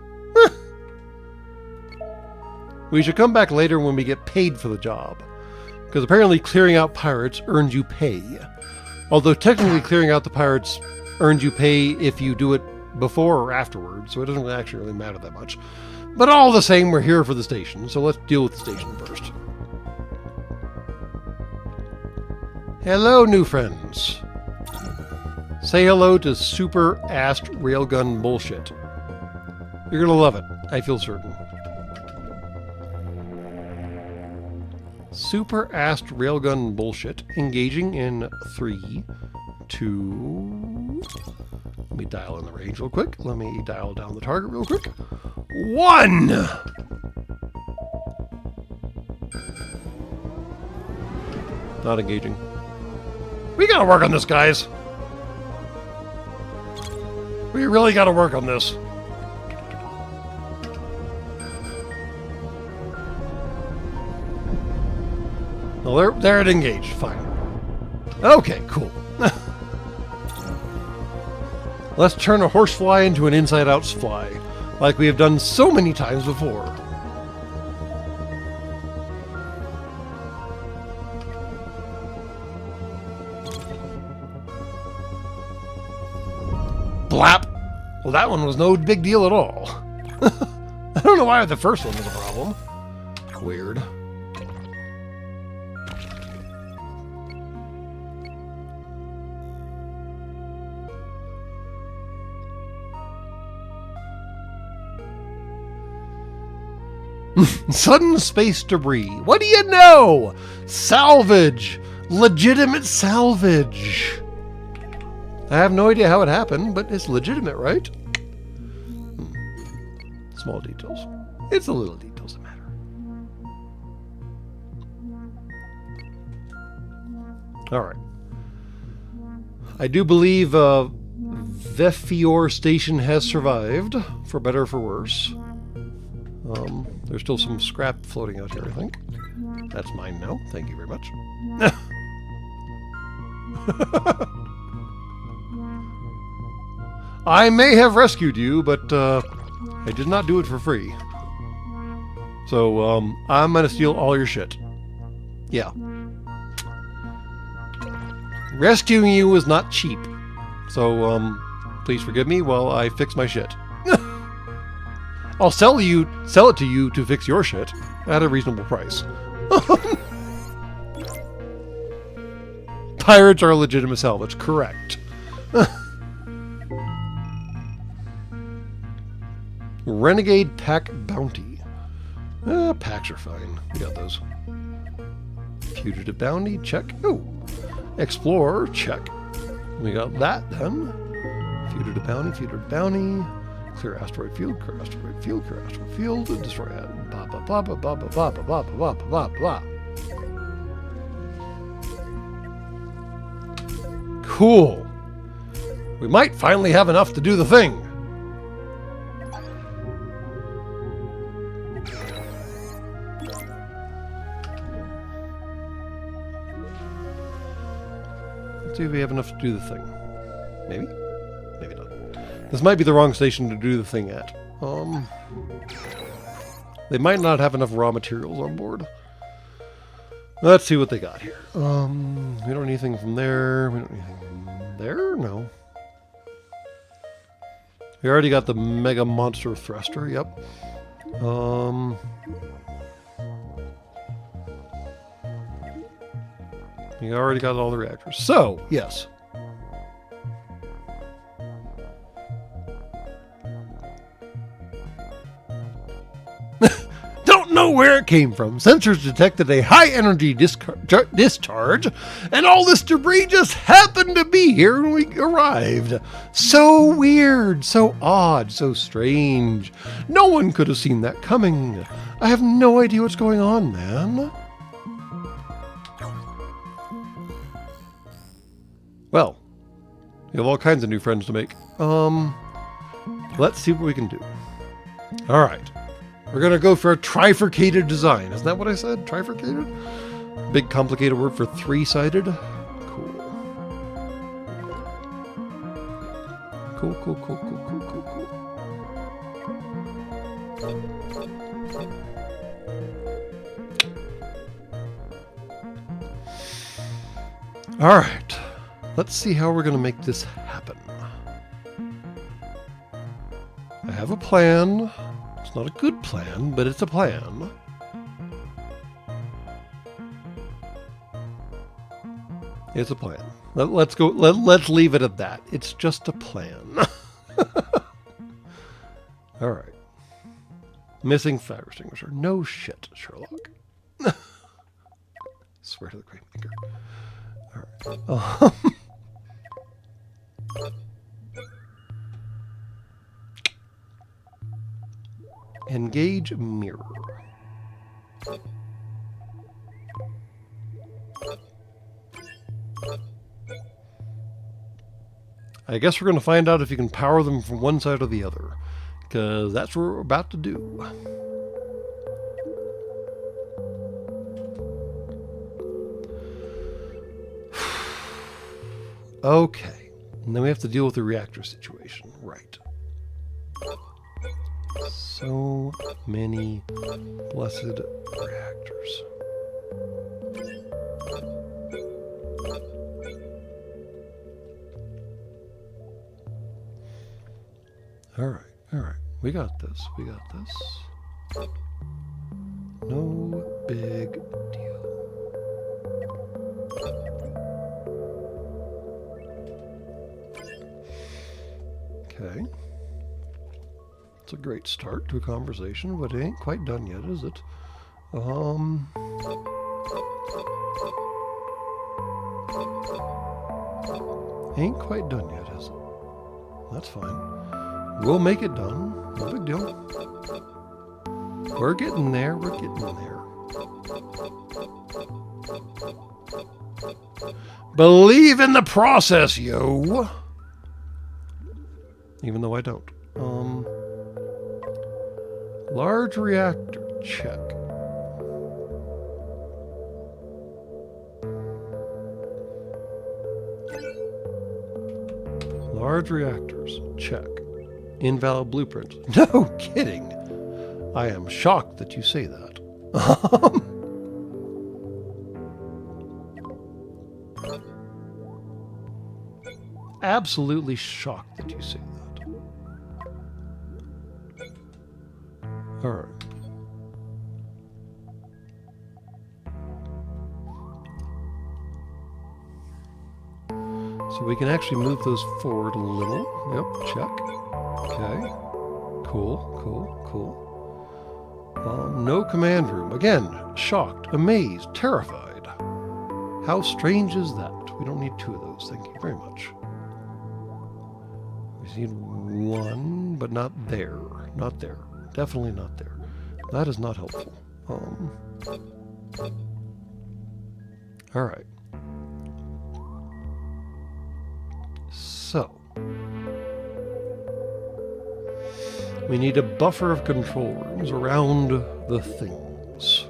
We should come back later when we get paid for the job. Because apparently clearing out pirates earns you pay. Although technically clearing out the pirates earns you pay if you do it before or afterwards, so it doesn't actually really matter that much. But all the same, we're here for the station, so let's deal with the station first. Hello, new friends. Say hello to super assed railgun bullshit. You're gonna love it, I feel certain. super ast railgun bullshit. Engaging in 3, 2... Let me dial in the range real quick. Let me dial down the target real quick. 1! Not engaging. We gotta work on this, guys. We really gotta work on this. Well, there it engaged. Fine. Okay, cool. Let's turn a horsefly into an inside-out fly, like we have done so many times before. Blap! Well, that one was no big deal at all. I don't know why the first one was a problem. Weird. Sudden space debris. What do you know? Salvage. Legitimate salvage. I have no idea how it happened, but it's legitimate, right? Small details. It's the little details that matter. Alright. I do believe Vefior Station has survived, for better or for worse. There's still some scrap floating out here, I think. That's mine now. Thank you very much. I may have rescued you, but I did not do it for free. So, I'm gonna steal all your shit. Yeah. Rescuing you was not cheap. So, please forgive me while I fix my shit. I'll sell it to you to fix your shit at a reasonable price. Pirates are a legitimate salvage, correct. Renegade Pack Bounty. Packs are fine. We got those. Fugitive Bounty, check. Oh, Explorer, check. We got that done. Fugitive Bounty, Fugitive Bounty. Clear asteroid field, clear asteroid field, clear asteroid field, destroy it. Blah blah blah blah blah blah blah blah blah blah blah. Cool. We might finally have enough to do the thing. Let's see if we have enough to do the thing. Maybe? Maybe not. This might be the wrong station to do the thing at. They might not have enough raw materials on board. Let's see what they got here. We don't need anything from there. We don't need anything from there? No. We already got the Mega Monster Thruster, yep. We already got all the reactors. So, yes. Don't know where it came from. Sensors detected a high energy discharge, and all this debris just happened to be here when we arrived. So weird, so odd, so strange. No one could have seen that coming. I have no idea what's going on, man. Well, we have all kinds of new friends to make. Let's see what we can do. All right. We're going to go for a trifurcated design. Isn't that what I said? Trifurcated? Big complicated word for three-sided? Cool. Cool, cool, cool, cool, cool, cool, cool. All right. Let's see how we're going to make this happen. I have a plan. It's not a good plan, but it's a plan. It's a plan. Let's go. Let's leave it at that. It's just a plan. All right. Missing fire extinguisher. No shit, Sherlock. Swear to the Great Maker. All right. Engage mirror. I guess we're going to find out if you can power them from one side or the other, because that's what we're about to do. Okay, and then we have to deal with the reactor situation. Right. So many blessed reactors. All right, all right. We got this. We got this. No big deal. Okay. It's a great start to a conversation, but it ain't quite done yet, is it? Ain't quite done yet, is it? That's fine. We'll make it done. No big deal. We're getting there. We're getting there. Believe in the process, yo. Even though I don't. Large reactor, check. Large reactors, check. Invalid blueprint. No kidding. I am shocked that you say that. Absolutely shocked that you say that. All right. So we can actually move those forward a little. Yep, check. Okay. Cool, cool, cool. No command room. Again, shocked, amazed, terrified. How strange is that? We don't need two of those. Thank you very much. We need one, but not there. Not there. Definitely not there. That is not helpful. All right. So, we need a buffer of control rooms around the things.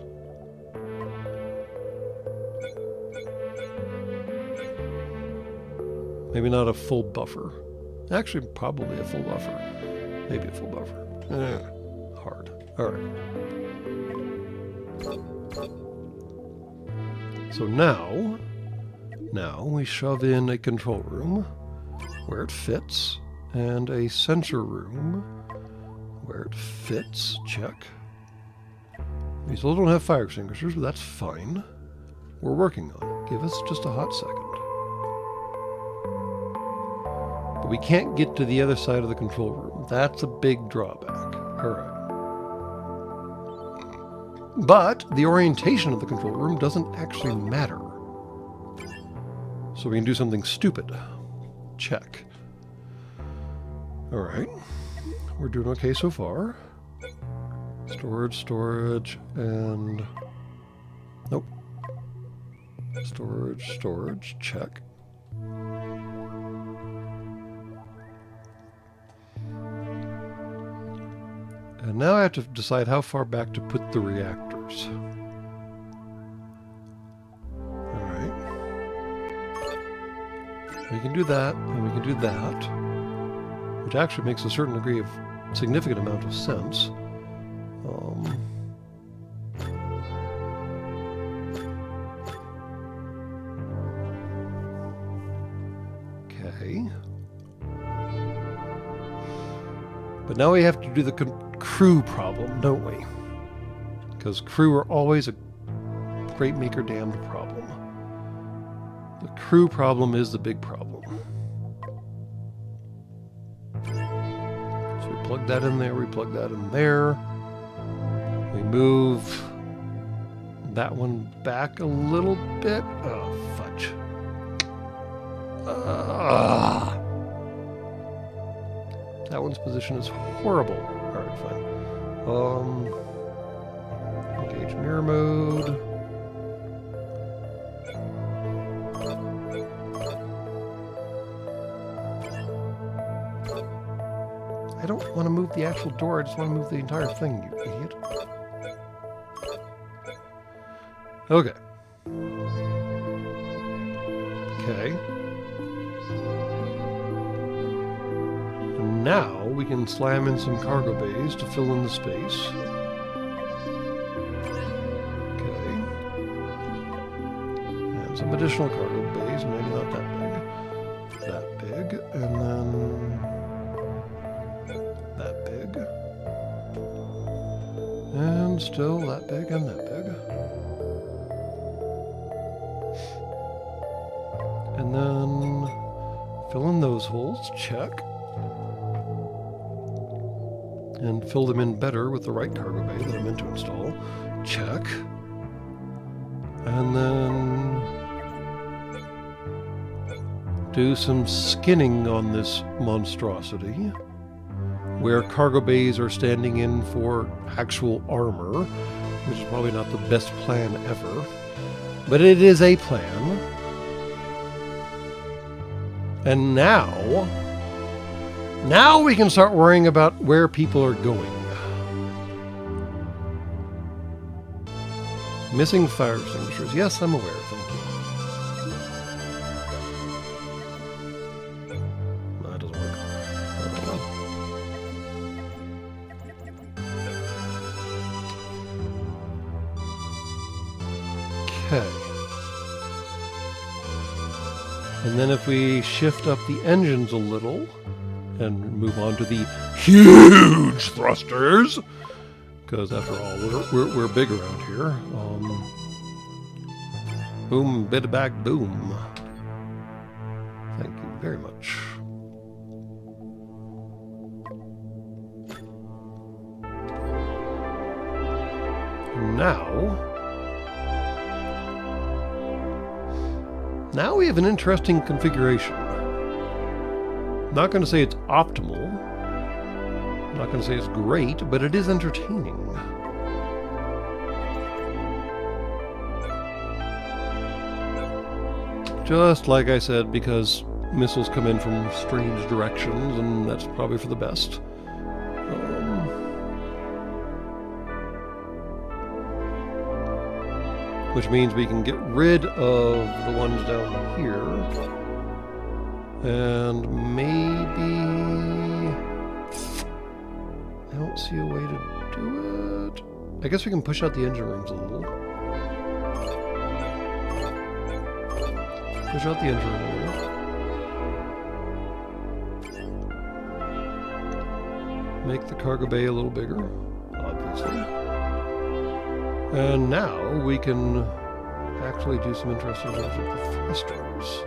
Maybe not a full buffer. Actually, probably a full buffer. Maybe a full buffer. Hard. All right. So now we shove in a control room where it fits, and a sensor room where it fits. Check. We still don't have fire extinguishers, but that's fine. We're working on it. Give us just a hot second. But we can't get to the other side of the control room. That's a big drawback. All right. But the orientation of the control room doesn't actually matter. So we can do something stupid. Check. All right. We're doing okay so far. Storage, and... Nope. Storage, check. And now I have to decide how far back to put the reactors. Alright. We can do that, and we can do that, which actually makes a certain degree of significant amount of sense. Okay. But now we have to do the crew problem, don't we? Because crew are always a Great Maker damned problem. The crew problem is the big problem. So we plug that in there, we plug that in there. We move that one back a little bit. Oh, fudge. That one's position is horrible. Alright, fine. Engage mirror mode. I don't want to move the actual door, I just want to move the entire thing, you idiot. Okay. Okay. And now we can slam in some cargo bays to fill in the space. Okay. And some additional cargo bays, maybe not that big. That big, and then that big. And still that big and that big. And then fill in those holes, check. And fill them in better with the right cargo bay that I meant to install, check. And then do some skinning on this monstrosity, where cargo bays are standing in for actual armor, which is probably not the best plan ever, but it is a plan. And now we can start worrying about where people are going. Missing fire extinguishers. Yes, I'm aware, thank you. No, that doesn't work. Okay. And then if we shift up the engines a little and move on to the huge thrusters, because after all, we're big around here. Boom, bida back, boom. Thank you very much. Now we have an interesting configuration. Not going to say it's optimal. Not going to say it's great, but it is entertaining. Just like I said, because missiles come in from strange directions, and that's probably for the best. Which means we can get rid of the ones down here. And maybe... I don't see a way to do it. I guess we can push out the engine rooms a little. Push out the engine room a little. Make the cargo bay a little bigger, obviously. And now we can actually do some interesting things with the thrusters.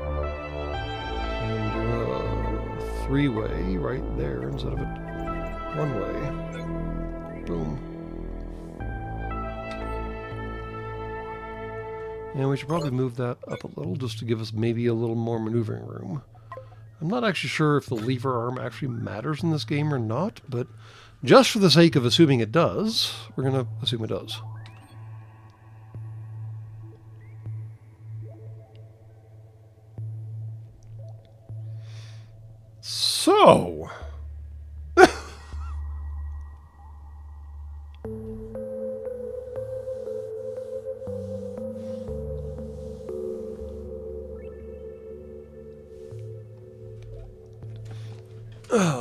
And do a three-way right there instead of a one-way. Boom. And we should probably move that up a little just to give us maybe a little more maneuvering room. I'm not actually sure if the lever arm actually matters in this game or not, but just for the sake of assuming it does, we're going to assume it does. So,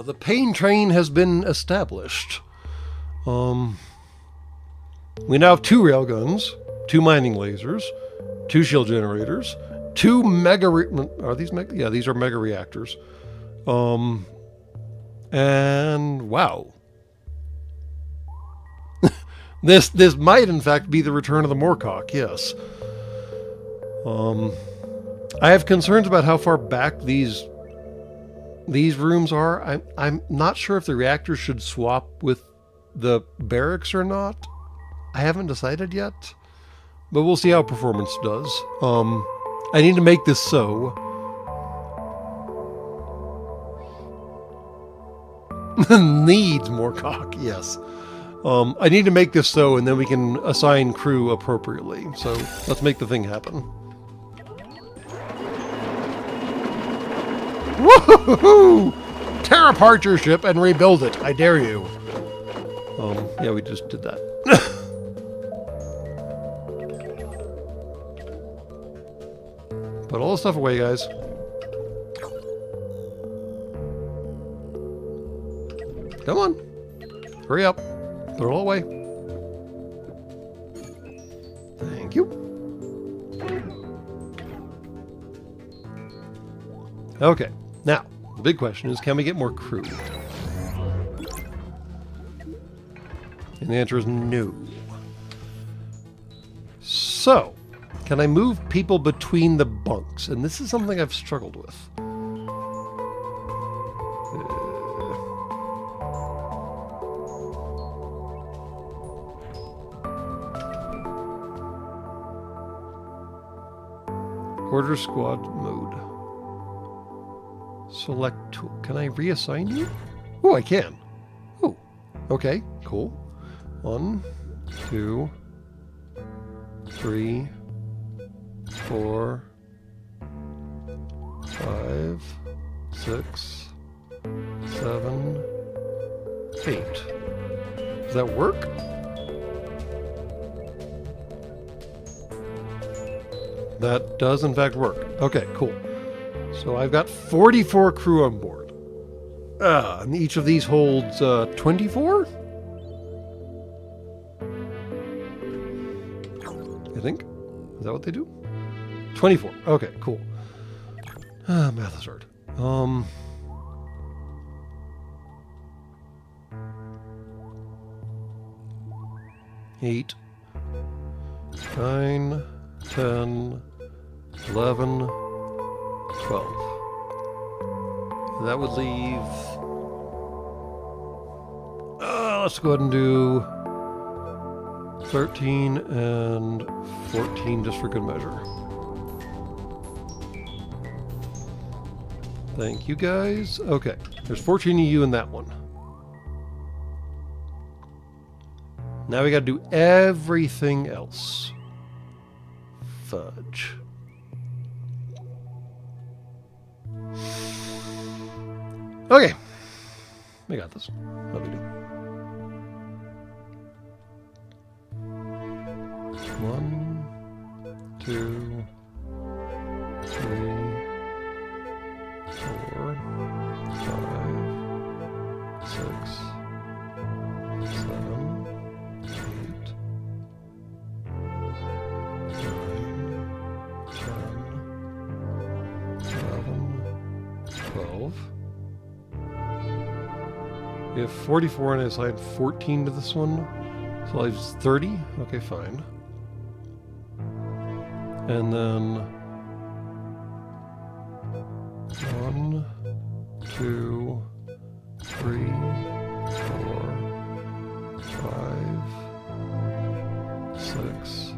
the pain train has been established. We now have 2 railguns, 2 mining lasers, 2 shield generators, 2 mega... Are these mega? Yeah, these are mega reactors. And wow. This might in fact be the return of the Moorcock, yes. I have concerns about how far back these rooms are. I'm not sure if the reactors should swap with the barracks or not. I haven't decided yet. but we'll see how performance does. I need to make this so. Needs more cock, yes. I need to make this so, and then we can assign crew appropriately. So let's make the thing happen. Woohoo! Tear apart your ship and rebuild it. I dare you. Yeah, we just did that. Put all the stuff away, guys. Come on. Hurry up. Put it all away. Thank you. Okay. Now, the big question is, can we get more crew? And the answer is no. So, can I move people between the bunks? And this is something I've struggled with. Order squad mode. Select tool. Can I reassign you? Oh, I can. Oh, okay, cool. 1, 2, 3, 4, 5, 6, 7, 8. Does that work? That does in fact work. Okay, cool. So I've got 44 crew on board. And each of these holds 24? I think. Is that what they do? 24. Okay, cool. Math is hard. 8, 9, 10, 11, 12. That would leave... let's go ahead and do 13 and 14 just for good measure. Thank you guys. Okay, there's 14 of you in that one. Now we gotta do everything else. Fudge. Okay. We got this. No big deal. 1, 2, 3, 4, 5, 6, 7, 8, 9, 10, 11, 12. We have 44 and I assigned 14 to this one. So I have 30. Okay, fine. And then 1, 2, 3, 4, 5, 6,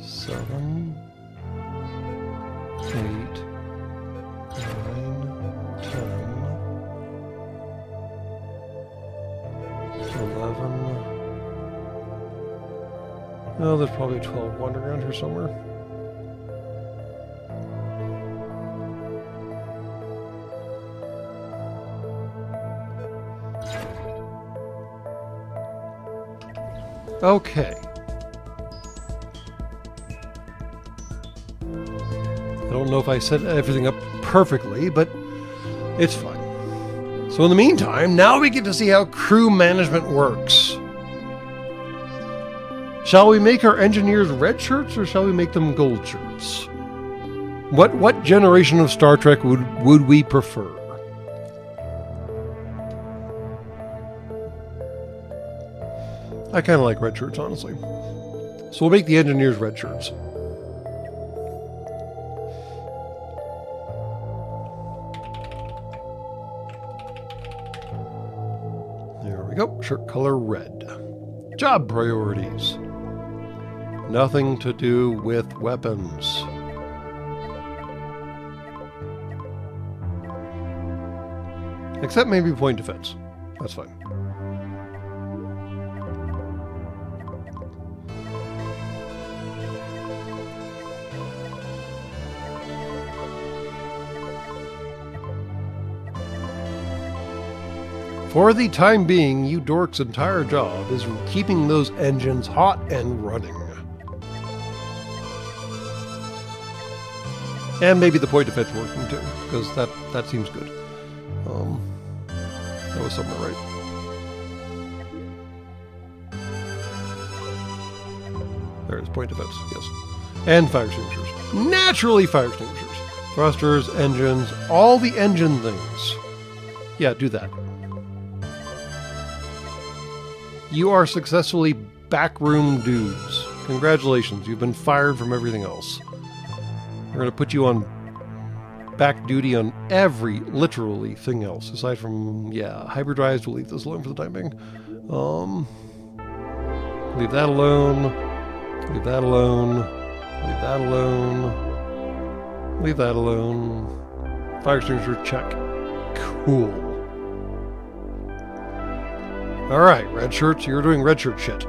7, 8, 9, 10, 11. Oh, there's probably 12 wandering around here somewhere. Okay. I don't know if I set everything up perfectly, but it's fine. So in the meantime, now we get to see how crew management works. Shall we make our engineers red shirts or shall we make them gold shirts? What generation of Star Trek would we prefer? I kind of like red shirts, honestly. So we'll make the engineers red shirts. There we go. Shirt color red. Job priorities. Nothing to do with weapons. Except maybe point defense. That's fine. For the time being, you dorks' entire job is keeping those engines hot and running. And maybe the point defense working too, because that seems good. That was somewhere right. There's point defense, yes. And fire extinguishers. Naturally fire extinguishers. Thrusters, engines, all the engine things. Yeah, do that. You are successfully backroom dudes. Congratulations, you've been fired from everything else. We're going to put you on back duty on every, literally, thing else. Aside from, yeah, hyperdrives, we'll leave this alone for the time being. Leave that alone. Leave that alone. Leave that alone. Leave that alone. Fire extinguisher, check. Cool. Alright, red shirts, you're doing red shirt shit.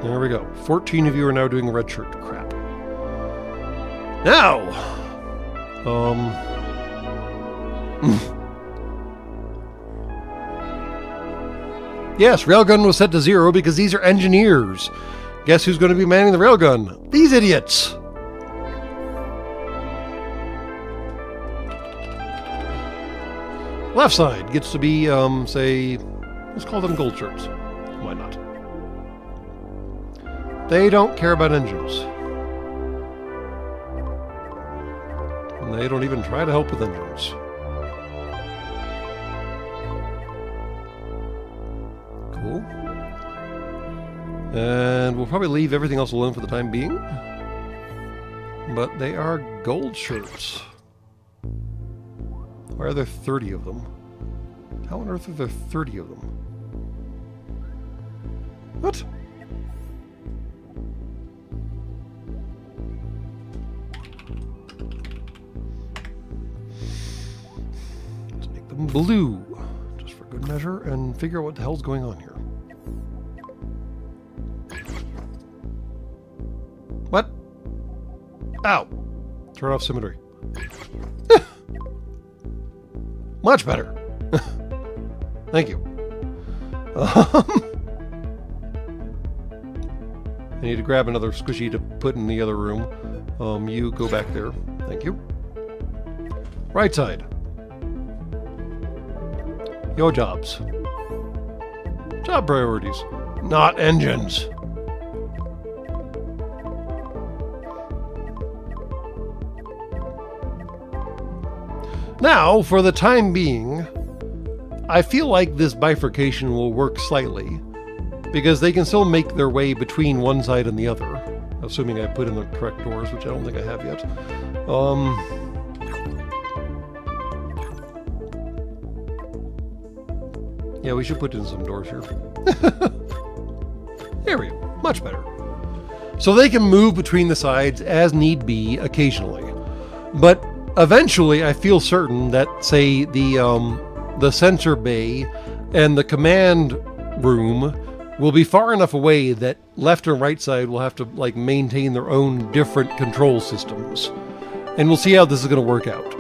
There we go. 14 of you are now doing red shirt crap. Now! Yes, railgun was set to 0 because these are engineers. Guess who's going to be manning the railgun? These idiots! Left side gets to be, say, let's call them gold shirts. Why not? They don't care about engines. And they don't even try to help with engines. Cool. And we'll probably leave everything else alone for the time being. But they are gold shirts. Why are there 30 of them? How on earth are there 30 of them? What? Let's make them blue, just for good measure, and figure out what the hell's going on here. What? Ow! Turn off symmetry. Much better. Thank you. I need to grab another squishy to put in the other room. You go back there. Thank you. Right side. Your jobs. Job priorities. Not engines. Now, for the time being, I feel like this bifurcation will work slightly, because they can still make their way between one side and the other, assuming I put in the correct doors, which I don't think I have yet. Yeah, we should put in some doors here. There we go. Much better. So they can move between the sides as need be occasionally. But eventually, I feel certain that, say, the sensor bay and the command room will be far enough away that left and right side will have to like maintain their own different control systems. And we'll see how this is going to work out.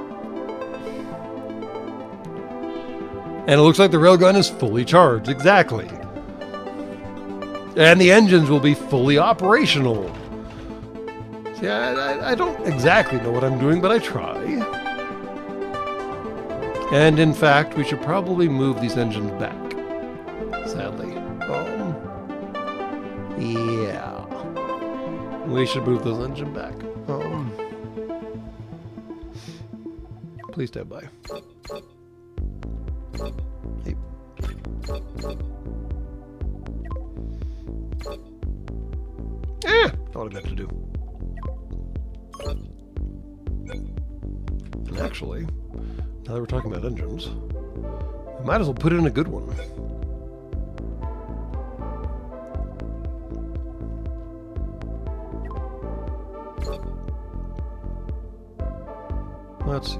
And it looks like the railgun is fully charged. Exactly. And the engines will be fully operational. See, I don't exactly know what I'm doing, but I try. And in fact, we should probably move these engines back. Sadly. Yeah. We should move those engines back. Please stand by. Hey. Not what I meant to do. And actually, now that we're talking about engines, I might as well put in a good one. Let's see.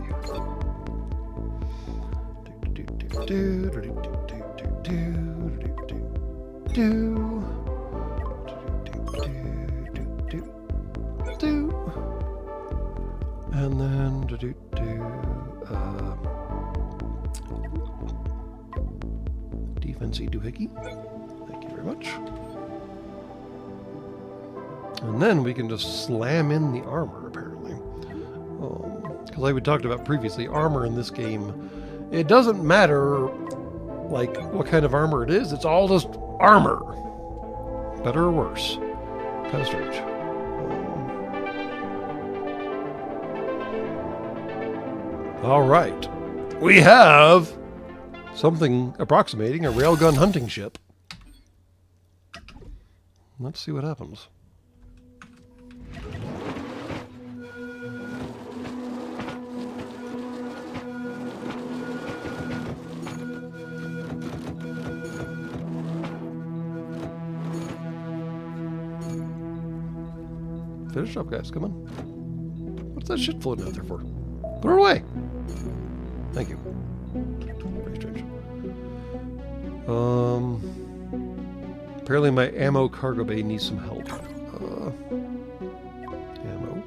And then defense-y doohickey. Thank you very much. And then we can just slam in the armor, apparently. Because like we talked about previously, armor in this game, it doesn't matter like what kind of armor it is, it's all just armor. Better or worse. Kind of strange. All right. We have something approximating a railgun hunting ship. Let's see what happens. Finish up, guys. Come on. What's that shit floating out there for? Put it away. Thank you. Very strange. Apparently my ammo cargo bay needs some help. Ammo.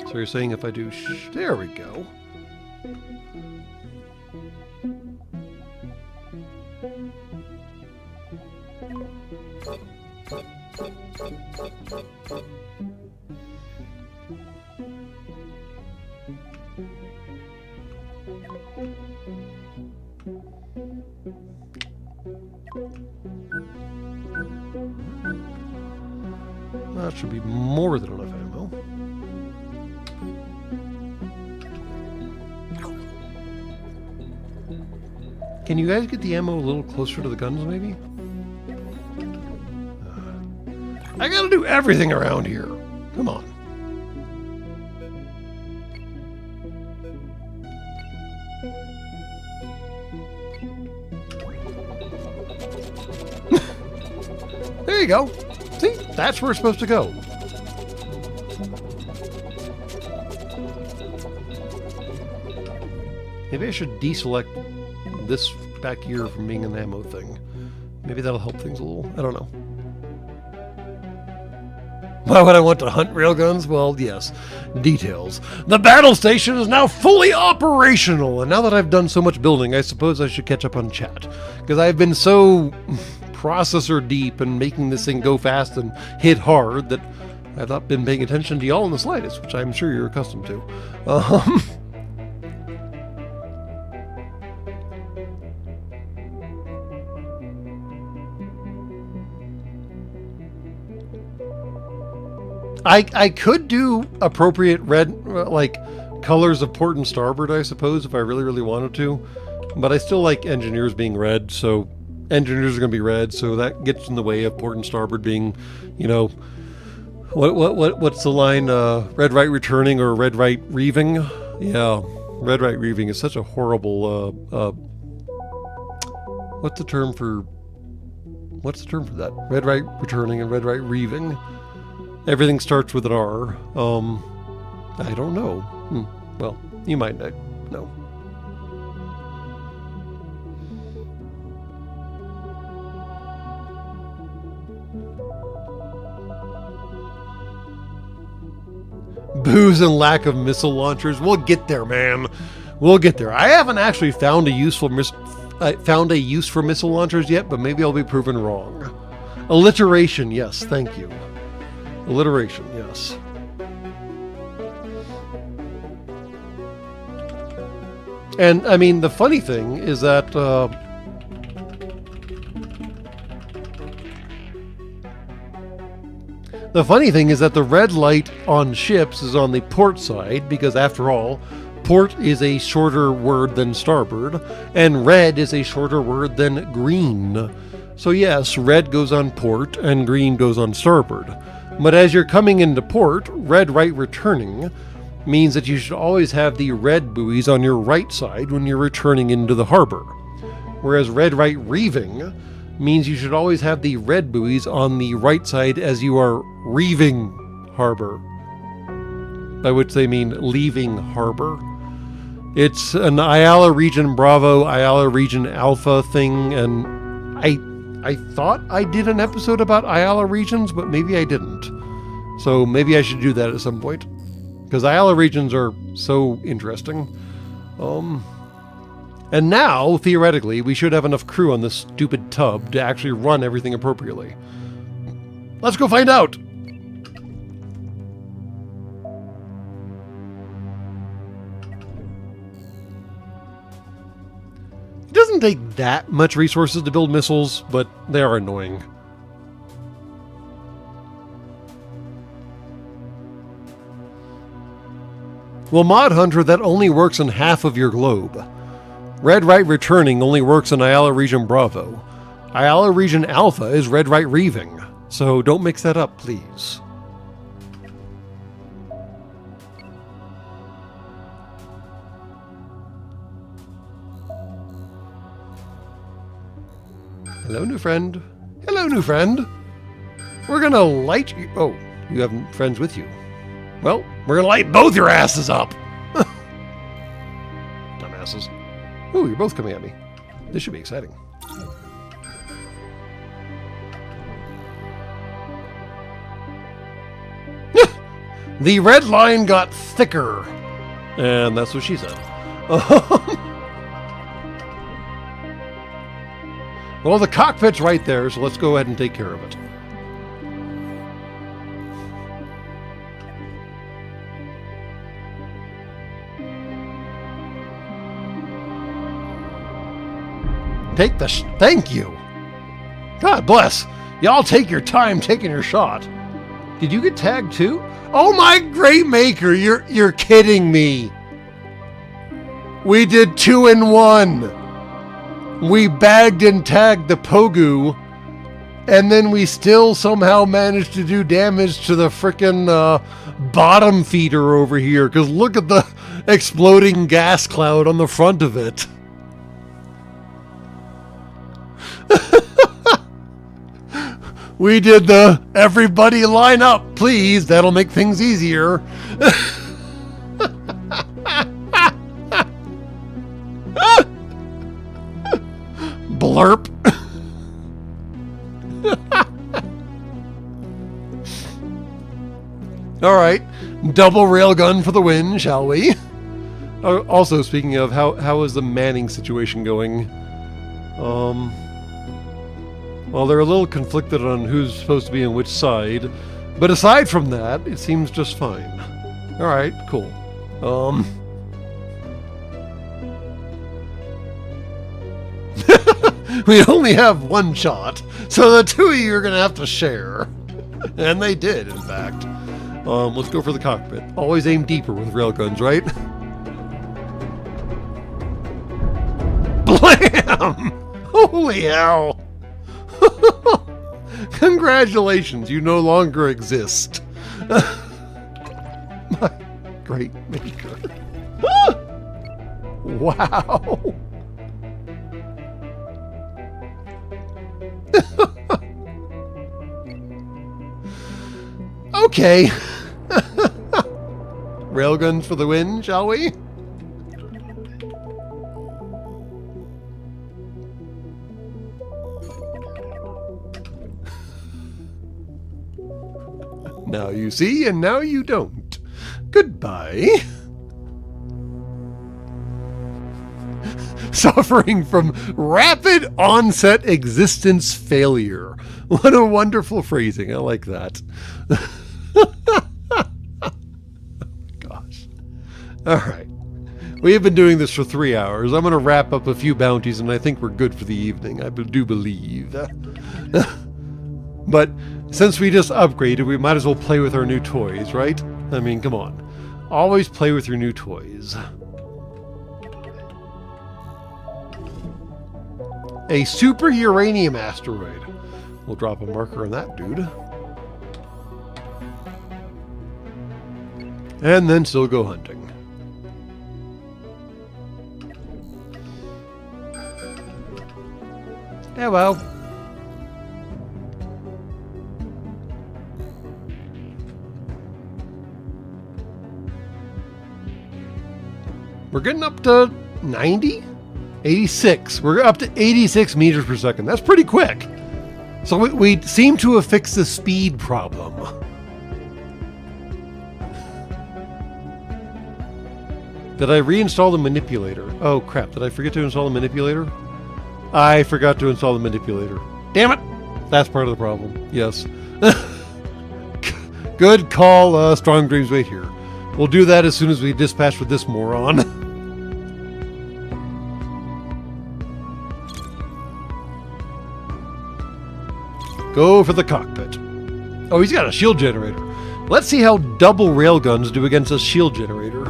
So you're saying if I do there we go. That should be more than enough ammo. Can you guys get the ammo a little closer to the guns, maybe? I gotta do everything around here. Come on. There you go. See? That's where it's supposed to go. Maybe I should deselect this back here from being an ammo thing. Maybe that'll help things a little. I don't know. Why would I want to hunt railguns? Well, yes. Details. The battle station is now fully operational, and now that I've done so much building, I suppose I should catch up on chat. Because I've been so processor deep and making this thing go fast and hit hard that I've not been paying attention to y'all in the slightest, which I'm sure you're accustomed to. I could do appropriate red, like, colors of port and starboard, I suppose, if I really, really wanted to. But I still like engineers being red, so engineers are going to be red, so that gets in the way of port and starboard being, you know, what's the line? Red right returning or red right reeving? Yeah, red right reeving is such a horrible, what's the term for that? Red right returning and red right reeving. Everything starts with an R. I don't know. Well, you might not know. Booze and lack of missile launchers. We'll get there, man. We'll get there. I haven't actually found a use for missile launchers yet, but maybe I'll be proven wrong. Alliteration, yes, thank you. Alliteration, yes. And, I mean, the funny thing is that the red light on ships is on the port side, because after all, port is a shorter word than starboard, and red is a shorter word than green. So yes, red goes on port and green goes on starboard. But as you're coming into port, red right returning means that you should always have the red buoys on your right side when you're returning into the harbor. Whereas red right reeving means you should always have the red buoys on the right side as you are reeving harbor, by which they mean leaving harbor. It's an Ayala Region Bravo, Ayala Region Alpha thing, and I thought I did an episode about Ayala regions, but maybe I didn't. So maybe I should do that at some point, because Ayala regions are so interesting. And now, theoretically, we should have enough crew on this stupid tub to actually run everything appropriately. Let's go find out! It doesn't take that much resources to build missiles, but they are annoying. Well, Mod Hunter, that only works in half of your globe. Red right returning only works in Ayala Region Bravo. Ayala Region Alpha is red right reeving, so don't mix that up, please. Hello, new friend. Hello, new friend. We're gonna light you. Oh, you have friends with you. Well, we're gonna light both your asses up. Dumbasses. Ooh, you're both coming at me. This should be exciting. The red line got thicker. And that's what she said. Well, the cockpit's right there, so let's go ahead and take care of it. Take the thank you. God bless. Y'all take your time taking your shot. Did you get tagged too? Oh my great maker, you're kidding me. We did 2 in 1. We bagged and tagged the Pogu, and then we still somehow managed to do damage to the frickin' bottom feeder over here, because look at the exploding gas cloud on the front of it. We did the everybody line up, please. That'll make things easier. Blurp. All right, double railgun for the win, shall we? Also, speaking of, how is the manning situation going? Well, they're a little conflicted on who's supposed to be on which side, but aside from that, it seems just fine. All right, cool. We only have one shot, so the two of you are going to have to share. And they did, in fact. Let's go for the cockpit. Always aim deeper with railguns, right? Blam! Holy hell! Congratulations, you no longer exist. My great maker. Wow. Okay. Railguns for the win, shall we? Now you see, and now you don't. Goodbye. Suffering from rapid onset existence failure. What a wonderful phrasing. I like that. Gosh. All right. We have been doing this for 3 hours. I'm going to wrap up a few bounties, and I think we're good for the evening. I do believe. But since we just upgraded, we might as well play with our new toys, right? I mean, come on. Always play with your new toys. A super uranium asteroid. We'll drop a marker on that dude. And then still go hunting. Yeah, well. We're getting up to 90? 86. We're up to 86 meters per second. That's pretty quick. So we seem to have fixed the speed problem. Did I reinstall the manipulator? Oh crap, did I forget to install the manipulator? I forgot to install the manipulator. Damn it! That's part of the problem. Yes. Good call, Strong Dreams wait here. We'll do that as soon as we dispatch with this moron. Go for the cockpit. Oh, he's got a shield generator. Let's see how double railguns do against a shield generator.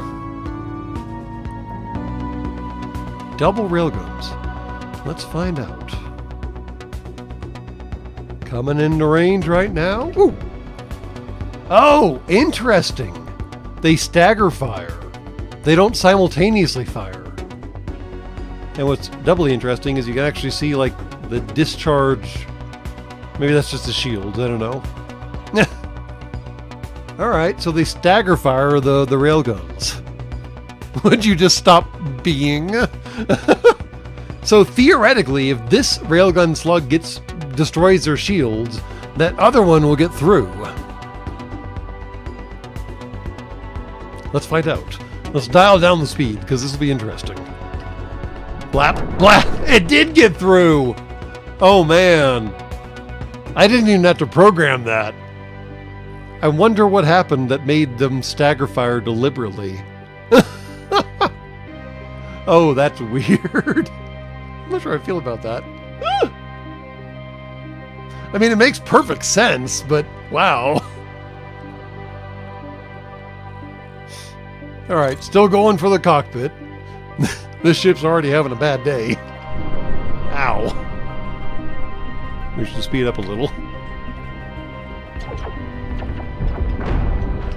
Double railguns. Let's find out. Coming into range right now. Ooh. Oh, interesting. They stagger fire. They don't simultaneously fire. And what's doubly interesting is you can actually see like the discharge. Maybe that's just the shields. I don't know. All right, so they stagger fire the railguns. Would you just stop being? So theoretically, if this railgun slug destroys their shields, that other one will get through. Let's find out. Let's dial down the speed, because this will be interesting. Blap, blap! It did get through! Oh man. I didn't even have to program that. I wonder what happened that made them stagger fire deliberately. Oh, that's weird. I'm not sure how I feel about that. I mean, it makes perfect sense, but wow. All right, still going for the cockpit. This ship's already having a bad day. Ow. We should speed up a little.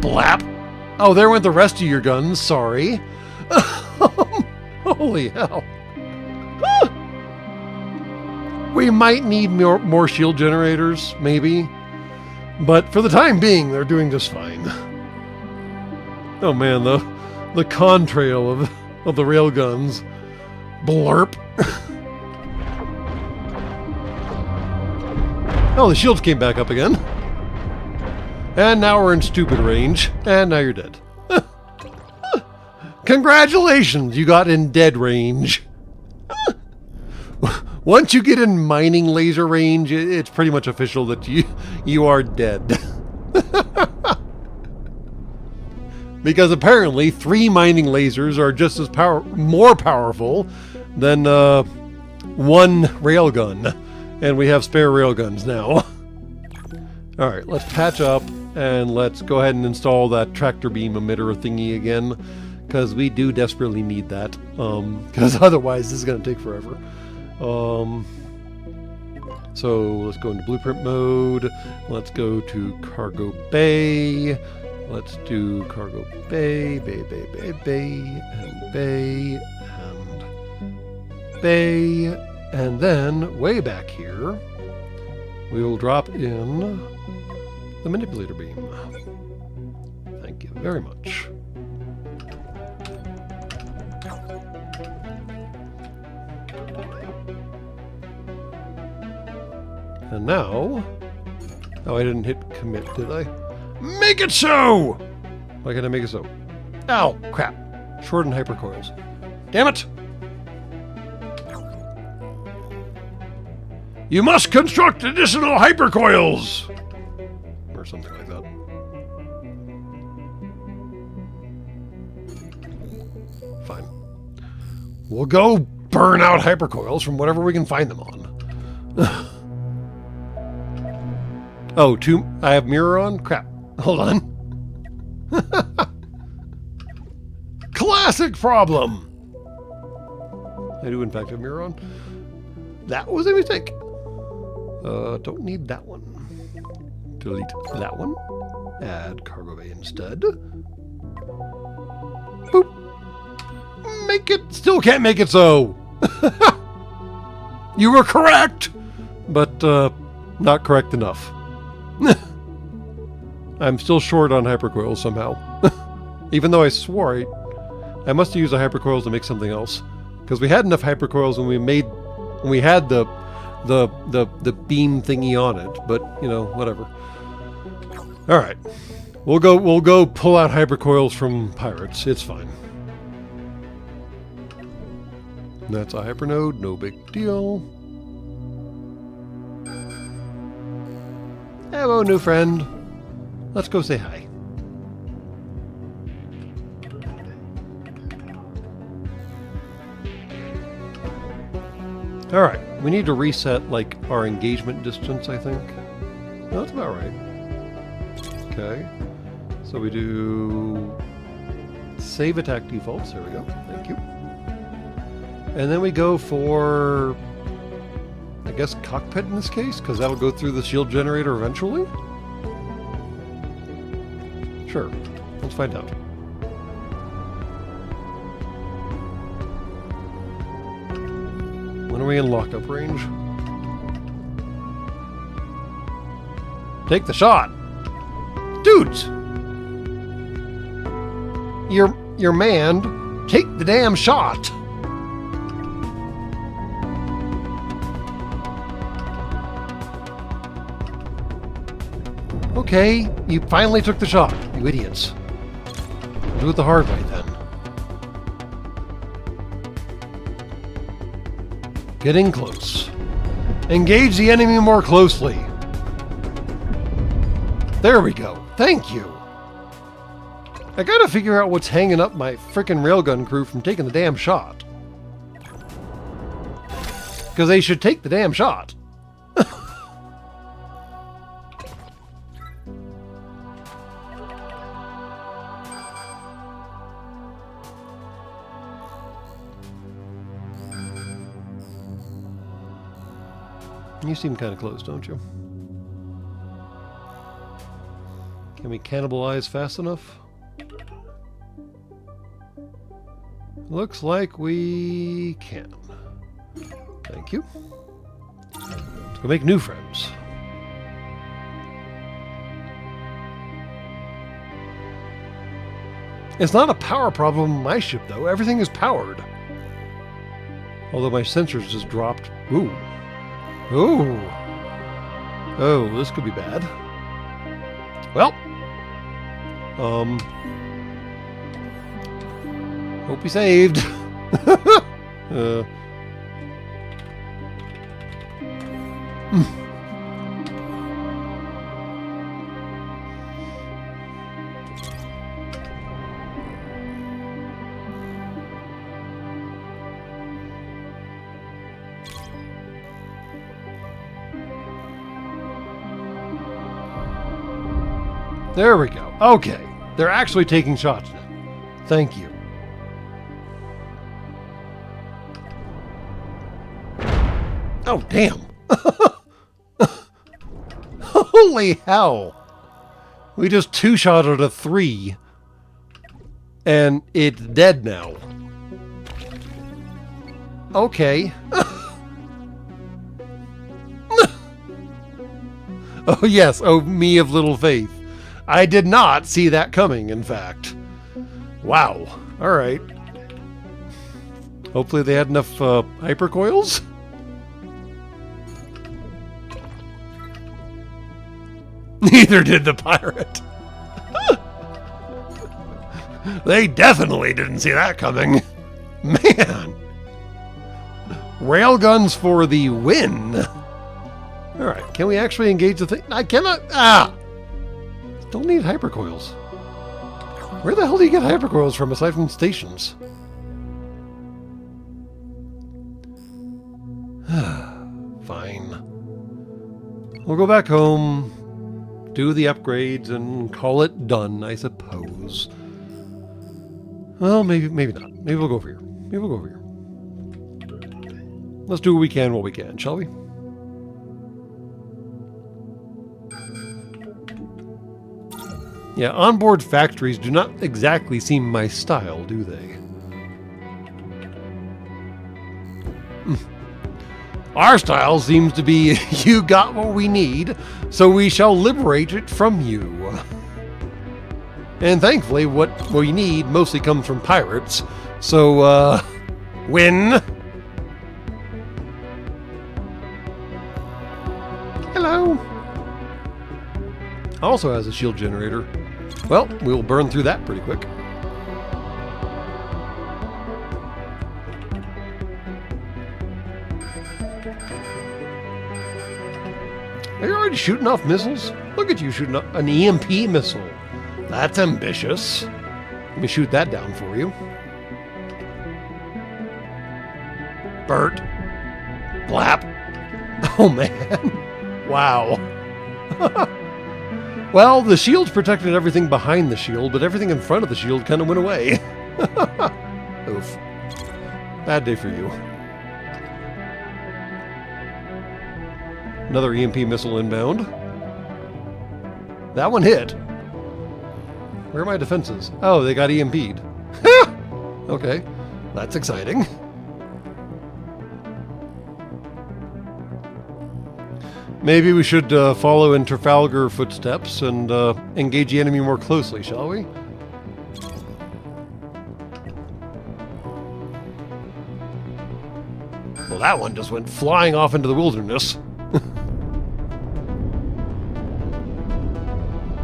Blap. Oh, there went the rest of your guns. Sorry. Holy hell. We might need more shield generators, maybe. But for the time being, they're doing just fine. Oh man, the contrail of the railguns. Blurp. Oh, the shields came back up again. And now we're in stupid range. And now you're dead. Congratulations, you got in dead range. Once you get in mining laser range, it's pretty much official that you are dead. Because apparently 3 mining lasers are just as more powerful than 1 railgun. And we have spare railguns now. Alright, let's patch up and let's go ahead and install that tractor beam emitter thingy again. Because we do desperately need that. Because otherwise this is going to take forever. So let's go into blueprint mode. Let's go to cargo bay. Let's do cargo bay, bay, and bay, and bay. And then, way back here, we will drop in the manipulator beam. Thank you very much. And now... Oh, I didn't hit commit, did I? Make it so! Why can't I make it so? Ow! Crap. Shorten hypercoils. Damn it! You must construct additional hypercoils! Or something like that. Fine. We'll go burn out hypercoils from whatever we can find them on. Oh, I have mirror on? Crap. Hold on. Classic problem! I do in fact have mirror on. That was a mistake. Don't need that one. Delete that one. Add cargo bay instead. Boop. Make it. Still can't make it so. You were correct, but not correct enough. I'm still short on hypercoils somehow. Even though I swore I must have used the hypercoils to make something else. Because we had enough hypercoils when we had the beam thingy on it, but you know, whatever. All right, we'll go pull out hypercoils from pirates. It's fine. That's a hypernode, no big deal. Hello, new friend. Let's go say hi. All right, we need to reset like our engagement distance, I think. No, that's about right. Okay, so we do save attack defaults. There we go. Thank you. And then we go for, I guess, cockpit in this case, because that'll go through the shield generator eventually. Sure, let's find out. When are we in lockup range? Take the shot! Dudes! You're manned. Take the damn shot! Okay, you finally took the shot, you idiots. Do it the hard way then. Getting close. Engage the enemy more closely. There we go. Thank you. I gotta figure out what's hanging up my frickin' railgun crew from taking the damn shot. Because they should take the damn shot. You seem kind of close, don't you? Can we cannibalize fast enough? Looks like we can. Thank you. Let's go make new friends. It's not a power problem on my ship, though. Everything is powered. Although my sensors just dropped. Ooh. Ooh. Oh, this could be bad. Well. Hope he saved. There we go. Okay. They're actually taking shots now. Thank you. Oh, damn. Holy hell. We just two-shotted a 3. And it's dead now. Okay. Oh, yes. Oh, me of little faith. I did not see that coming, in fact. Wow. All right. Hopefully they had enough hypercoils. Neither did the pirate. They definitely didn't see that coming. Man. Railguns for the win. All right. Can we actually engage the thing? I cannot. Ah! Don't need hypercoils. Where the hell do you get hypercoils from aside from stations? Fine. We'll go back home, do the upgrades, and call it done, I suppose. Well, maybe not. Maybe we'll go over here. Maybe we'll go over here. let's do what we can while we can, shall we? Yeah, onboard factories do not exactly seem my style, do they? Our style seems to be, you got what we need, so we shall liberate it from you. And thankfully, what we need mostly comes from pirates, so, win. Hello. Also has a shield generator. Well, we'll burn through that pretty quick. Are you already shooting off missiles? Look at you shooting off an EMP missile. That's ambitious. Let me shoot that down for you. Bert. Blap. Oh, man. Wow. Well, the shields protected everything behind the shield, but everything in front of the shield kind of went away. Oof. Bad day for you. Another EMP missile inbound. That one hit. Where are my defenses? Oh, they got EMP'd. Okay, that's exciting. Maybe we should follow in Trafalgar footsteps and engage the enemy more closely, shall we? Well, that one just went flying off into the wilderness.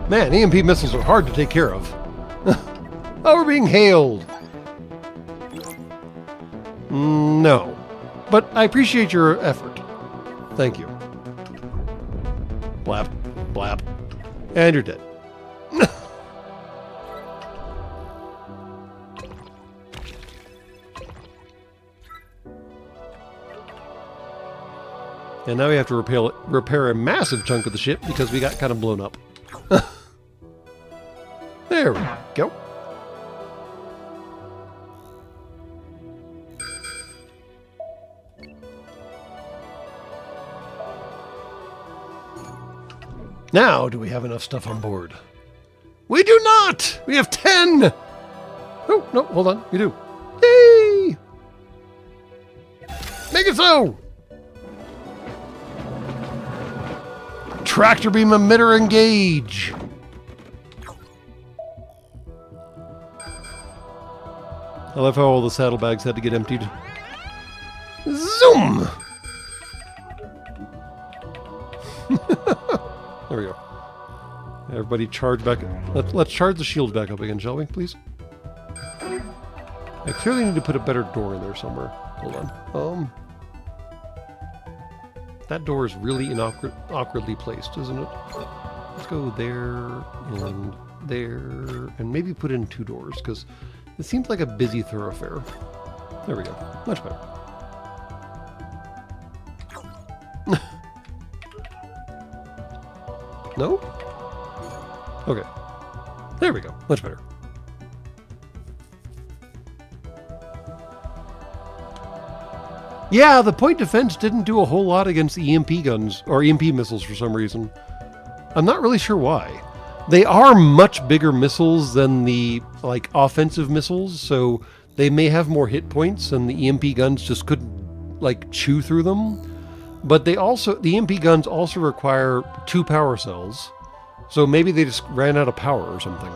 Man, EMP missiles are hard to take care of. Oh, we're being hailed. No. But I appreciate your effort. Thank you. Blap, blap. And you're dead. And now we have to repair a massive chunk of the ship because we got kind of blown up. There we go. Now, do we have enough stuff on board? We do not! We have 10! Oh, no, hold on. We do. Yay! Make it so! Tractor beam emitter engage! I love how all the saddlebags had to get emptied. Zoom! There we go. Everybody charge back. Let's charge the shields back up again, shall we, please? I clearly need to put a better door in there somewhere. Hold on. That door is really awkwardly placed, isn't it? Let's go there, and maybe put in 2 doors, because it seems like a busy thoroughfare. There we go. Much better. No? Okay. There we go. Much better. Yeah, the point defense didn't do a whole lot against the EMP guns, or EMP missiles for some reason. I'm not really sure why. They are much bigger missiles than the, like, offensive missiles, so they may have more hit points, and the EMP guns just couldn't, like, chew through them. But the EMP guns also require 2 power cells, so maybe they just ran out of power or something.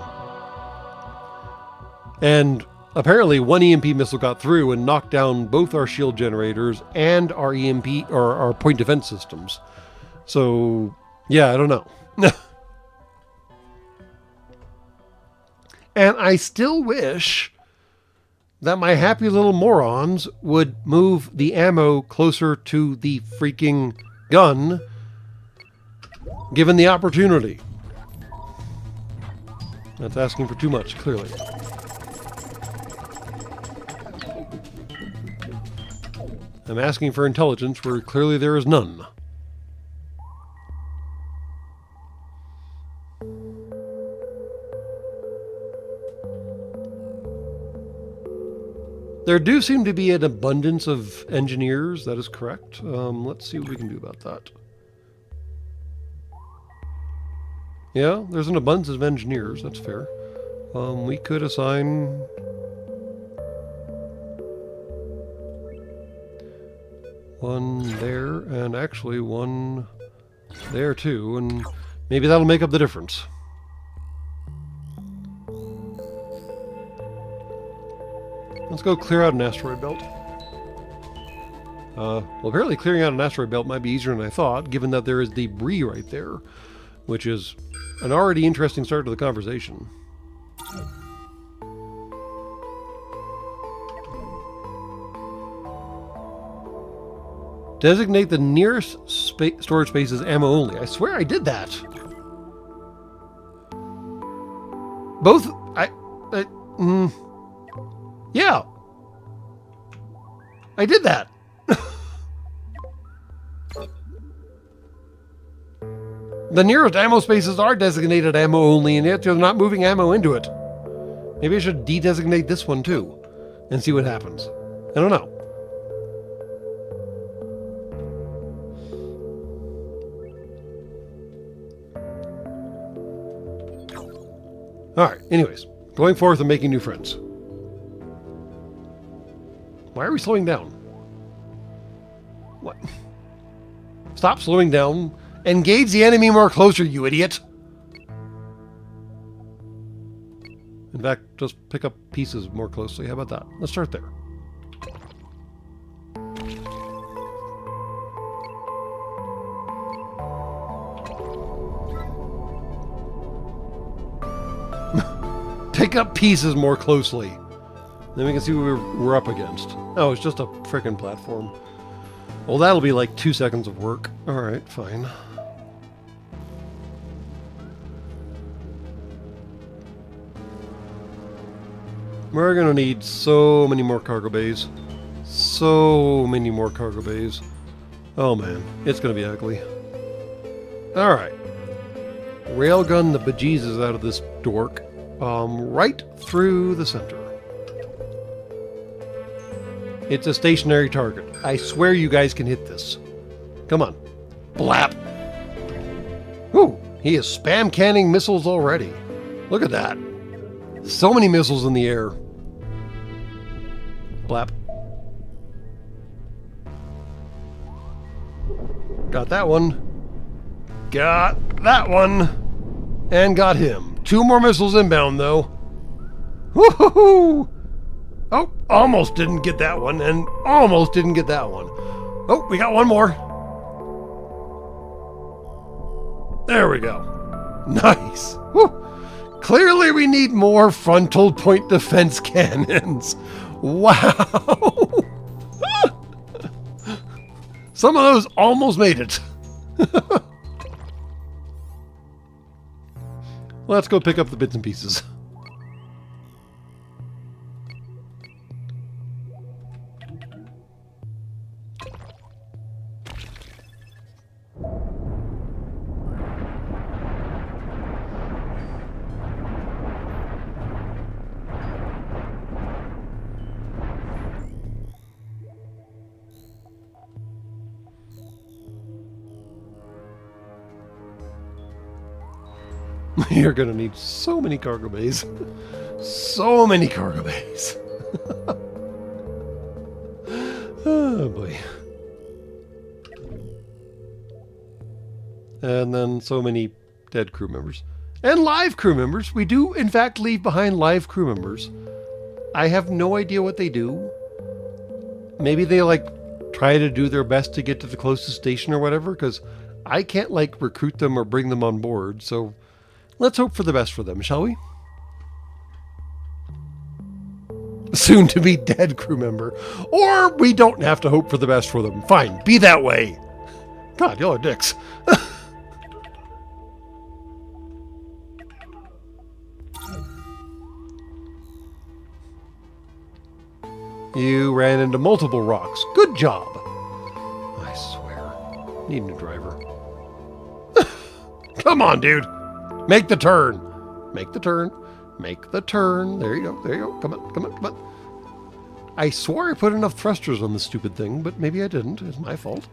And apparently one EMP missile got through and knocked down both our shield generators and our EMP, or our point defense systems. So, yeah, I don't know. And I still wish that my happy little morons would move the ammo closer to the freaking gun, given the opportunity. That's asking for too much, clearly. I'm asking for intelligence where clearly there is none. There do seem to be an abundance of engineers. That is correct. Let's see what we can do about that. Yeah, there's an abundance of engineers. That's fair. We could assign... one there, and actually one there too, and maybe that'll make up the difference. Let's go clear out an asteroid belt. Well, apparently clearing out an asteroid belt might be easier than I thought, given that there is debris right there, which is an already interesting start to the conversation. Designate the nearest storage space as ammo only. I swear I did that. Both... yeah. I did that. The nearest ammo spaces are designated ammo only, and yet they're not moving ammo into it. Maybe I should de-designate this one too, and see what happens. I don't know. Alright, anyways. Going forth and making new friends. Why are we slowing down? What? Stop slowing down. Engage the enemy more closer, you idiot. In fact, just pick up pieces more closely. How about that? Let's start there. Pick up pieces more closely. Then we can see what we're up against. Oh, it's just a frickin' platform. Well, that'll be like 2 seconds of work. Alright, fine. We're gonna need so many more cargo bays. So many more cargo bays. Oh man, it's gonna be ugly. Alright. Railgun the bejesus out of this dork. Right through the center. It's a stationary target. I swear you guys can hit this. Come on. Blap! Whew! He is spam canning missiles already. Look at that. So many missiles in the air. Blap. Got that one. Got that one. And got him. 2 more missiles inbound, though. Woohoo! Oh, almost didn't get that one, and almost didn't get that one. Oh, we got one more. There we go. Nice. Woo. Clearly we need more frontal point defense cannons. Wow. Some of those almost made it. Let's go pick up the bits and pieces. You're gonna need so many cargo bays. So many cargo bays. Oh boy. And then so many dead crew members. And live crew members. We do in fact leave behind live crew members. I have no idea what they do. Maybe they like try to do their best to get to the closest station or whatever, because I can't like recruit them or bring them on board, so let's hope for the best for them, shall we? Soon to be dead crew member. Or we don't have to hope for the best for them. Fine, be that way. God, y'all are dicks. You ran into multiple rocks. Good job. I swear. Need a new driver. Come on, dude. Make the turn. Make the turn. Make the turn. There you go. There you go. Come on. Come on. Come on. I swore I put enough thrusters on this stupid thing, but maybe I didn't. It's my fault.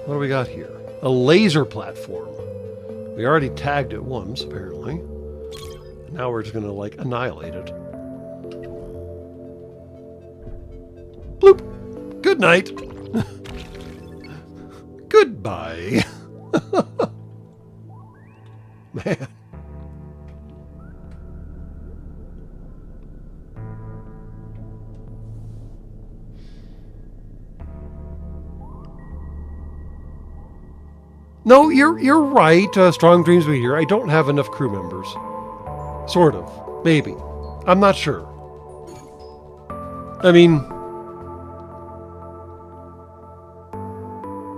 What do we got here? A laser platform. We already tagged it once, apparently. Now we're just going to, like, annihilate it. Bloop! Good night! Goodbye! Man. No, you're right. Strong dreams we hear. I don't have enough crew members. Sort of. Maybe. I'm not sure. I mean,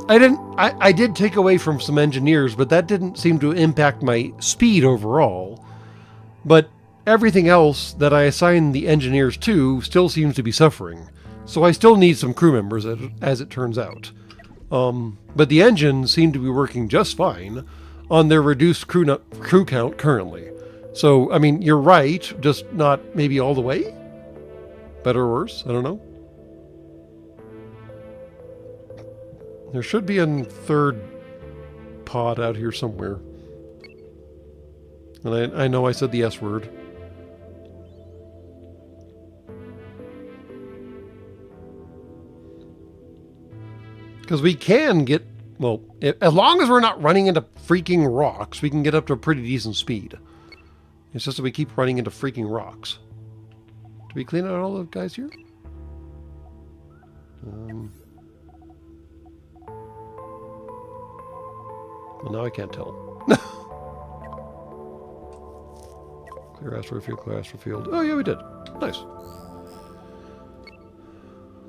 I did take away from some engineers, but that didn't seem to impact my speed overall. But everything else that I assigned the engineers to still seems to be suffering. So I still need some crew members, as it turns out. But the engines seem to be working just fine on their reduced crew count currently. So, I mean, you're right, just not maybe all the way? Better or worse? I don't know. There should be a third pod out here somewhere. And I know I said the S word. Because we can get, well, as long as we're not running into freaking rocks, we can get up to a pretty decent speed. It's just that we keep running into freaking rocks. Did we clean out all the guys here? Well, now I can't tell. Clear asteroid field, clear asteroid field. Oh, yeah, we did. Nice.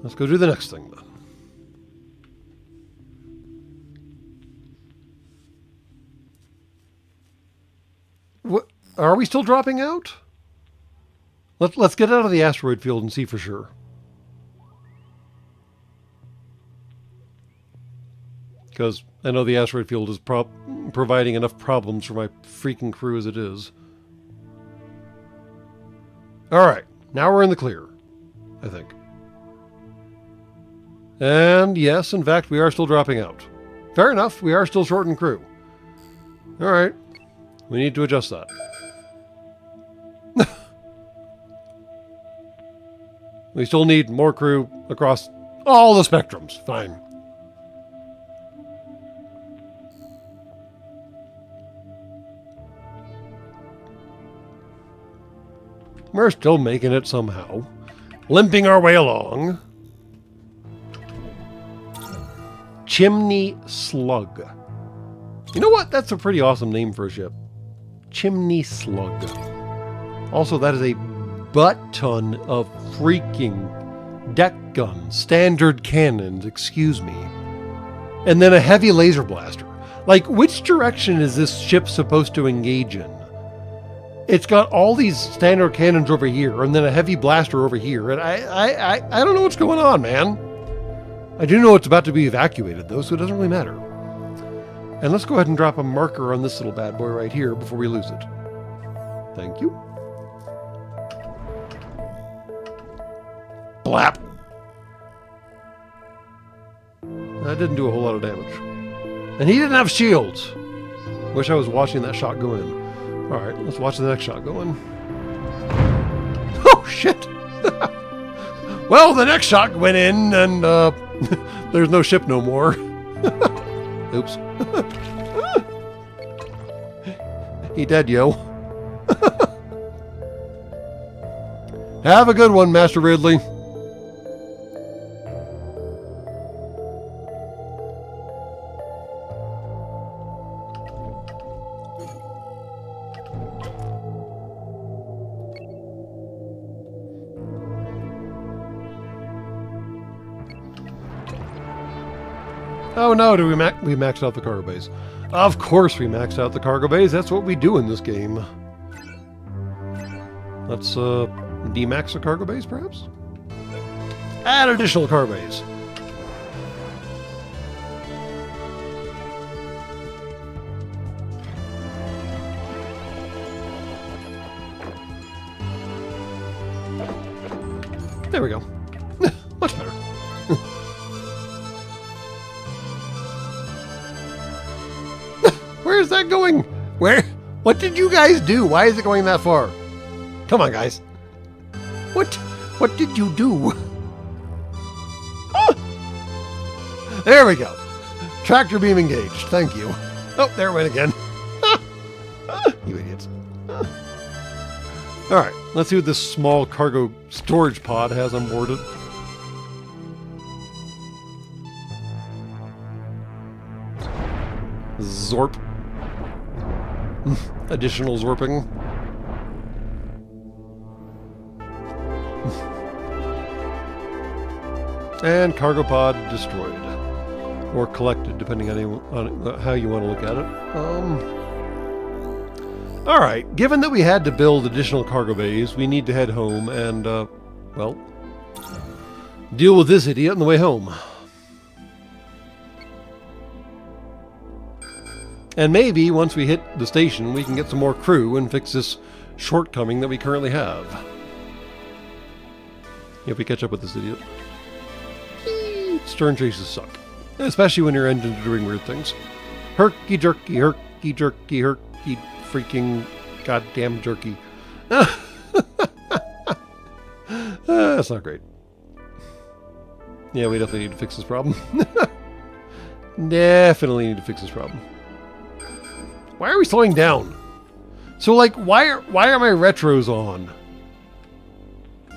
Let's go do the next thing, then. What? Are we still dropping out? Let's get out of the asteroid field and see for sure. Because I know the asteroid field is providing enough problems for my freaking crew as it is. Alright, now we're in the clear, I think. And yes, in fact, we are still dropping out. Fair enough, we are still short in crew. Alright, we need to adjust that. We still need more crew across all the spectrums. Fine. We're still making it somehow. Limping our way along. Chimney Slug. You know what? That's a pretty awesome name for a ship. Chimney Slug. Also, that is a butt-ton of freaking deck guns. Standard cannons, excuse me. And then a heavy laser blaster. Like, which direction is this ship supposed to engage in? It's got all these standard cannons over here, and then a heavy blaster over here, and I don't know what's going on, man. I do know it's about to be evacuated, though, so it doesn't really matter. And let's go ahead and drop a marker on this little bad boy right here before we lose it. Thank you. Blap! That didn't do a whole lot of damage. And he didn't have shields! Wish I was watching that shot go in. Alright, let's watch the next shot go in. Oh, shit! Well, the next shot went in, and there's no ship no more. Oops. He dead, yo. Have a good one, Master Ridley. Oh no, we maxed out the cargo bays. Of course we maxed out the cargo bays. That's what we do in this game. Let's demax the cargo bays, perhaps? Add additional cargo bays. There we go. Much better. Where is that going? Where? What did you guys do? Why is it going that far? Come on, guys. What did you do? Oh! There we go. Tractor beam engaged. Thank you. Oh, there it went again. You idiots. All right, let's see what this small cargo storage pod has on board it. Zorp. Additional zorping. And cargo pod destroyed. Or collected, depending on how you want to look at it. Alright, given that we had to build additional cargo bays, we need to head home and, well, deal with this idiot on the way home. And maybe, once we hit the station, we can get some more crew and fix this shortcoming that we currently have. If we catch up with this idiot. Stern chases suck. Especially when your engines are doing weird things. Herky jerky, herky jerky, herky freaking goddamn jerky. That's not great. Yeah, we definitely need to fix this problem. Definitely need to fix this problem. Why are we slowing down? So, like, why are my retros on?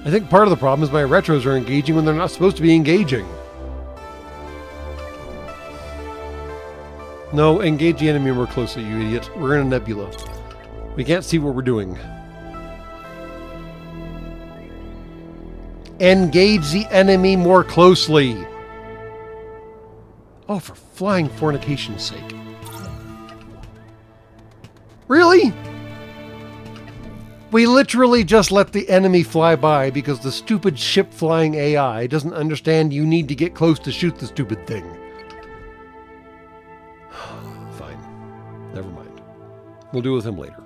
I think part of the problem is my retros are engaging when they're not supposed to be engaging. No, engage the enemy more closely, you idiot. We're in a nebula. We can't see what we're doing. Engage the enemy more closely. Oh, for flying fornication's sake. Really? We literally just let the enemy fly by because the stupid ship-flying AI doesn't understand you need to get close to shoot the stupid thing. Fine. Never mind. We'll deal with him later.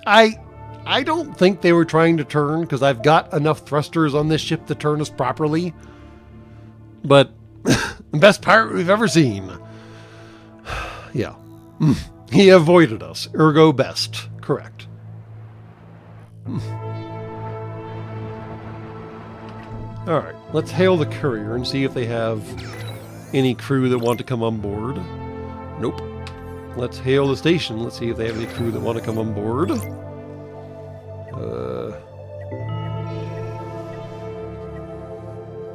I don't think they were trying to turn, because I've got enough thrusters on this ship to turn us properly. But, best pirate we've ever seen. Yeah. He avoided us. Ergo best. Correct. Alright, let's hail the courier and see if they have any crew that want to come on board. Nope. Let's hail the station. Let's see if they have any crew that want to come on board.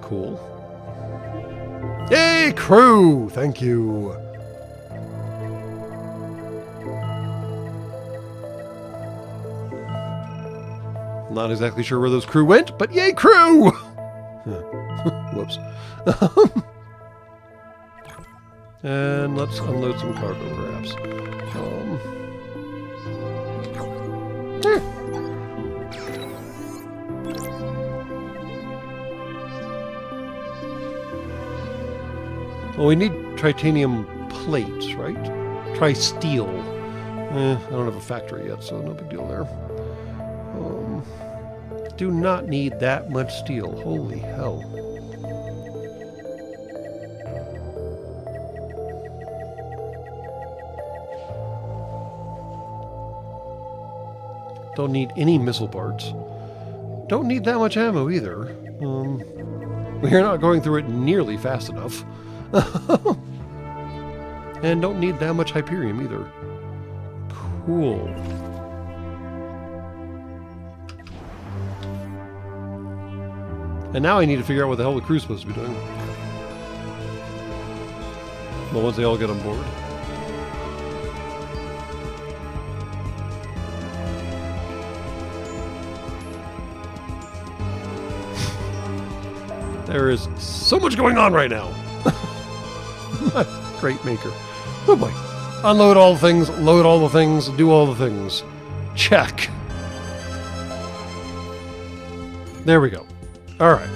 Cool. Yay, crew! Thank you. Not exactly sure where those crew went, but yay, crew! Whoops. And let's unload some cargo, perhaps. Well, we need titanium plates, right? Tri-steel. I don't have a factory yet, so no big deal there. Do not need that much steel. Holy hell. Don't need any missile parts. Don't need that much ammo either. We're not going through it nearly fast enough. And don't need that much Hyperium either. Cool. And now I need to figure out what the hell the crew's supposed to be doing. Well, once they all get on board. There is so much going on right now. My great maker. Oh boy. Unload all the things, load all the things, do all the things. Check. There we go. Alright.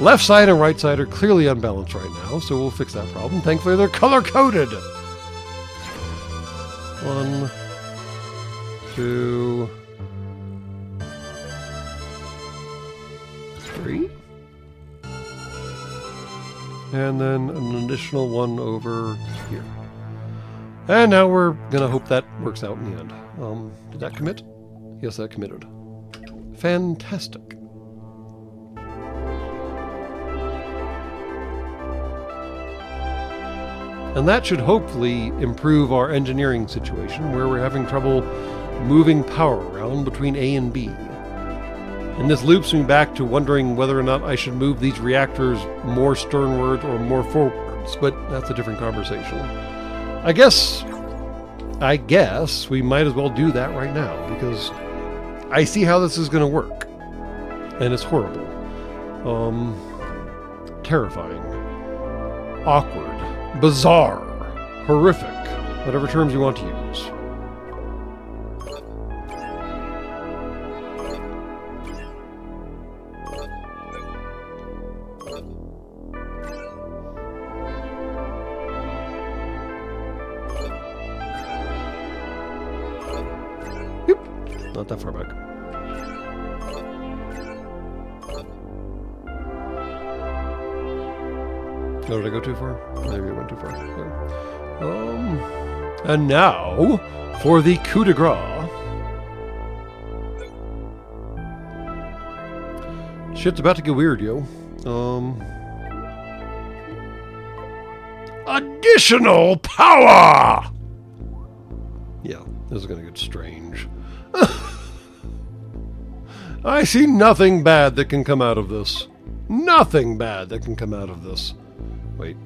Left side and right side are clearly unbalanced right now, so we'll fix that problem. Thankfully, they're color-coded. 1, 2, 3. And then an additional one over here. And now we're going to hope that works out in the end. Did that commit? Yes, that committed. Fantastic. And that should hopefully improve our engineering situation where we're having trouble moving power around between A and B. And this loops me back to wondering whether or not I should move these reactors more sternward or more forwards, but that's a different conversation. I guess we might as well do that right now, because I see how this is going to work. And it's horrible. Terrifying. Awkward. Bizarre. Horrific. Whatever terms you want to use. Not that far back. Oh, did I go too far? Maybe I went too far. Yeah. And now for the coup de grace. Shit's about to get weird, yo. Additional power! Yeah, this is gonna get strange. I see nothing bad that can come out of this. Nothing bad that can come out of this. Wait.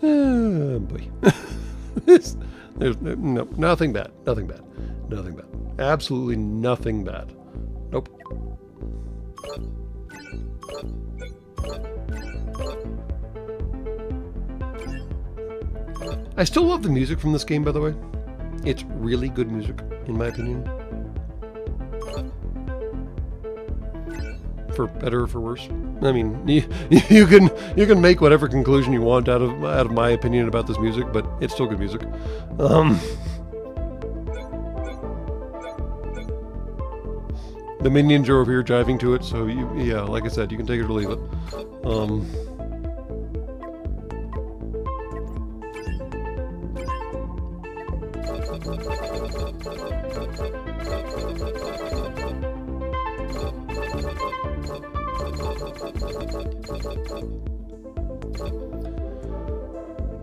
Boy. There's no, nothing bad. Nothing bad. Nothing bad. Absolutely nothing bad. Nope. I still love the music from this game, by the way. It's really good music, in my opinion. For better or for worse. I mean, you can make whatever conclusion you want out of my opinion about this music, but it's still good music. The minions are over here driving to it, so yeah, like I said, you can take it or leave it.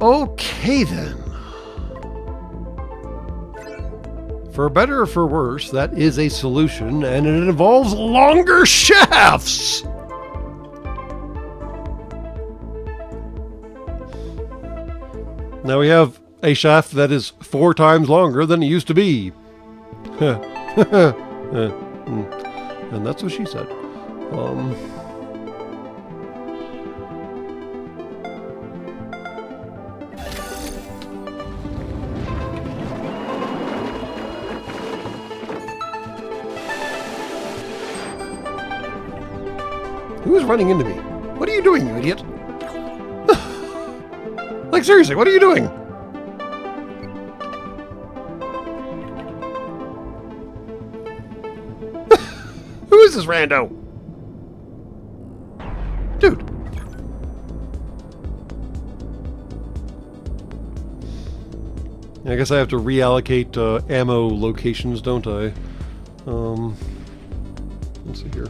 Okay then. For better or for worse, that is a solution, and it involves longer shafts! Now we have a shaft that is 4 times longer than it used to be. And that's what she said. Who is running into me? What are you doing, you idiot? Like, seriously, what are you doing? Who is this rando? Dude. I guess I have to reallocate ammo locations, don't I? Let's see here.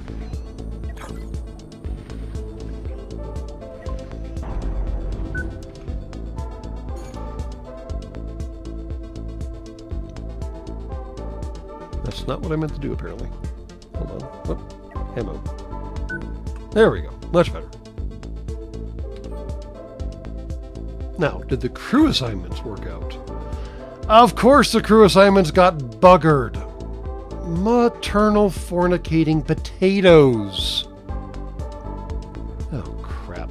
That's not what I meant to do, apparently. Hold on. Oh, ammo. There we go. Much better. Now, did the crew assignments work out? Of course the crew assignments got buggered. Maternal fornicating potatoes. Oh, crap.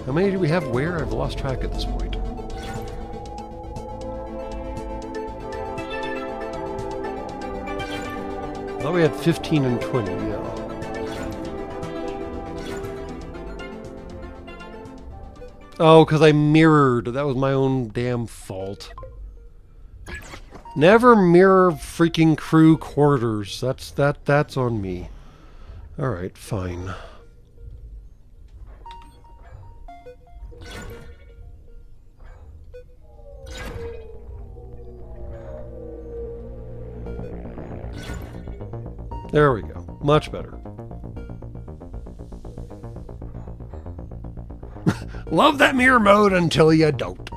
How many do we have where? I've lost track at this point. I thought we had 15 and 20, yeah. Oh, because I mirrored. That was my own damn fault. Never mirror freaking crew quarters. That's on me. Alright, fine. There we go. Much better. Love that mirror mode until you don't.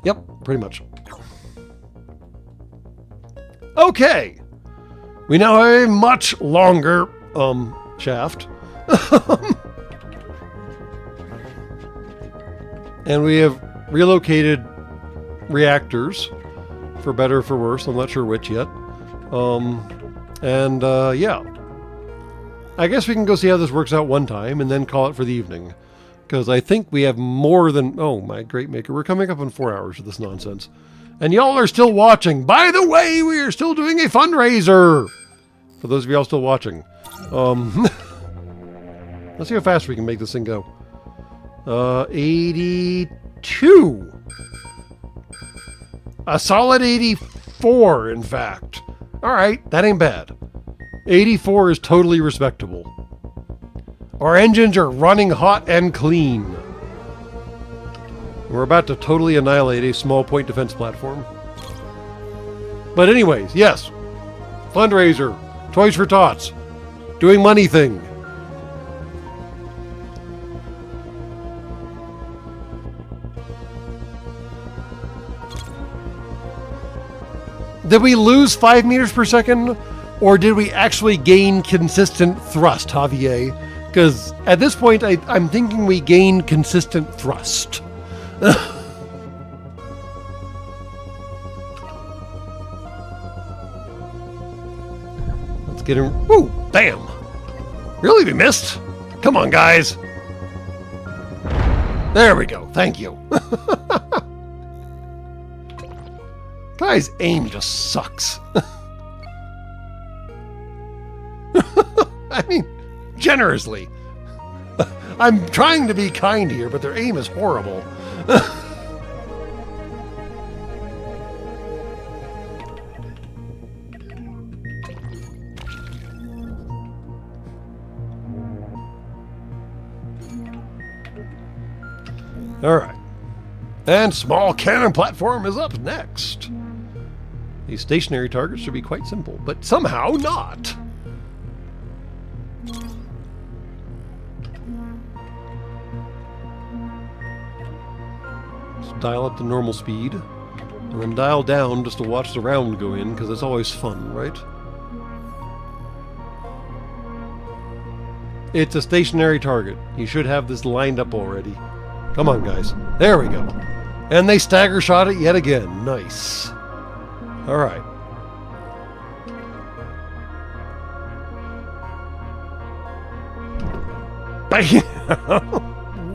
Yep, pretty much. Okay. We now have a much longer shaft. And we have relocated reactors, for better or for worse. I'm not sure which yet. Yeah. I guess we can go see how this works out one time and then call it for the evening. Because I think we have more than... Oh, my great maker. We're coming up on 4 hours of this nonsense. And y'all are still watching. By the way, we are still doing a fundraiser. For those of y'all still watching. Let's see how fast we can make this thing go. 82. A solid 84, in fact. Alright, that ain't bad. 84 is totally respectable. Our engines are running hot and clean. We're about to totally annihilate a small point defense platform. But anyways, yes. Fundraiser. Toys for Tots. Doing money thing. Did we lose 5 meters per second? Or did we actually gain consistent thrust, Javier? Because at this point, I'm thinking we gained consistent thrust. Let's get him. Ooh, bam! Really, we missed? Come on, guys. There we go. Thank you. Guy's aim just sucks. I mean, generously. I'm trying to be kind here, but their aim is horrible. Alright. And small cannon platform is up next. These stationary targets should be quite simple, but somehow not. Dial up to normal speed, and then dial down just to watch the round go in, because it's always fun, right? It's a stationary target. You should have this lined up already. Come on, guys. There we go. And they stagger shot it yet again. Nice. Alright.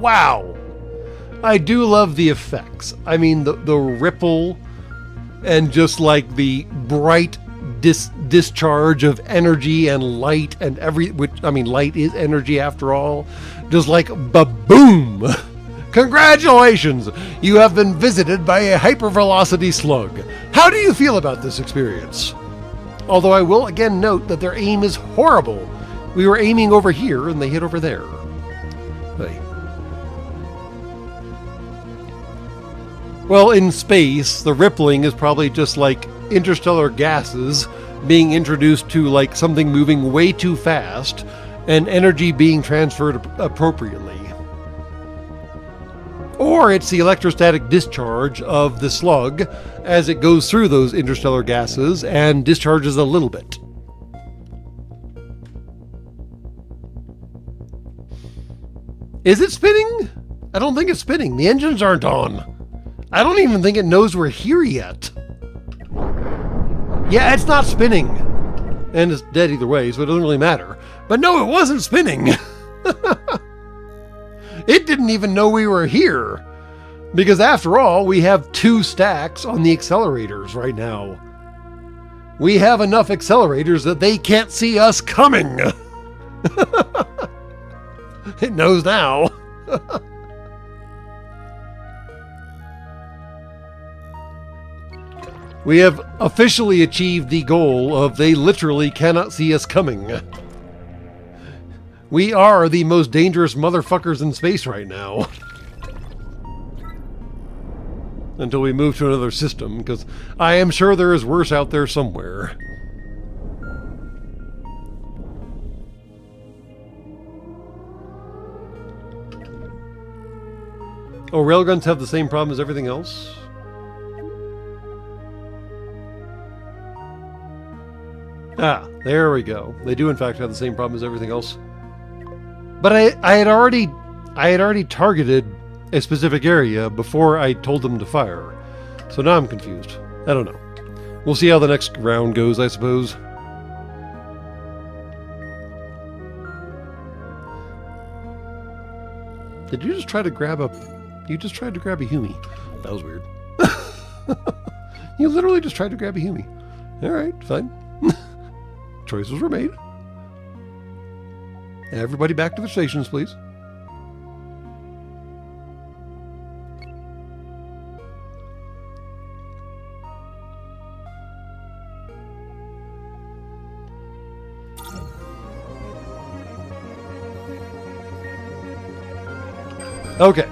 Wow. I do love the effects. I mean, the ripple and just like the bright discharge of energy and light and light is energy after all. Just like ba-boom! Congratulations! You have been visited by a hypervelocity slug. How do you feel about this experience? Although I will again note that their aim is horrible. We were aiming over here and they hit over there. Hey. Well, in space, the rippling is probably just like interstellar gases being introduced to like something moving way too fast and energy being transferred appropriately. Or it's the electrostatic discharge of the slug as it goes through those interstellar gases and discharges a little bit. Is it spinning? I don't think it's spinning. The engines aren't on. I don't even think it knows we're here yet. Yeah, it's not spinning. And it's dead either way, so it doesn't really matter. But no, it wasn't spinning. It didn't even know we were here. Because after all, we have 2 stacks on the accelerators right now. We have enough accelerators that they can't see us coming. It knows now. We have officially achieved the goal of they literally cannot see us coming. We are the most dangerous motherfuckers in space right now. Until we move to another system, because I am sure there is worse out there somewhere. Oh, railguns have the same problem as everything else? Ah, there we go. They do in fact have the same problem as everything else. But I had already targeted a specific area before I told them to fire. So now I'm confused. I don't know. We'll see how the next round goes, I suppose. Did you just try to grab a... You just tried to grab a Huey. That was weird. You literally just tried to grab a Huey. Alright, fine. Choices were made. Everybody back to the stations, please. Okay.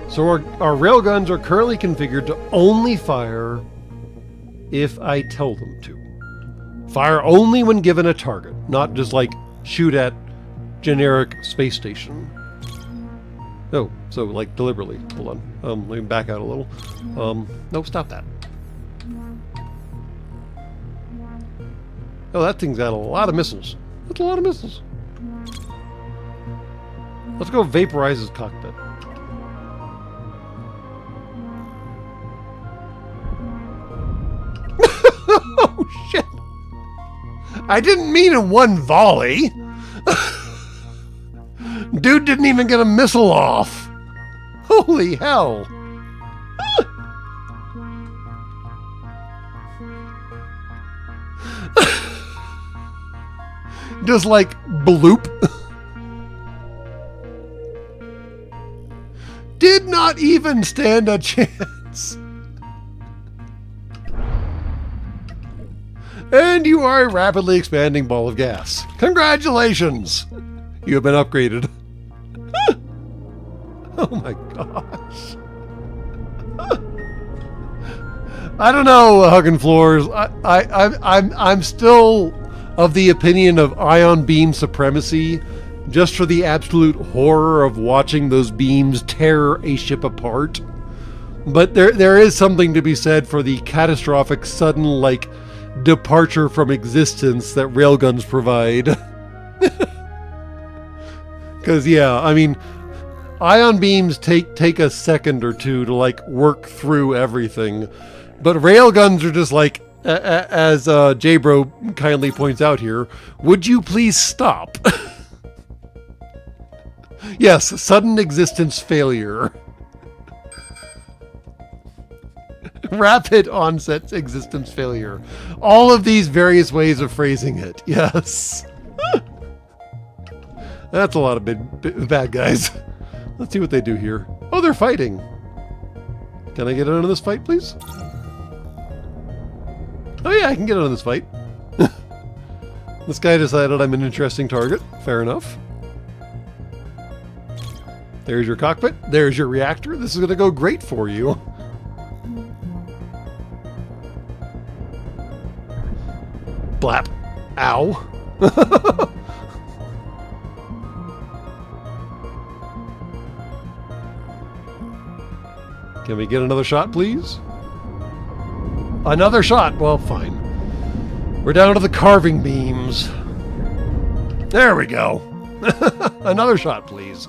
So our railguns are currently configured to only fire if I tell them to. Fire only when given a target, not just like shoot at generic space station. Oh, so like deliberately. Hold on. Let me back out a little. No, stop that. Oh, that thing's got a lot of missiles. That's a lot of missiles. Let's go vaporize his cockpit. Oh, shit. I didn't mean in one volley. Dude didn't even get a missile off. Holy hell. Just like bloop. Did not even stand a chance. And you are a rapidly expanding ball of gas. Congratulations! You have been upgraded. Oh my gosh. I don't know, Huggin' Floors. I'm still of the opinion of ion beam supremacy, just for the absolute horror of watching those beams tear a ship apart. But there is something to be said for the catastrophic, sudden, like, departure from existence that railguns provide. Because, yeah, I memean, ion beams take a second or two to, like, work through everything. But railguns are just like, as J-Bro kindly points out here, would you please stop? Yes, sudden existence failure. Rapid onset existence failure. All of these various ways of phrasing it. Yes. That's a lot of bad guys. Let's see what they do here. Oh, they're fighting. Can I get into this fight, please? Oh yeah, I can get into this fight. This guy decided I'm an interesting target. Fair enough. There's your cockpit. There's your reactor. This is going to go great for you. Blap. Ow. Can we get another shot, please? Another shot. Well, fine. We're down to the carving beams. There we go. Another shot, please.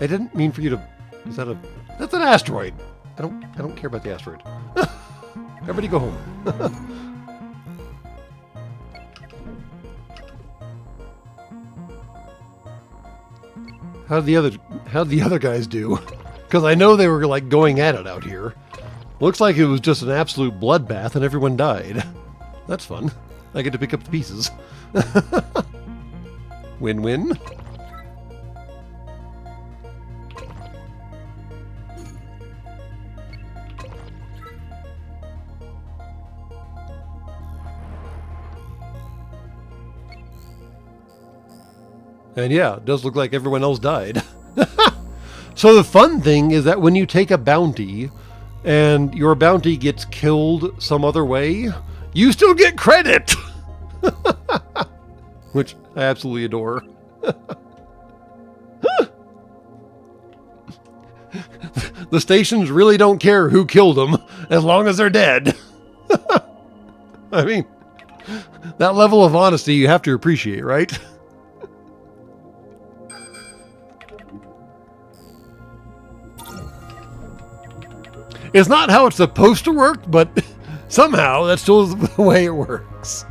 I didn't mean for you to... Is that a... That's an asteroid. I don't care about the asteroid. Everybody go home. How'd the other guys do? Because I know they were like going at it out here. Looks like it was just an absolute bloodbath and everyone died. That's fun. I get to pick up the pieces. Win-win. And yeah, it does look like everyone else died. So the fun thing is that when you take a bounty and your bounty gets killed some other way, you still get credit! Which I absolutely adore. The stations really don't care who killed them as long as they're dead. I mean, that level of honesty you have to appreciate, right? It's not how it's supposed to work, but somehow that's still the way it works.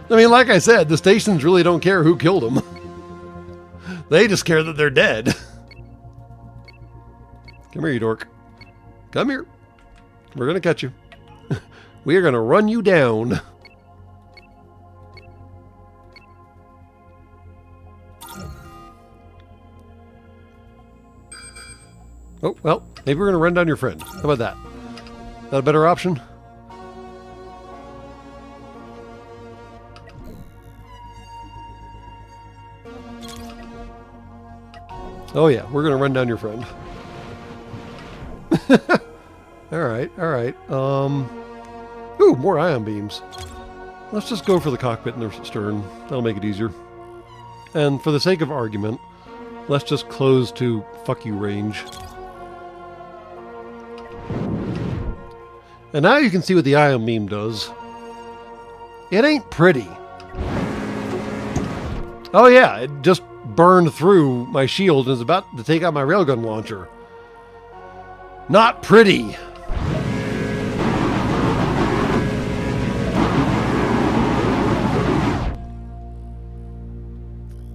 I mean, like I said, the stations really don't care who killed them. They just care that they're dead. Come here, you dork. Come here. We're going to catch you. We are going to run you down. Oh, well, maybe we're going to run down your friend. How about that? Is that a better option? Oh yeah, we're going to run down your friend. Alright, alright. Ooh, more ion beams. Let's just go for the cockpit and the stern. That'll make it easier. And for the sake of argument, let's just close to fuck you range. And now you can see what the ion beam does. It ain't pretty. Oh yeah, it just burned through my shield and is about to take out my railgun launcher. Not pretty.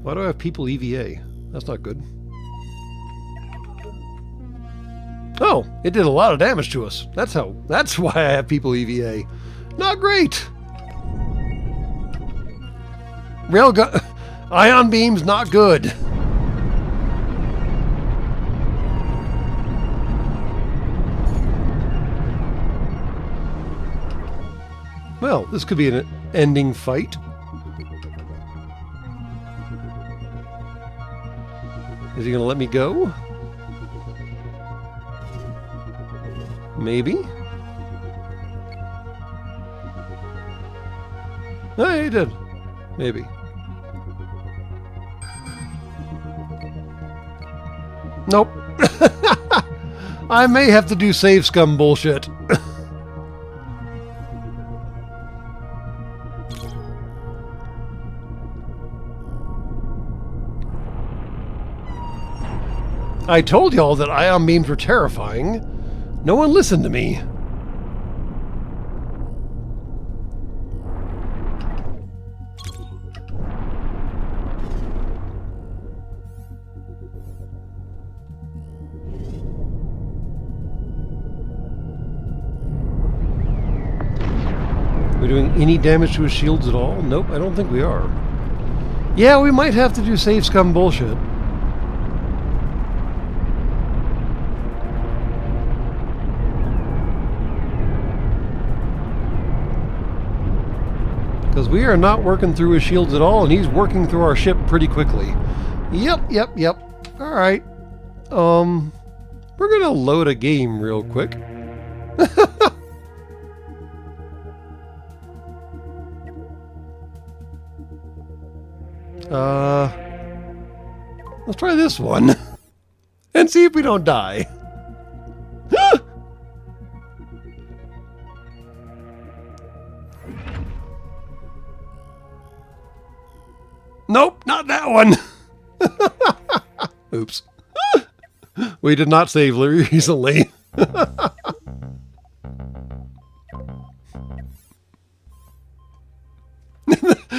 Why do I have people EVA? That's not good. Oh, it did a lot of damage to us. That's why I have people EVA. Not great. Railgun ion beams not good. Well, this could be an ending fight. Is he going to let me go? Maybe. Oh, he did. Maybe. Nope. I may have to do save scum bullshit. I told y'all that ion beams were terrifying. No one listened to me. Are we doing any damage to his shields at all? Nope, I don't think we are. Yeah, we might have to do save scum bullshit. Because we are not working through his shields at all, and he's working through our ship pretty quickly. Yep. Alright. We're gonna load a game real quick. Let's try this one. And see if we don't die. Nope, that one. Oops. We did not save recently.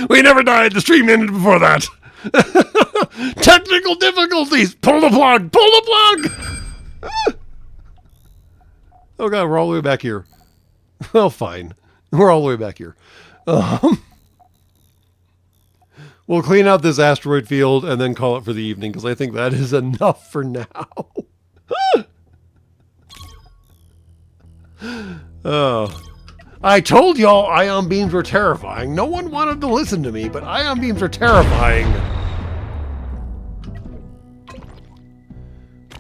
We never died. The stream ended before that. Technical difficulties. Pull the plug. Pull the plug. Oh, God. We're all the way back here. Well, fine. We're all the way back here. We'll clean out this asteroid field and then call it for the evening, because I think that is enough for now. Oh. I told y'all ion beams were terrifying. No one wanted to listen to me, but ion beams are terrifying.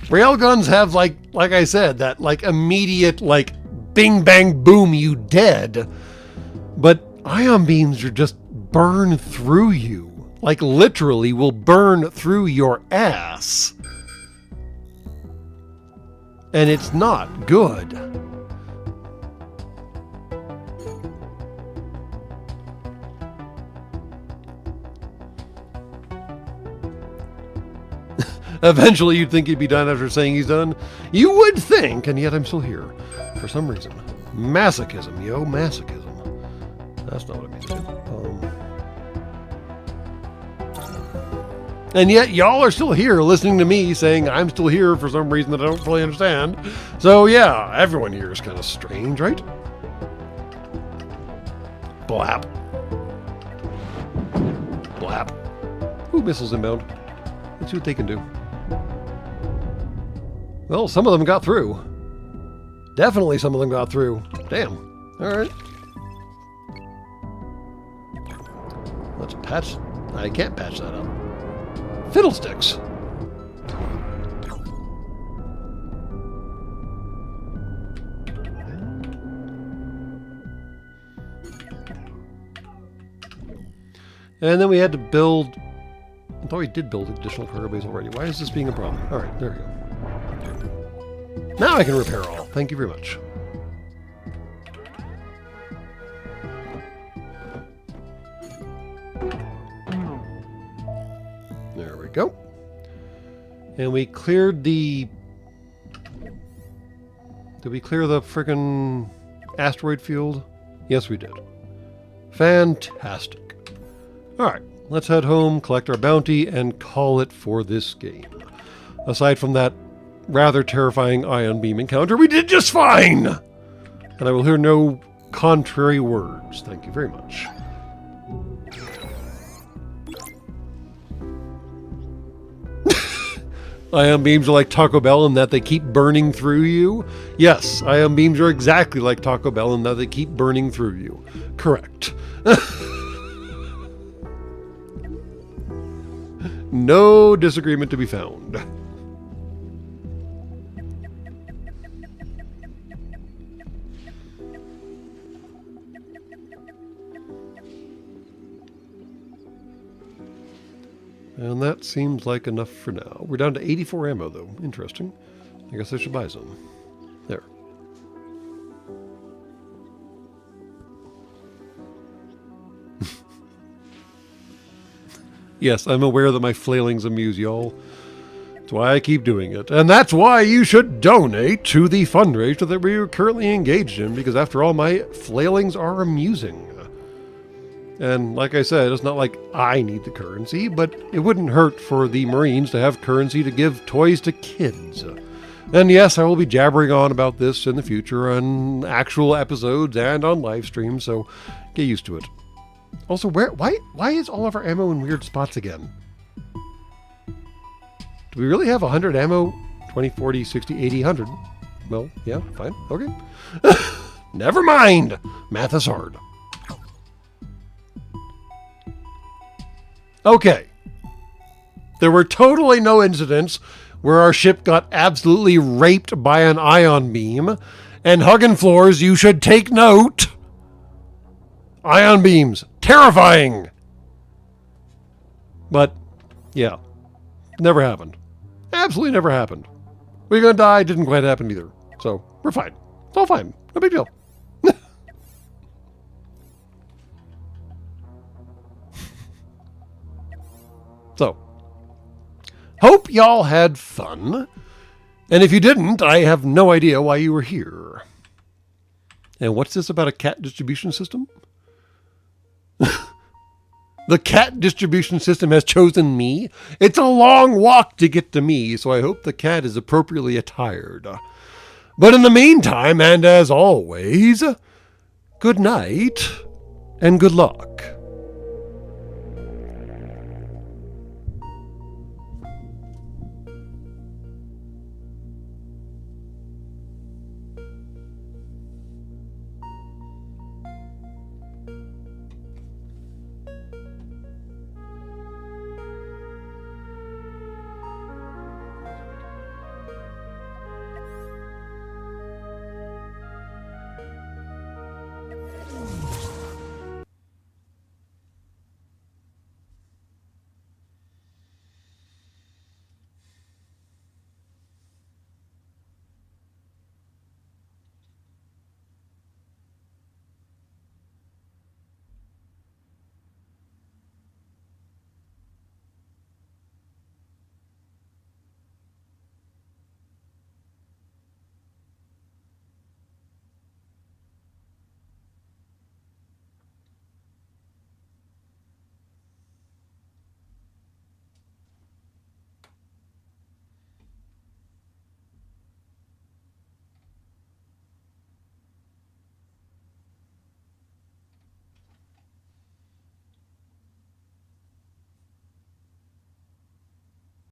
Railguns have, like I said, that like immediate, like, bing, bang, boom, you dead. But ion beams are just burn through you. Like, literally will burn through your ass. And it's not good. Eventually you'd think he'd be done after saying he's done. You would think, and yet I'm still here. For some reason. Masochism, yo, masochism. That's not what I mean to do. And yet y'all are still here listening to me saying I'm still here for some reason that I don't fully understand. So yeah, everyone here is kind of strange, right? Blap. Blap. Ooh, missiles inbound. Let's see what they can do. Well, some of them got through. Definitely some of them got through. Damn. Alright. Let's patch. I can't patch that up. Fiddlesticks. And then we had to build... I thought we did build additional cargo bays already. Why is this being a problem? Alright, there we go. Now I can repair all. Thank you very much. There we go. And we cleared the... Did we clear the frickin' asteroid field? Yes, we did. Fantastic. Alright, let's head home, collect our bounty, and call it for this game. Aside from that rather terrifying ion beam encounter, we did just fine! And I will hear no contrary words. Thank you very much. Ion beams are like Taco Bell in that they keep burning through you. Yes, ion beams are exactly like Taco Bell in that they keep burning through you. Correct. No disagreement to be found. And that seems like enough for now. We're down to 84 ammo, though. Interesting. I guess I should buy some. There. Yes, I'm aware that my flailings amuse y'all. That's why I keep doing it. And that's why you should donate to the fundraiser that we're currently engaged in, because after all, my flailings are amusing. And like I said, it's not like I need the currency, but it wouldn't hurt for the Marines to have currency to give toys to kids. And yes, I will be jabbering on about this in the future on actual episodes and on live streams, so get used to it. Also, why is all of our ammo in weird spots again? Do we really have 100 ammo? 20, 40, 60, 80, 100. Well, yeah, fine. Okay. Never mind. Math is hard. Okay. There were totally no incidents where our ship got absolutely raped by an ion beam. And Huggin' Floors, you should take note. Ion beams. Terrifying. But, yeah. Never happened. Absolutely never happened. We're gonna die. Didn't quite happen either. So, we're fine. It's all fine. No big deal. So, hope y'all had fun. And if you didn't, I have no idea why you were here. And what's this about a cat distribution system? The cat distribution system has chosen me. It's a long walk to get to me, so I hope the cat is appropriately attired. But in the meantime, and as always, good night and good luck.